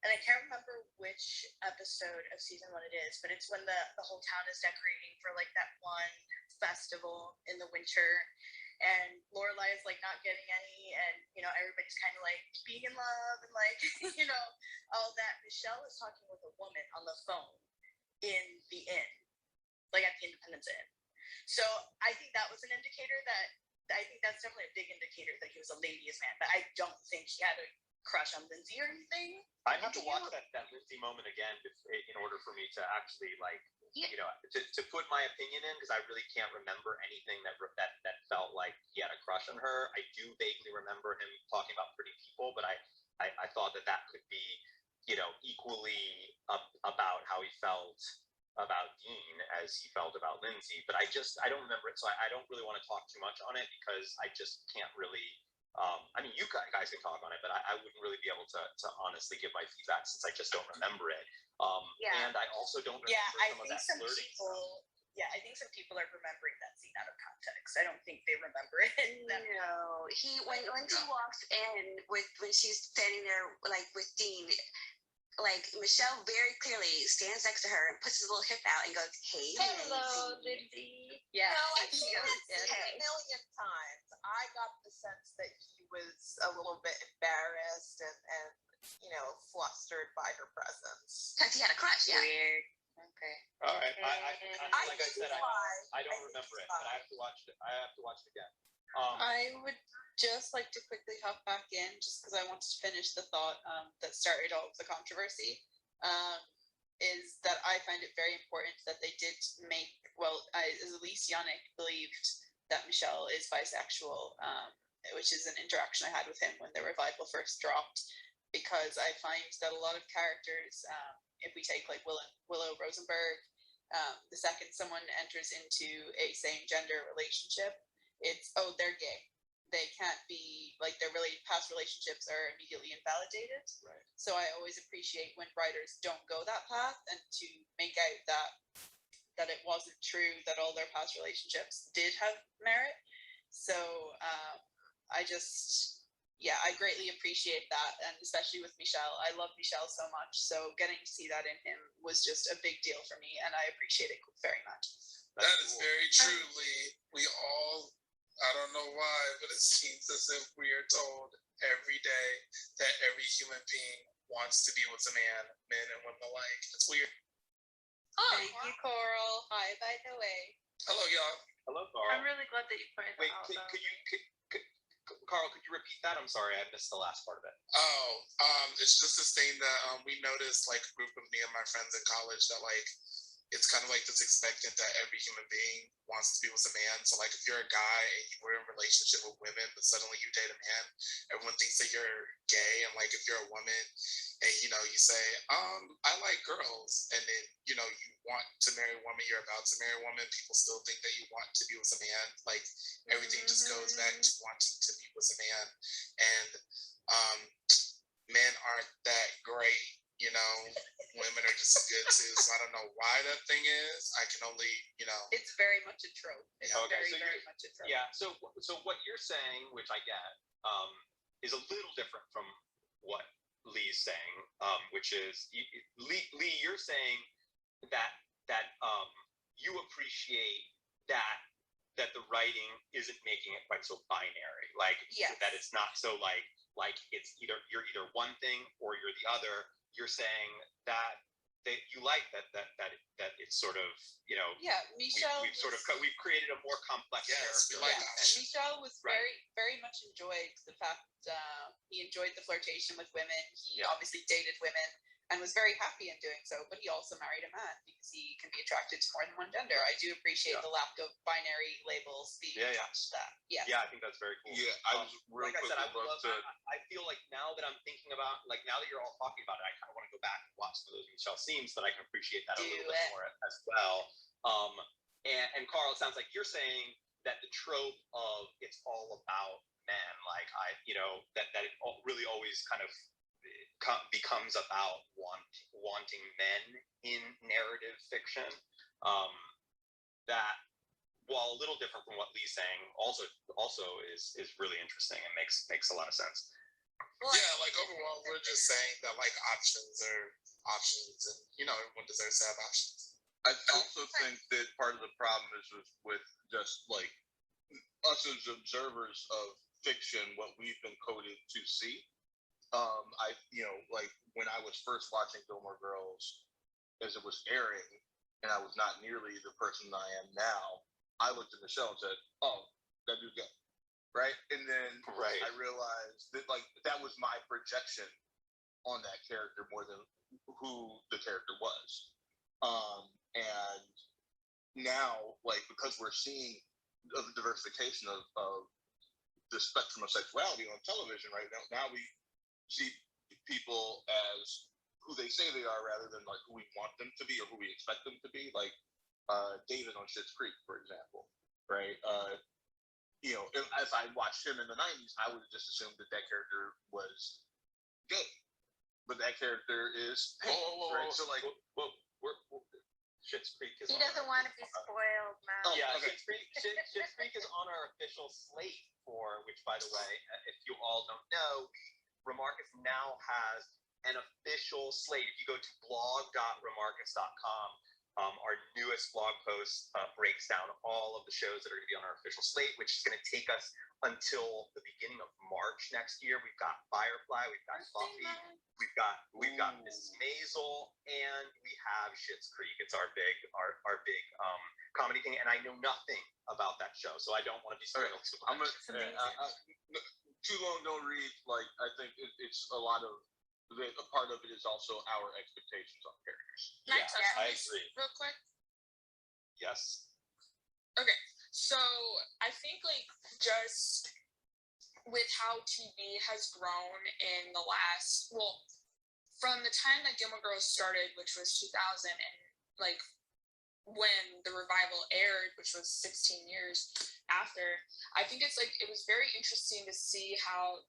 H: and I can't remember which episode of season 1 it is, but it's when the whole town is decorating for like that one festival in the winter, and Lorelai is like not getting any, and you know everybody's kind of like being in love and like you know all that. Michelle is talking with a woman on the phone in the inn, like at the Independence Inn. So I think that was an indicator that I think that's definitely a big indicator that he was a ladies' man. But I don't think he had a crush on Lindsay or anything.
A: I'd have to watch that Lindsay moment again in order for me to actually to put my opinion in, because I really can't remember anything that felt like he had a crush on her. I do vaguely remember him talking about pretty people, but I thought that could be equally about how he felt about Dean as he felt about Lindsay. But I don't remember it, so I don't really want to talk too much on it because I just can't really. I mean, you guys can talk on it, but I wouldn't really be able to honestly give my feedback since I just don't remember it. And I also don't remember some of that flirting stuff.
H: Yeah, I think some people are remembering that scene out of context. I don't think they remember it.
G: No, when Lindsay walks in when she's standing there like with Dean, like Michelle very clearly stands next to her and puts his little hip out and goes, "Hey,
I: Hello,
G: Lindsay."
I: Lindsay.
K: Yeah.
G: No,
K: I've seen this a million times.
F: he had a crush. Yeah.
D: Weird. Okay.
J: All right. Like I said, I don't
E: think
J: remember it,
E: it's
J: but I
E: fine.
J: have to watch it. I have to watch it again.
E: I would just like to quickly hop back in just because I wanted to finish the thought that started all of the controversy. Is that I find it very important that they did make, at least Yannick believed that Michelle is bisexual, which is an interaction I had with him when the revival first dropped, because I find that a lot of characters, if we take like Willow Rosenberg, the second someone enters into a same gender relationship, it's, oh, they're gay. They can't be, like, their really past relationships are immediately invalidated.
J: Right.
E: So I always appreciate when writers don't go that path, and to make out that it wasn't true that all their past relationships did have merit. So I greatly appreciate that, and especially with Michelle. I love Michelle so much, so getting to see that in him was just a big deal for me, and I appreciate it very much.
R: That is very true, Lee. We all, I don't know why, but it seems as if we are told every day that every human being wants to be with a man, men and women alike. It's weird.
E: Thank you, Coral. Hi, by the way.
R: Hello, y'all.
J: Hello, Carl.
C: I'm really glad that you pointed
J: Wait,
C: that out.
J: Carl, could you repeat that? I'm sorry, I missed the last part of it.
R: It's just this thing that we noticed, like a group of me and my friends in college, that like it's kind of like this expected that every human being wants to be with a man. So like if you're a guy and you were in a relationship with women, but suddenly you date a man, everyone thinks that you're gay. And like if you're a woman and you say, I like girls, and then you want to marry a woman, you're about to marry a woman, people still think that you want to be with a man. Like everything just goes back to wanting to be with a man. And men aren't that great. Women are just good too. So I don't know why that thing is. I can only,
E: It's very much a trope. It's
J: Okay,
E: very,
J: so
E: very much a trope.
J: Yeah. So what you're saying, which I get, is a little different from what Lee's saying, which is Lee, you're saying that you appreciate that the writing isn't making it quite so binary, like that it's not so like it's you're either one thing or you're the other. You're saying that you like that it's sort of
E: Michelle
J: we've created a more complex character.
R: We like
E: and Michelle was very much enjoyed the fact he enjoyed the flirtation with women. He obviously dated women and was very happy in doing so, but he also married a man because he can be attracted to more than one gender. I do appreciate the lack of binary labels being attached to that. Yeah,
J: I think that's very cool.
L: Yeah, I was real
J: like
L: quick.
J: I said, I feel like now that I'm thinking about, like now that you're all talking about it, I kind of want to go back and watch some of those Michelle scenes, but I can appreciate that a little bit more as well. And Carl, it sounds like you're saying that the trope of it's all about men, like that it really always kind of becomes about wanting men in narrative fiction. That, while a little different from what Lee's saying, also is really interesting and makes a lot of sense.
R: Yeah, like overall, we're just saying that like options are options, and everyone deserves to have options.
L: I also think that part of the problem is with just like us as observers of fiction, what we've been coded to see. Like when I was first watching Gilmore Girls as it was airing, and I was not nearly the person I am now, I looked at Michelle and said, "Oh, that dude's gay," right? And then I realized that like that was my projection on that character more than who the character was. And now, like because we're seeing the diversification of the spectrum of sexuality on television right now we see people as who they say they are rather than like who we want them to be or who we expect them to be. Like David on Schitt's Creek, for example, right? If I watched him in the 90s, I would have just assumed that character was gay, but that character is pink, right? So like,
J: Schitt's Creek is.
G: He doesn't want to be spoiled, man.
J: Oh, yeah, okay. Schitt's Creek is on our official slate which, by the way, if you all don't know, Remarcus now has an official slate. If you go to blog.remarcus.com, our newest blog post breaks down all of the shows that are going to be on our official slate, which is going to take us until the beginning of March next year. We've got Firefly, we've got Buffy, we've got Mrs. Maisel, and we have Schitt's Creek. It's our big comedy thing, and I know nothing about that show, so I don't want to be spoiled.
L: I'm too long don't read. Like, I think it's a lot of a part of it is also our expectations on characters.
E: Can I touch on
J: I
E: this
J: agree.
E: real quick?
J: Yes.
E: Okay, so I think like just with how TV has grown in the last, well, from the time that Gilmore Girls started, which was 2000, and like when the revival aired, which was 16 years after, I think it's like it was very interesting to see how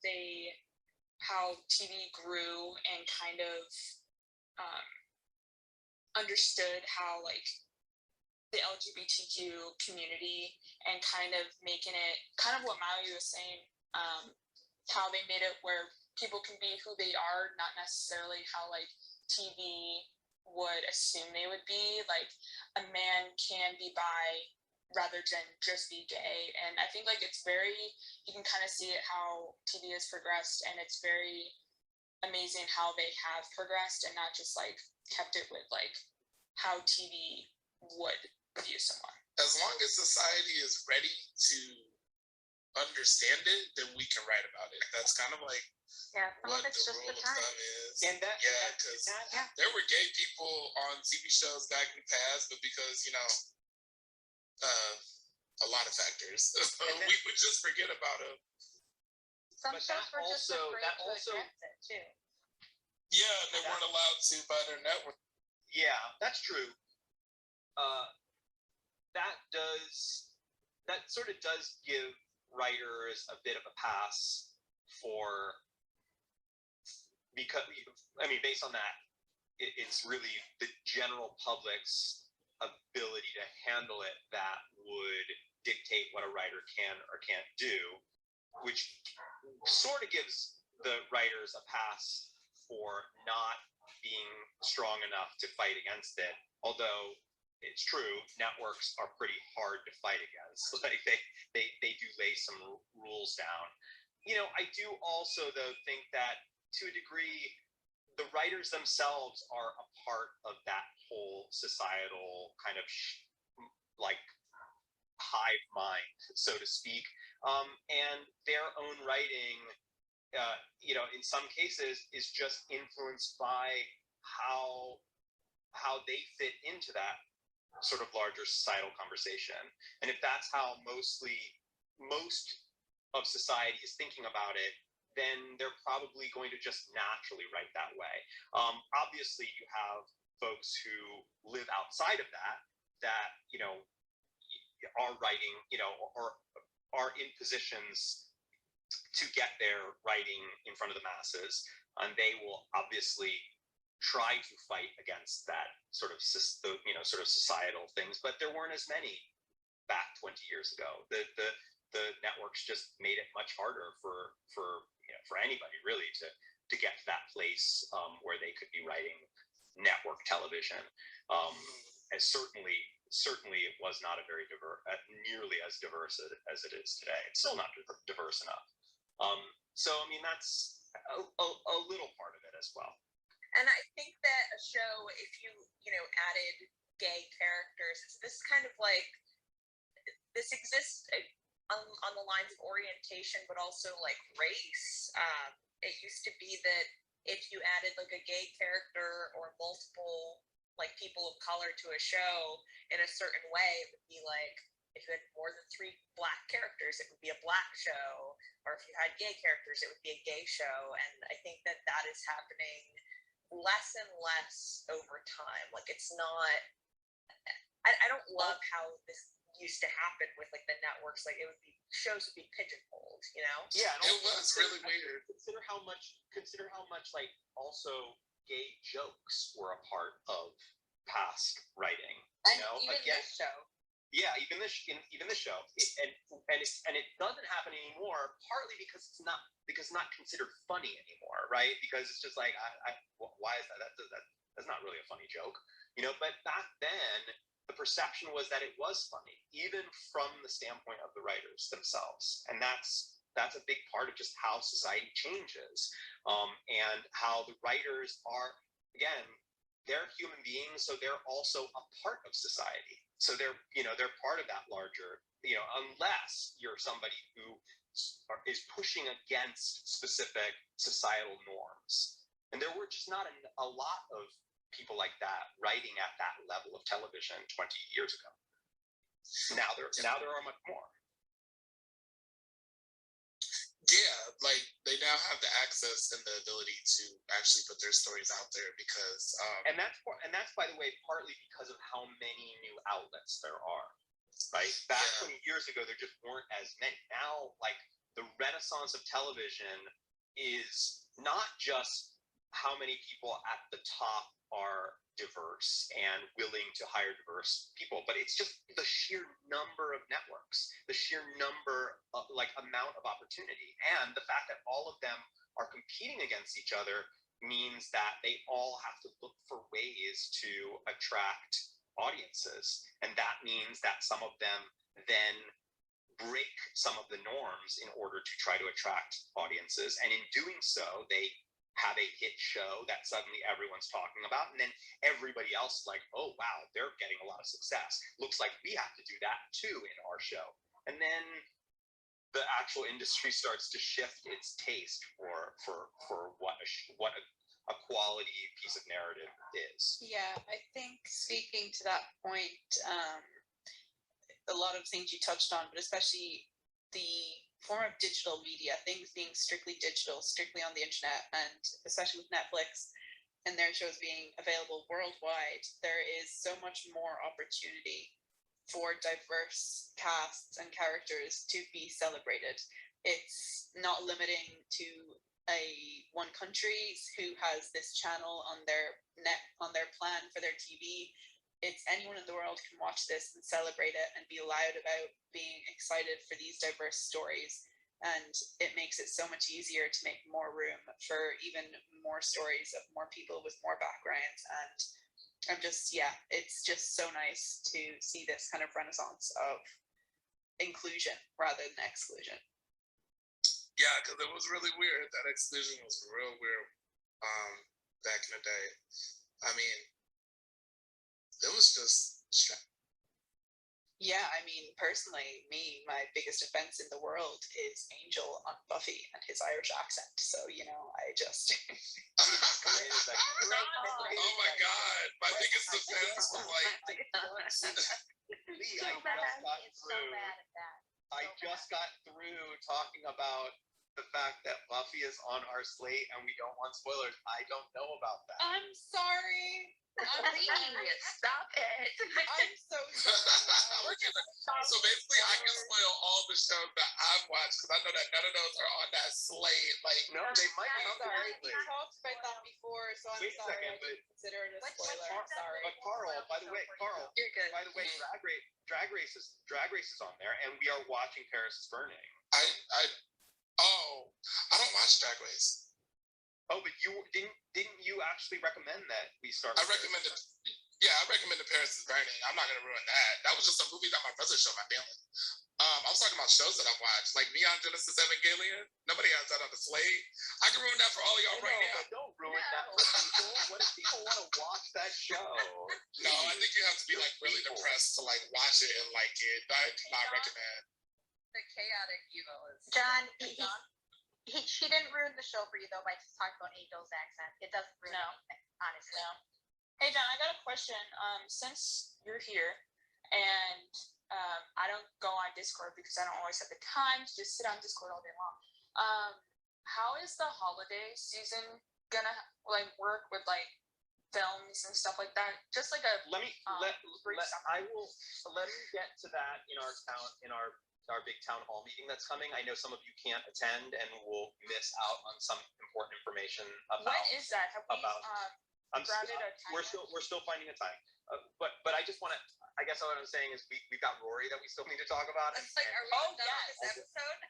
E: TV grew and kind of understood how like the LGBTQ community and kind of making it kind of what Maui was saying, how they made it where people can be who they are, not necessarily how like TV would assume they would be. Like a man can be bi rather than just be gay. And I think like it's very, you can kind of see it how TV has progressed, and it's very amazing how they have progressed and not just like kept it with like how TV would view someone.
R: As long as society is ready to understand it, then we can write about it. That's kind of like what the rule of thumb is.
J: And that,
R: because there were gay people on TV shows back in the past, but because a lot of factors, we would just forget about them.
O: Some shows were just afraid to address it too.
R: Yeah, they weren't allowed to by their network.
J: Yeah, that's true. That sort of does give writers a bit of a pass because I mean, based on that, it's really the general public's ability to handle it that would dictate what a writer can or can't do, which sort of gives the writers a pass for not being strong enough to fight against it. Although it's true, networks are pretty hard to fight against. Like they do lay some rules down. I do also though think that to a degree, the writers themselves are a part of that whole societal kind of like hive mind, so to speak, and their own writing, in some cases, is just influenced by how they fit into that sort of larger societal conversation. And if that's how most of society is thinking about it, then they're probably going to just naturally write that way. Obviously, you have folks who live outside of that are writing, or are in positions to get their writing in front of the masses, and they will obviously try to fight against that sort of societal things. But there weren't as many back 20 years ago. The networks just made it much harder for anybody really to get to that place where they could be writing network television. And certainly it was not nearly as diverse as it is today. It's still not diverse enough. So I mean, that's a little part of it as well.
K: And I think that a show, if you added gay characters, this kind of like, this exists on the lines of orientation, but also like race. It used to be that if you added like a gay character or multiple like people of color to a show in a certain way, it would be like, if you had more than 3 Black characters, it would be a Black show, or if you had gay characters, it would be a gay show. And I think that is happening less and less over time. Like, it's not, I don't love how this used to happen with like the networks. Like, shows would be pigeonholed,
J: Yeah,
R: it was really weird.
J: Consider how much like also gay jokes were a part of past writing.
K: Even this show.
J: Yeah, even this show, and it doesn't happen anymore. Partly because it's not considered funny anymore, right? Because it's just like, why is that? That's not really a funny joke, But back then, the perception was that it was funny, even from the standpoint of the writers themselves, and that's
A: that's a big part of just how society changes, and how the writers are, again, they're human beings, so they're also a part of society. So they're part of that larger, unless you're somebody who is pushing against specific societal norms. And there were just not a lot of people like that writing at that level of television 20 years ago. Now there are much more.
R: Yeah, like they now have the access and the ability to actually put their stories out there because
A: and that's by the way partly because of how many new outlets there are. Right? Back 20 years ago, there just weren't as many. Now, like, the renaissance of television is not just how many people at the top are diverse and willing to hire diverse people, but it's just the sheer number of networks, the sheer number of, amount of opportunity, and the fact that all of them are competing against each other means that they all have to look for ways to attract audiences, and that means that some of them then break some of the norms in order to try to attract audiences, and in doing so they have a hit show that suddenly everyone's talking about, and then everybody else is like, oh wow, they're getting a lot of success, looks like we have to do that too in our show. And then the actual industry starts to shift its taste for what a quality piece of narrative is.
D: Yeah, I think speaking to that point, a lot of things you touched on, but especially the form of digital media, things being strictly digital, strictly on the internet, and especially with Netflix and their shows being available worldwide, there is so much more opportunity for diverse casts and characters to be celebrated. It's not limiting to one country who has this channel on their plan for their TV. It's anyone in the world can watch this and celebrate it and be loud about being excited for these diverse stories. And it makes it so much easier to make more room for even more stories of more people with more backgrounds. And it's just so nice to see this kind of renaissance of inclusion rather than exclusion.
R: Yeah, because it was really weird. That exclusion was real weird back in the day. I mean, it was just strange.
D: Yeah, I mean, personally, my biggest offense in the world is Angel on Buffy and his Irish accent. So, I just...
R: Oh my God, my biggest offense was
A: I just got through talking about the fact that Buffy is on our slate and we don't want spoilers. I don't know about that.
D: I'm sorry.
G: Please stop it.
D: I'm so sorry.
R: So basically, I can spoil all the shows that I've watched because I know that none of those are on that slate. Like,
A: no, they might
D: I'm
A: not
D: sorry.
A: be.
D: We talked about that before, so I'm
A: Wait a
D: sorry.
A: second,
D: I didn't consider it a spoiler. I'm sorry.
A: But Carl, by the way,
G: You're good.
A: By the way, Drag Race is on there, and we are watching Paris is Burning.
R: I don't watch Drag Race.
A: Oh, but you didn't you actually recommend that we start?
R: I recommended Paris is Burning. I'm not gonna ruin that. That was just a movie that my brother showed my family. I was talking about shows that I've watched, like Neon Genesis Evangelion. Nobody has that on the slate. I can ruin that for all of y'all right now.
A: But don't ruin that for people. What if people want to watch that show?
R: No, I think you have to be like really depressed to like watch it and like it. I do not recommend.
K: The chaotic evil is
G: John, she didn't ruin the show for you though by just talking about Angel's accent. It doesn't ruin anything, honestly.
B: No. Hey John, I got a question. Since you're here and I don't go on Discord because I don't always have the time to just sit on Discord all day long. How is the holiday season gonna work with films and stuff like that? Just like a
A: let me get to that in our big town hall meeting that's coming. I know some of you can't attend and will miss out on some important information about.
B: When is that? Have we
A: we're still finding a time. But I just want to. I guess what I'm saying is we've got Rory that we still need to talk about.
D: It's like, are we done with this episode?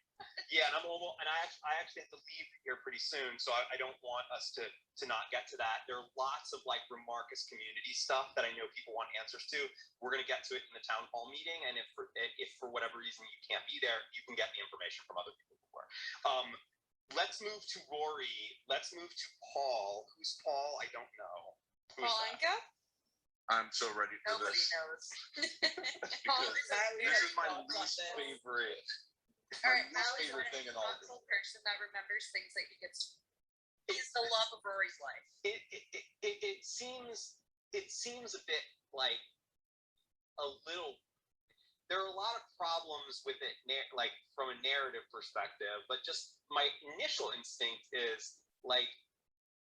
A: Yeah, and I actually have to leave here pretty soon, so I don't want us to not get to that. There are lots of like Remarcus community stuff that I know people want answers to. We're gonna get to it in the town hall meeting, and if for whatever reason you can't be there, you can get the information from other people who are. Let's move to Rory. Let's move to Paul. Who's Paul? I don't know. Who's
D: Paul
A: that?
D: Anka?
L: I'm so ready for
D: Nobody
L: this.
D: knows.
L: Because this is my least favorite. It's
D: All
L: my
D: right,
L: least
D: Mally's
L: favorite thing in all of it.
D: thoughtful person that remembers things that he gets. He's the love of Rory's life.
A: It seems a bit like a little. There are a lot of problems with it, like from a narrative perspective. But just my initial instinct is like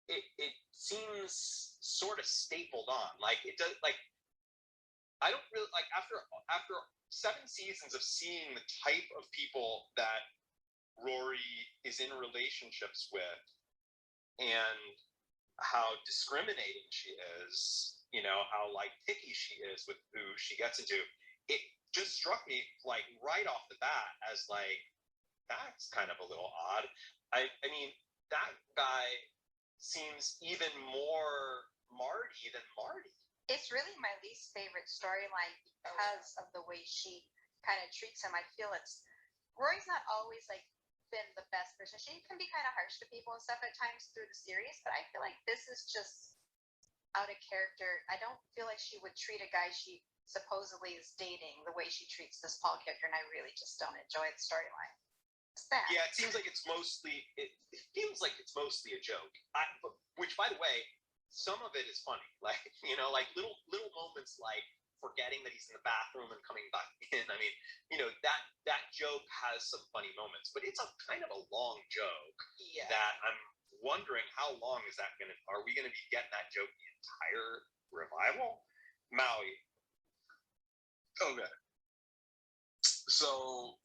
A: it seems sort of stapled on. Like it does. Like I don't really like after 7 seasons of seeing the type of people that Rory is in relationships with and how discriminating she is, how like picky she is with who she gets into. It just struck me like right off the bat as like, that's kind of a little odd. I mean, that guy seems even more Marty than Marty.
K: It's really my least favorite storyline because of the way she kind of treats him. I feel Rory's not always like been the best person. She can be kind of harsh to people and stuff at times through the series, but I feel like this is just out of character. I don't feel like she would treat a guy she supposedly is dating the way she treats this Paul character, and I really just don't enjoy the storyline. It's that.
A: Yeah, it seems like it feels like it's mostly a joke. Which, by the way, some of it is funny, like like little moments like forgetting that he's in the bathroom and coming back in. I mean, that joke has some funny moments, but it's a kind of a long joke.
D: Yeah.
A: That I'm wondering how long is that gonna? Are we gonna be getting that joke the entire revival? Maui.
L: Okay. So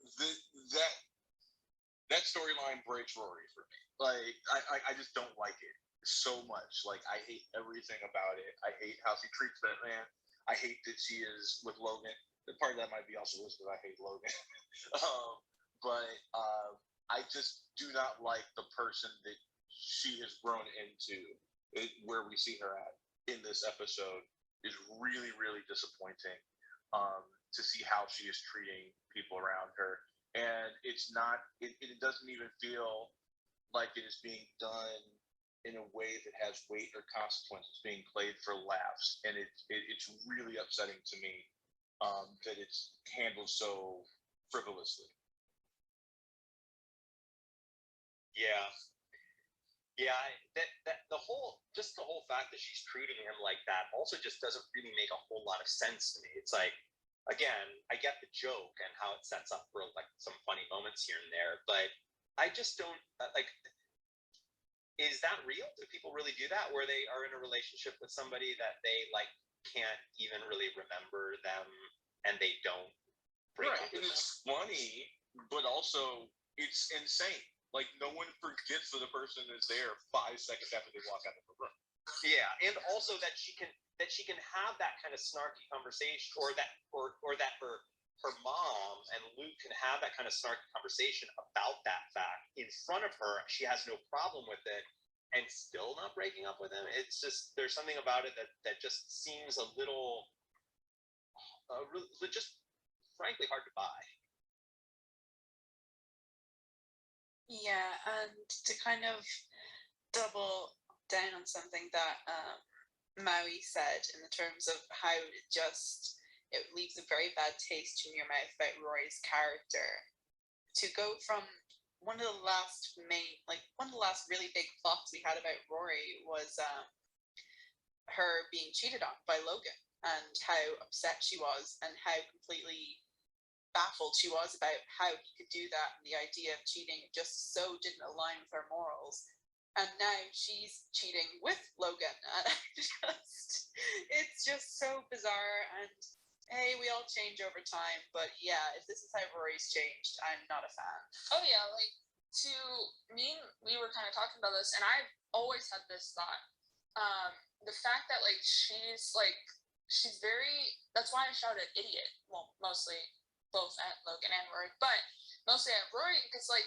L: that storyline breaks Rory for me. Like I just don't like it so much. Like I hate everything about it. I hate how she treats Batman. I hate that she is with Logan. Part of that might be also because I hate Logan. But I just do not like the person that she has grown into. Where we see her at in this episode is really, really disappointing. To see how she is treating people around her, and it's not. It doesn't even feel like it is being done in a way that has weight or consequence. It's being played for laughs, and it's really upsetting to me that it's handled so frivolously.
A: Yeah, that the whole fact that she's treating him like that also just doesn't really make a whole lot of sense to me. It's like, again, I get the joke and how it sets up for like some funny moments here and there, but I just don't like. Is that real? Do people really do that, where they are in a relationship with somebody that they like can't even really remember them and they don't break up with
L: And it's funny, but also it's insane. Like no one forgets that the person is there 5 seconds after they walk out of the room.
A: Yeah, and also that she can have that kind of snarky conversation, or that her mom and Luke can have that kind of snarky conversation about that fact in front of her. She has no problem with it, and still not breaking up with him. It's just there's something about it that just seems a little, just frankly hard to buy.
E: Yeah, and to kind of double down on something that Maui said in the terms of how it leaves a very bad taste in your mouth about Rory's character. To go from one of the last really big plots we had about Rory was her being cheated on by Logan, and how upset she was and how completely baffled she was about how he could do that, and the idea of cheating just so didn't align with her morals. And now she's cheating with Logan, and it's just so bizarre. And hey, we all change over time, but yeah, if this is how Rory's changed, I'm not a fan.
B: Oh yeah, like to me, we were kind of talking about this, and I've always had this thought. The fact that like she's very
E: That's why I shouted idiot. Well, mostly both at Logan and Rory, but mostly at Rory because like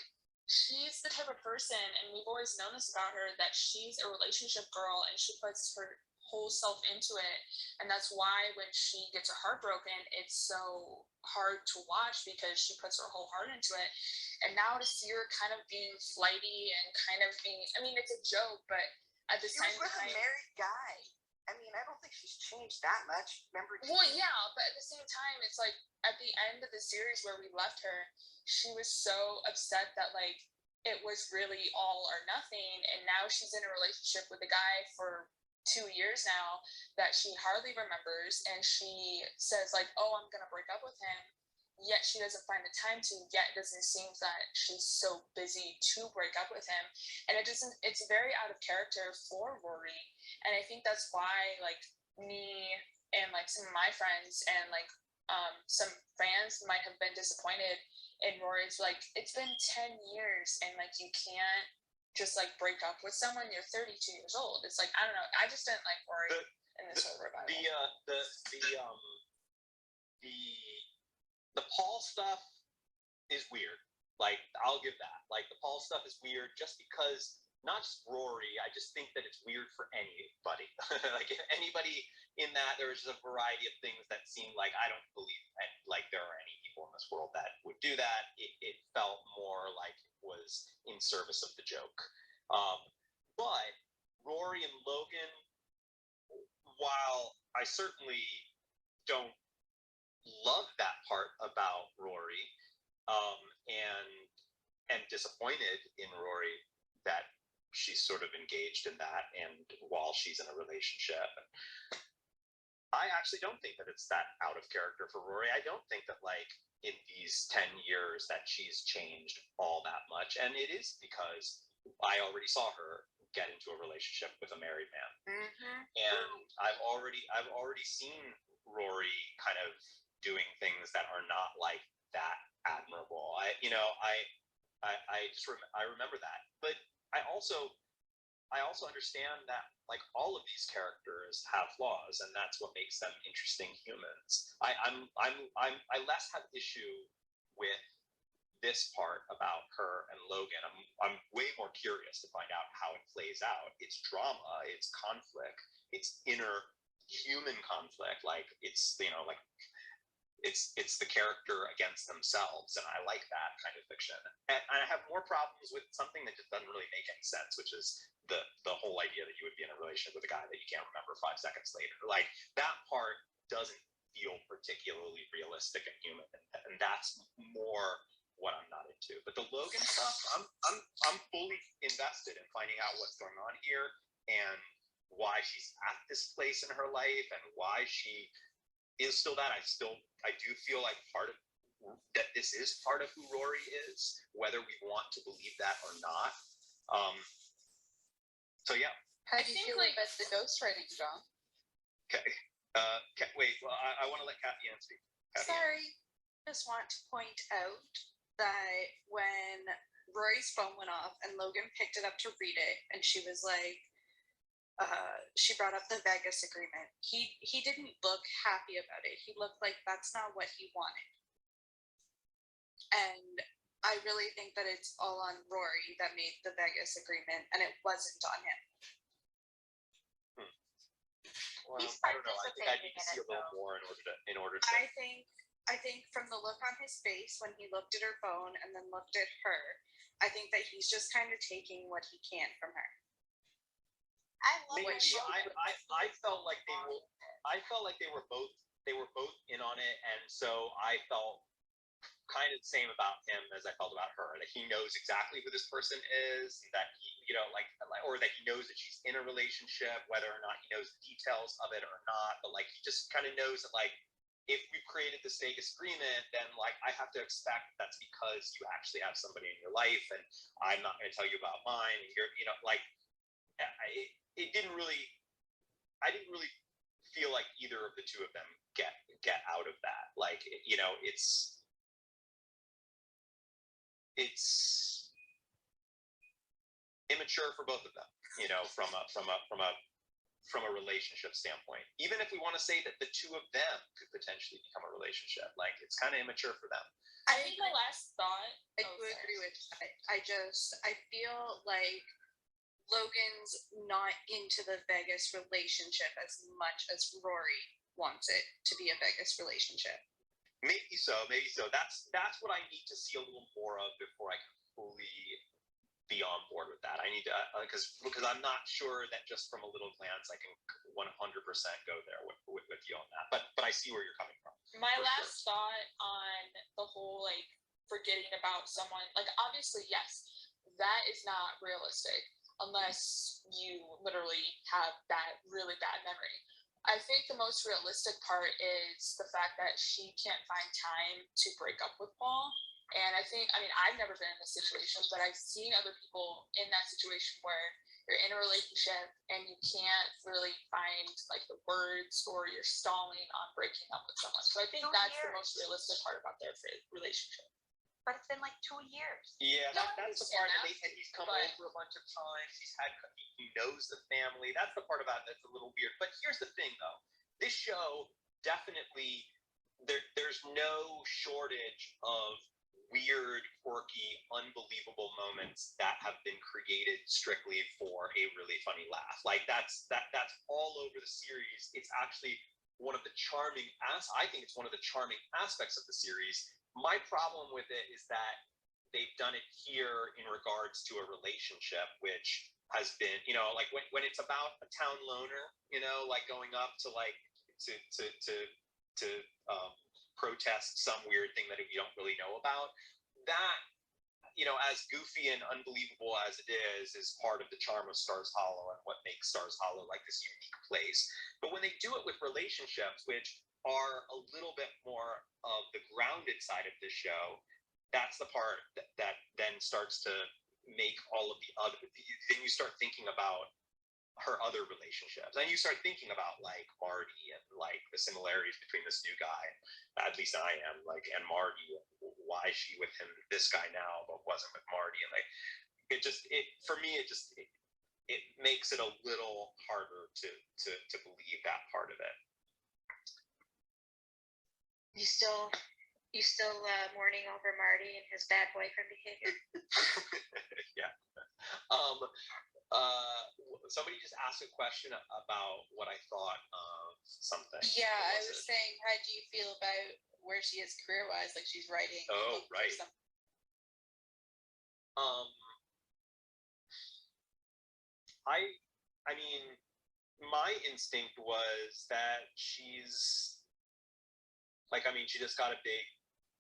E: she's the type of person, and we've always known this about her, that she's a relationship girl and she puts her whole self into it. And that's why when she gets her heart broken, it's so hard to watch because she puts her whole heart into it. And now to see her kind of being flighty and kind of being, I mean, it's a joke, but at the
M: She
E: same
M: was with
E: time,
M: a married guy. I mean, I don't think she's changed that much. Remember?
E: well, yeah, but at the same time, it's like at the end of the series where we left her, she was so upset that like it was really all or nothing, and now she's in a relationship with a guy for 2 years now that she hardly remembers, and she says like, oh, I'm gonna break up with him, yet she doesn't find the time to, yet it doesn't seem that she's so busy to break up with him. And it's very out of character for Rory. And I think that's why like me and like some of my friends and like some fans might have been disappointed in Rory's, like, it's been 10 years and like you can't just like break up with someone. You're 32 years old. It's like, I don't know, I just didn't like Rory in this whole revival.
J: The Paul stuff is weird. Like, I'll give that. Like, the Paul stuff is weird just because, not just Rory, I just think that it's weird for anybody. Like, if anybody in that, there was just a variety of things that seemed like, I don't believe like there are any people in this world that would do that. It felt more like it was in service of the joke. But Rory and Logan, while I certainly don't love that part about Rory, and disappointed in Rory that she's sort of engaged in that, and while she's in a relationship, I actually don't think that it's that out of character for Rory. I don't think that like in these 10 years that she's changed all that much, and it is because I already saw her get into a relationship with a married man, and I've already seen Rory kind of doing things that are not like that admirable. I remember that, but I also understand that like all of these characters have flaws, and that's what makes them interesting humans. I less have issue with this part about her and Logan. I'm way more curious to find out how it plays out. It's drama, it's conflict, it's inner human conflict. Like it's like it's the character against themselves, and I like that kind of fiction. And I have more problems with something that just doesn't really make any sense, which is the whole idea that you would be in a relationship with a guy that you can't remember 5 seconds later. Like that part doesn't feel particularly realistic and human, and that's more what I'm not into. But the Logan stuff, I'm fully invested in finding out what's going on here and why she's at this place in her life and why she is still that. I do feel like that this is part of who Rory is, whether we want to believe that or not. So yeah.
D: How do you feel about the ghostwriting, John?
J: Okay. Wait. Well, I want to let Kathy answer.
D: Sorry. I just want to point out that when Rory's phone went off and Logan picked it up to read it, and she was like, she brought up the Vegas agreement. He didn't look happy about it. He looked like that's not what he wanted. And I really think that it's all on Rory that made the Vegas agreement, and it wasn't on him.
J: Well, I don't know. I think I need to see a little more in order to.
D: I think from the look on his face when he looked at her phone and then looked at her, I think that he's just kind of taking what he can from her.
J: I felt like they were both in on it, and so I felt kind of the same about him as I felt about her. That he knows exactly who this person is, that he, or that he knows that she's in a relationship, whether or not he knows the details of it or not. But like, he just kind of knows that like, if we've created this Vegas agreement, then like I have to expect that's because you actually have somebody in your life, and I'm not going to tell you about mine. And you're, like, I didn't really feel like either of the two of them get out of that. Like, it's immature for both of them, from a
A: from a relationship standpoint. Even if we want to say that the two of them could potentially become a relationship, like it's kind of immature for them.
B: I think my last thought.
D: I do agree with. I feel like Logan's not into the Vegas relationship as much as Rory wants it to be a Vegas relationship.
A: Maybe so. That's what I need to see a little more of before I can fully be on board with that. I need to because I'm not sure that just from a little glance I can 100% go there with you on that. But I see where you're coming from.
B: My last thought on the whole like forgetting about someone, like obviously yes, that is not realistic unless you literally have that really bad memory. I think the most realistic part is the fact that she can't find time to break up with Paul. And I mean, I've never been in this situation, but I've seen other people in that situation where you're in a relationship and you can't really find like the words, or you're stalling on breaking up with someone. So I think that's the most realistic part about their relationship.
F: But it's been like 2 years.
A: Yeah, that's the part. And he's come over a bunch of times. He knows the family. That's the part about that's a little weird. But here's the thing, though. This show definitely there's no shortage of weird, quirky, unbelievable moments that have been created strictly for a really funny laugh. Like that's all over the series. It's actually one of the charming I think it's one of the charming aspects of the series. My problem with it is that they've done it here in regards to a relationship, which has been, like when it's about a town loner, like going up to like to protest some weird thing that you don't really know about. That, as goofy and unbelievable as it is part of the charm of Stars Hollow and what makes Stars Hollow like this unique place. But when they do it with relationships, which are a little bit more of the grounded side of this show, that's the part that then starts to make all of the other, then you start thinking about her other relationships, and you start thinking about like Marty and like the similarities between this new guy, at least I am, like, and Marty, why is she with him, this guy now, but wasn't with Marty, and like it makes it a little harder to believe that part of it.
G: You still mourning over Marty and his bad boyfriend behavior?
A: Yeah. Somebody just asked a question about what I thought of something.
D: Yeah, I was saying, how do you feel about where she is career-wise? Like she's writing.
A: Oh, right. I mean, my instinct was that she's like, I mean, she just got a big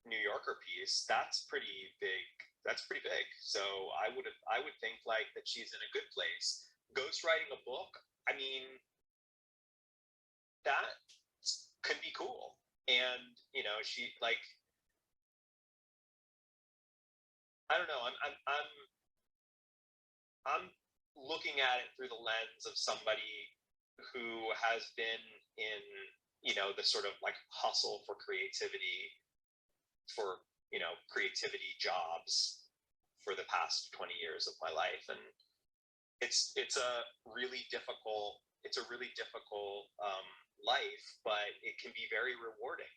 A: New Yorker piece. That's pretty big. So I would think like that she's in a good place. Ghostwriting a book, I mean, that could be cool. And she like, I don't know. I'm looking at it through the lens of somebody who has been in the sort of like hustle for creativity jobs for the past 20 years of my life, and it's a really difficult life, but it can be very rewarding,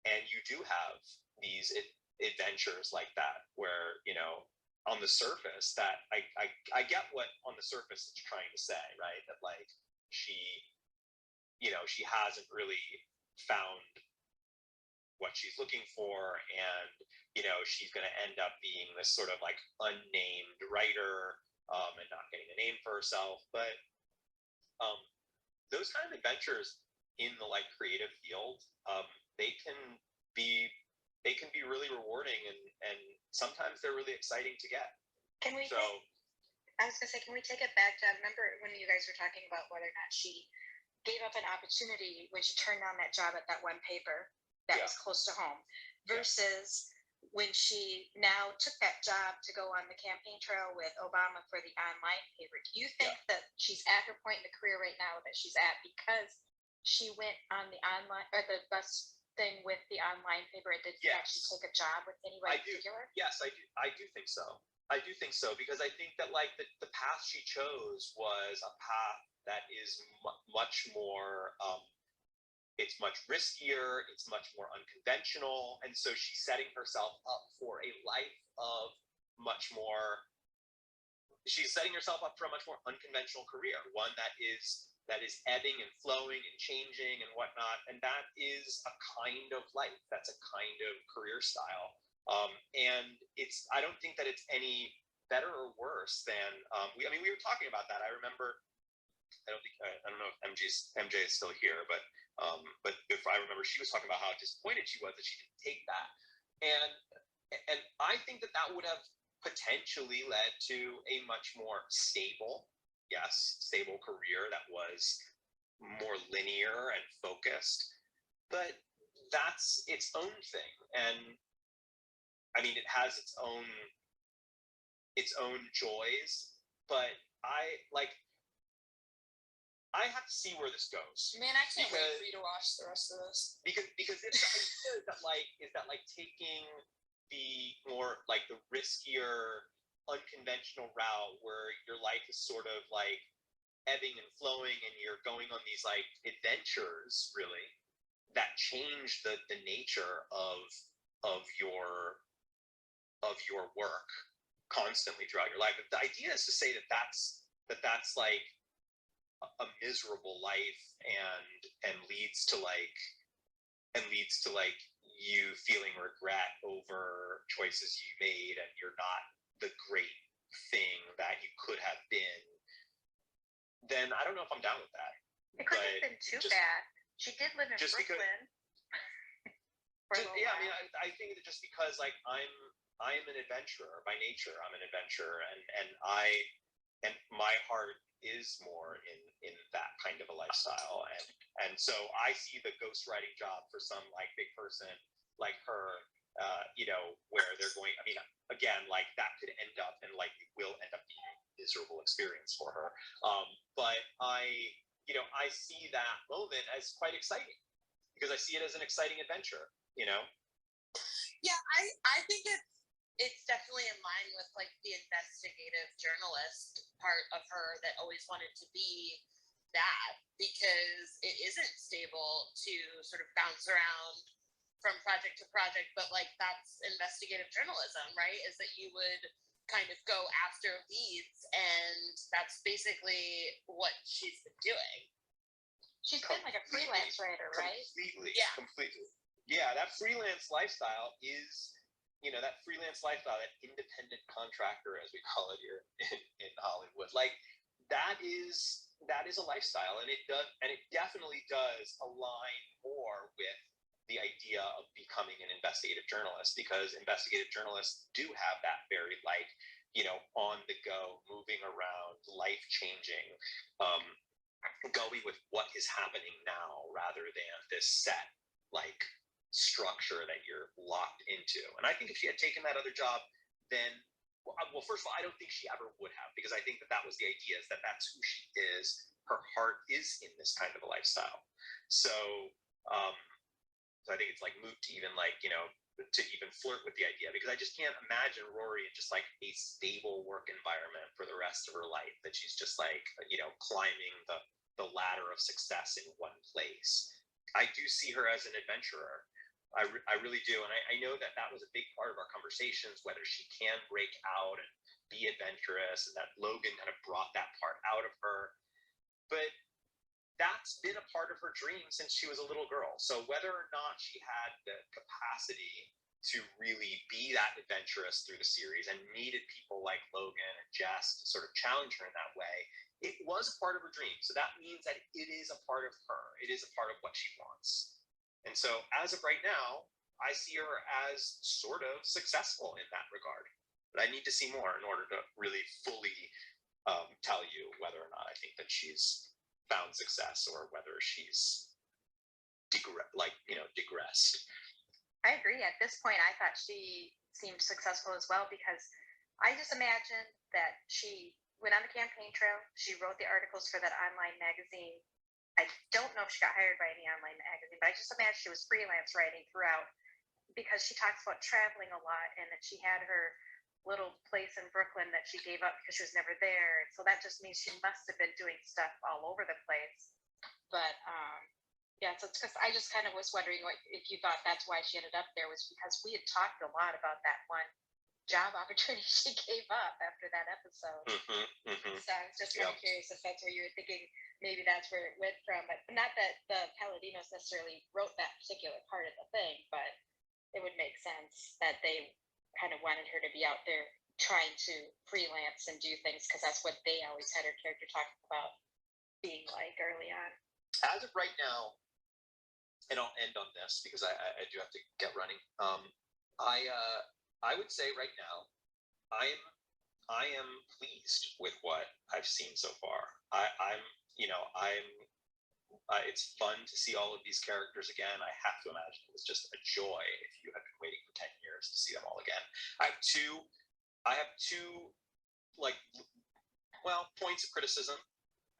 A: and you do have these adventures like that where on the surface that I get what on the surface it's trying to say, right? That like she hasn't really found what she's looking for, and she's going to end up being this sort of like unnamed writer, and not getting a name for herself. But those kind of adventures in the like creative field, they can be really rewarding, and sometimes they're really exciting to get.
G: I was gonna say, can we take it back to, I remember when you guys were talking about whether or not she gave up an opportunity when she turned down that job at that one paper that was close to home, versus when she now took that job to go on the campaign trail with Obama for the online paper. Do you think that she's at her point in the career right now that she's at because she went on the online or the bus
O: thing with the online paper? Did she actually
A: Yes.
O: take a job with anybody
A: I do.
O: in particular?
A: Yes, I do think so. I do think so because I think that like the path she chose was a path that is much more. It's much riskier. It's much more unconventional, and so she's setting herself up for a life of much more. She's setting herself up for a much more unconventional career, one that is ebbing and flowing and changing and whatnot, and that is a kind of life. That's a kind of career style. And I don't think that it's any better or worse than we were talking about that. I remember. I don't know if MJ is still here, but if I remember, she was talking about how disappointed she was that she didn't take that, and I think that would have potentially led to a much more stable career that was more linear and focused, but that's its own thing, and I mean it has its own joys, but I have to see where this goes.
E: Man, I can't wait for you to watch the rest of this.
A: Because it's the idea that taking the more like the riskier, unconventional route where your life is sort of like ebbing and flowing and you're going on these like adventures really that change the nature of your work constantly throughout your life. But the idea is to say that that's like a miserable life and leads to you feeling regret over choices you made and you're not the great thing that you could have been, then I don't know if I'm down with that.
C: It couldn't have been too bad. She did live in Brooklyn.
A: I mean, I think that just because like I am an adventurer by nature, I'm an adventurer, and my heart is more in that kind of a lifestyle, and so I see the ghostwriting job for some like big person like her, where they're going. I mean, again, like that could end up and likely will end up being a miserable experience for her. But I see that moment as quite exciting because I see it as an exciting adventure.
D: Yeah, I think it's definitely in line with like the investigative journalist part of her that always wanted to be that, because it isn't stable to sort of bounce around from project to project, but like that's investigative journalism, right? Is that you would kind of go after leads, and that's basically what she's been doing.
O: She's been like a freelance writer, right?
A: Completely. Yeah, that freelance lifestyle is, that freelance lifestyle, that independent contractor, as we call it here in Hollywood, like that is a lifestyle, and it definitely does align more with the idea of becoming an investigative journalist, because investigative journalists do have that very like, on the go, moving around, life changing, going with what is happening now rather than this set like structure that you're locked into. And I think if she had taken that other job, then well, first of all, I don't think she ever would have, because I think that was the idea, is that that's who she is. Her heart is in this kind of a lifestyle. So I think it's like moot to even like, to even flirt with the idea, because I just can't imagine Rory in just like a stable work environment for the rest of her life, that she's just like, climbing the ladder of success in one place. I do see her as an adventurer. I really do. And I know that was a big part of our conversations, whether she can break out and be adventurous, and that Logan kind of brought that part out of her. But that's been a part of her dream since she was a little girl. So whether or not she had the capacity to really be that adventurous through the series and needed people like Logan and Jess to sort of challenge her in that way, it was a part of her dream. So that means that it is a part of her. It is a part of what she wants. And so as of right now, I see her as sort of successful in that regard. But I need to see more in order to really fully tell you whether or not I think that she's found success or whether she's digressed.
C: I agree. At this point, I thought she seemed successful as well, because I just imagined that she went on the campaign trail, she wrote the articles for that online magazine, I don't know if she got hired by any online magazine, but I just imagine she was freelance writing throughout because she talks about traveling a lot and that she had her little place in Brooklyn that she gave up because she was never there. So that just means she must have been doing stuff all over the place.
O: But yeah, so it's because I just kind of was wondering what, if you thought that's why she ended up there was because we had talked a lot about that one job opportunity she gave up after that episode. So I was just kind of curious if that's where you were thinking maybe that's where it went from. But not that the Paladinos necessarily wrote that particular part of the thing, but it would make sense that they kind of wanted her to be out there trying to freelance and do things because that's what they always had her character talking about being like early on.
S: As of right now, and I'll end on this because I do have to get running. I would say right now, I am pleased with what I've seen so far. It's fun to see all of these characters again. I have to imagine it was just a joy if you have been waiting for 10 years to see them all again. I have two points of criticism.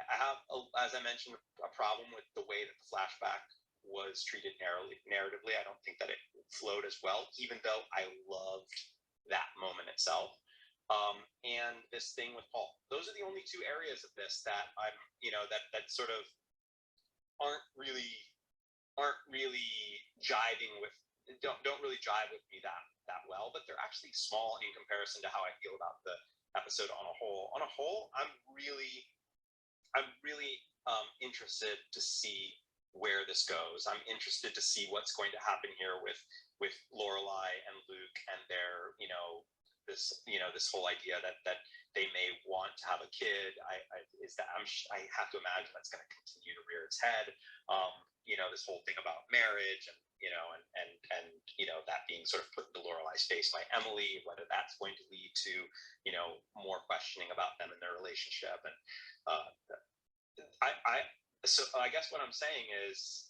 S: I have, as I mentioned, a problem with the way that the flashback was treated narratively. I don't think that it flowed as well, even though I loved that moment itself. And this thing with Paul. Those are the only two areas of this that I'm, that sort of aren't really jiving with, don't really jive with me that well, but they're actually small in comparison to how I feel about the episode on a whole. On a whole, I'm really interested to see where this goes. I'm interested to see what's going to happen here with Lorelai and Luke and their, this whole idea that they may want to have a kid. I have to imagine that's going to continue to rear its head. This whole thing about marriage and that being sort of put into Lorelai's face by Emily, whether that's going to lead to, more questioning about them and their relationship. And so I guess what I'm saying is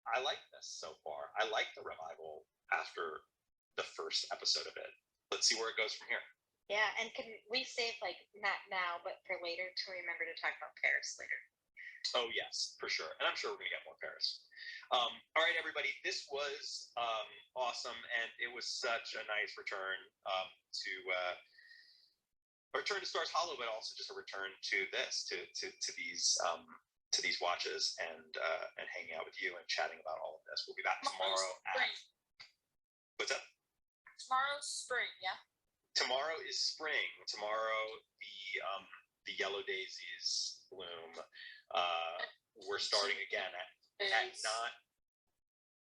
S: I like this so far. I like the revival after the first episode of it. Let's see where it goes from here.
O: Yeah, and can we save, not now, but for later to remember to talk about Paris later?
S: Oh, yes, for sure. And I'm sure we're going to get more Paris. All right, everybody. This was awesome, and it was such a nice return to Stars Hollow, but also just a return to this, to these watches and hanging out with you and chatting about all of this. We'll be back tomorrow. What's up?
E: Tomorrow's spring, yeah.
S: Tomorrow is spring. Tomorrow, the yellow daisies bloom. We're starting again at 9.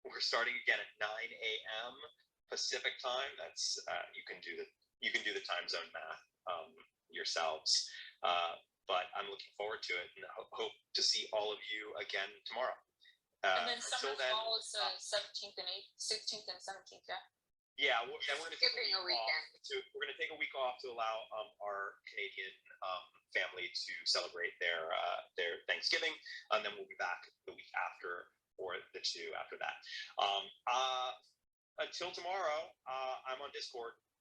S: We're starting again at 9 a.m. Pacific time. That's you can do the time zone math yourselves. But I'm looking forward to it and hope to see all of you again tomorrow.
E: And then Summer Fall is 17th and 16th and 17th, yeah.
S: Yeah, and we're going to take a weekend. We're going to take a week off to allow our Canadian family to celebrate their Thanksgiving, and then we'll be back the week after or the two after that. Until tomorrow, I'm on Discord.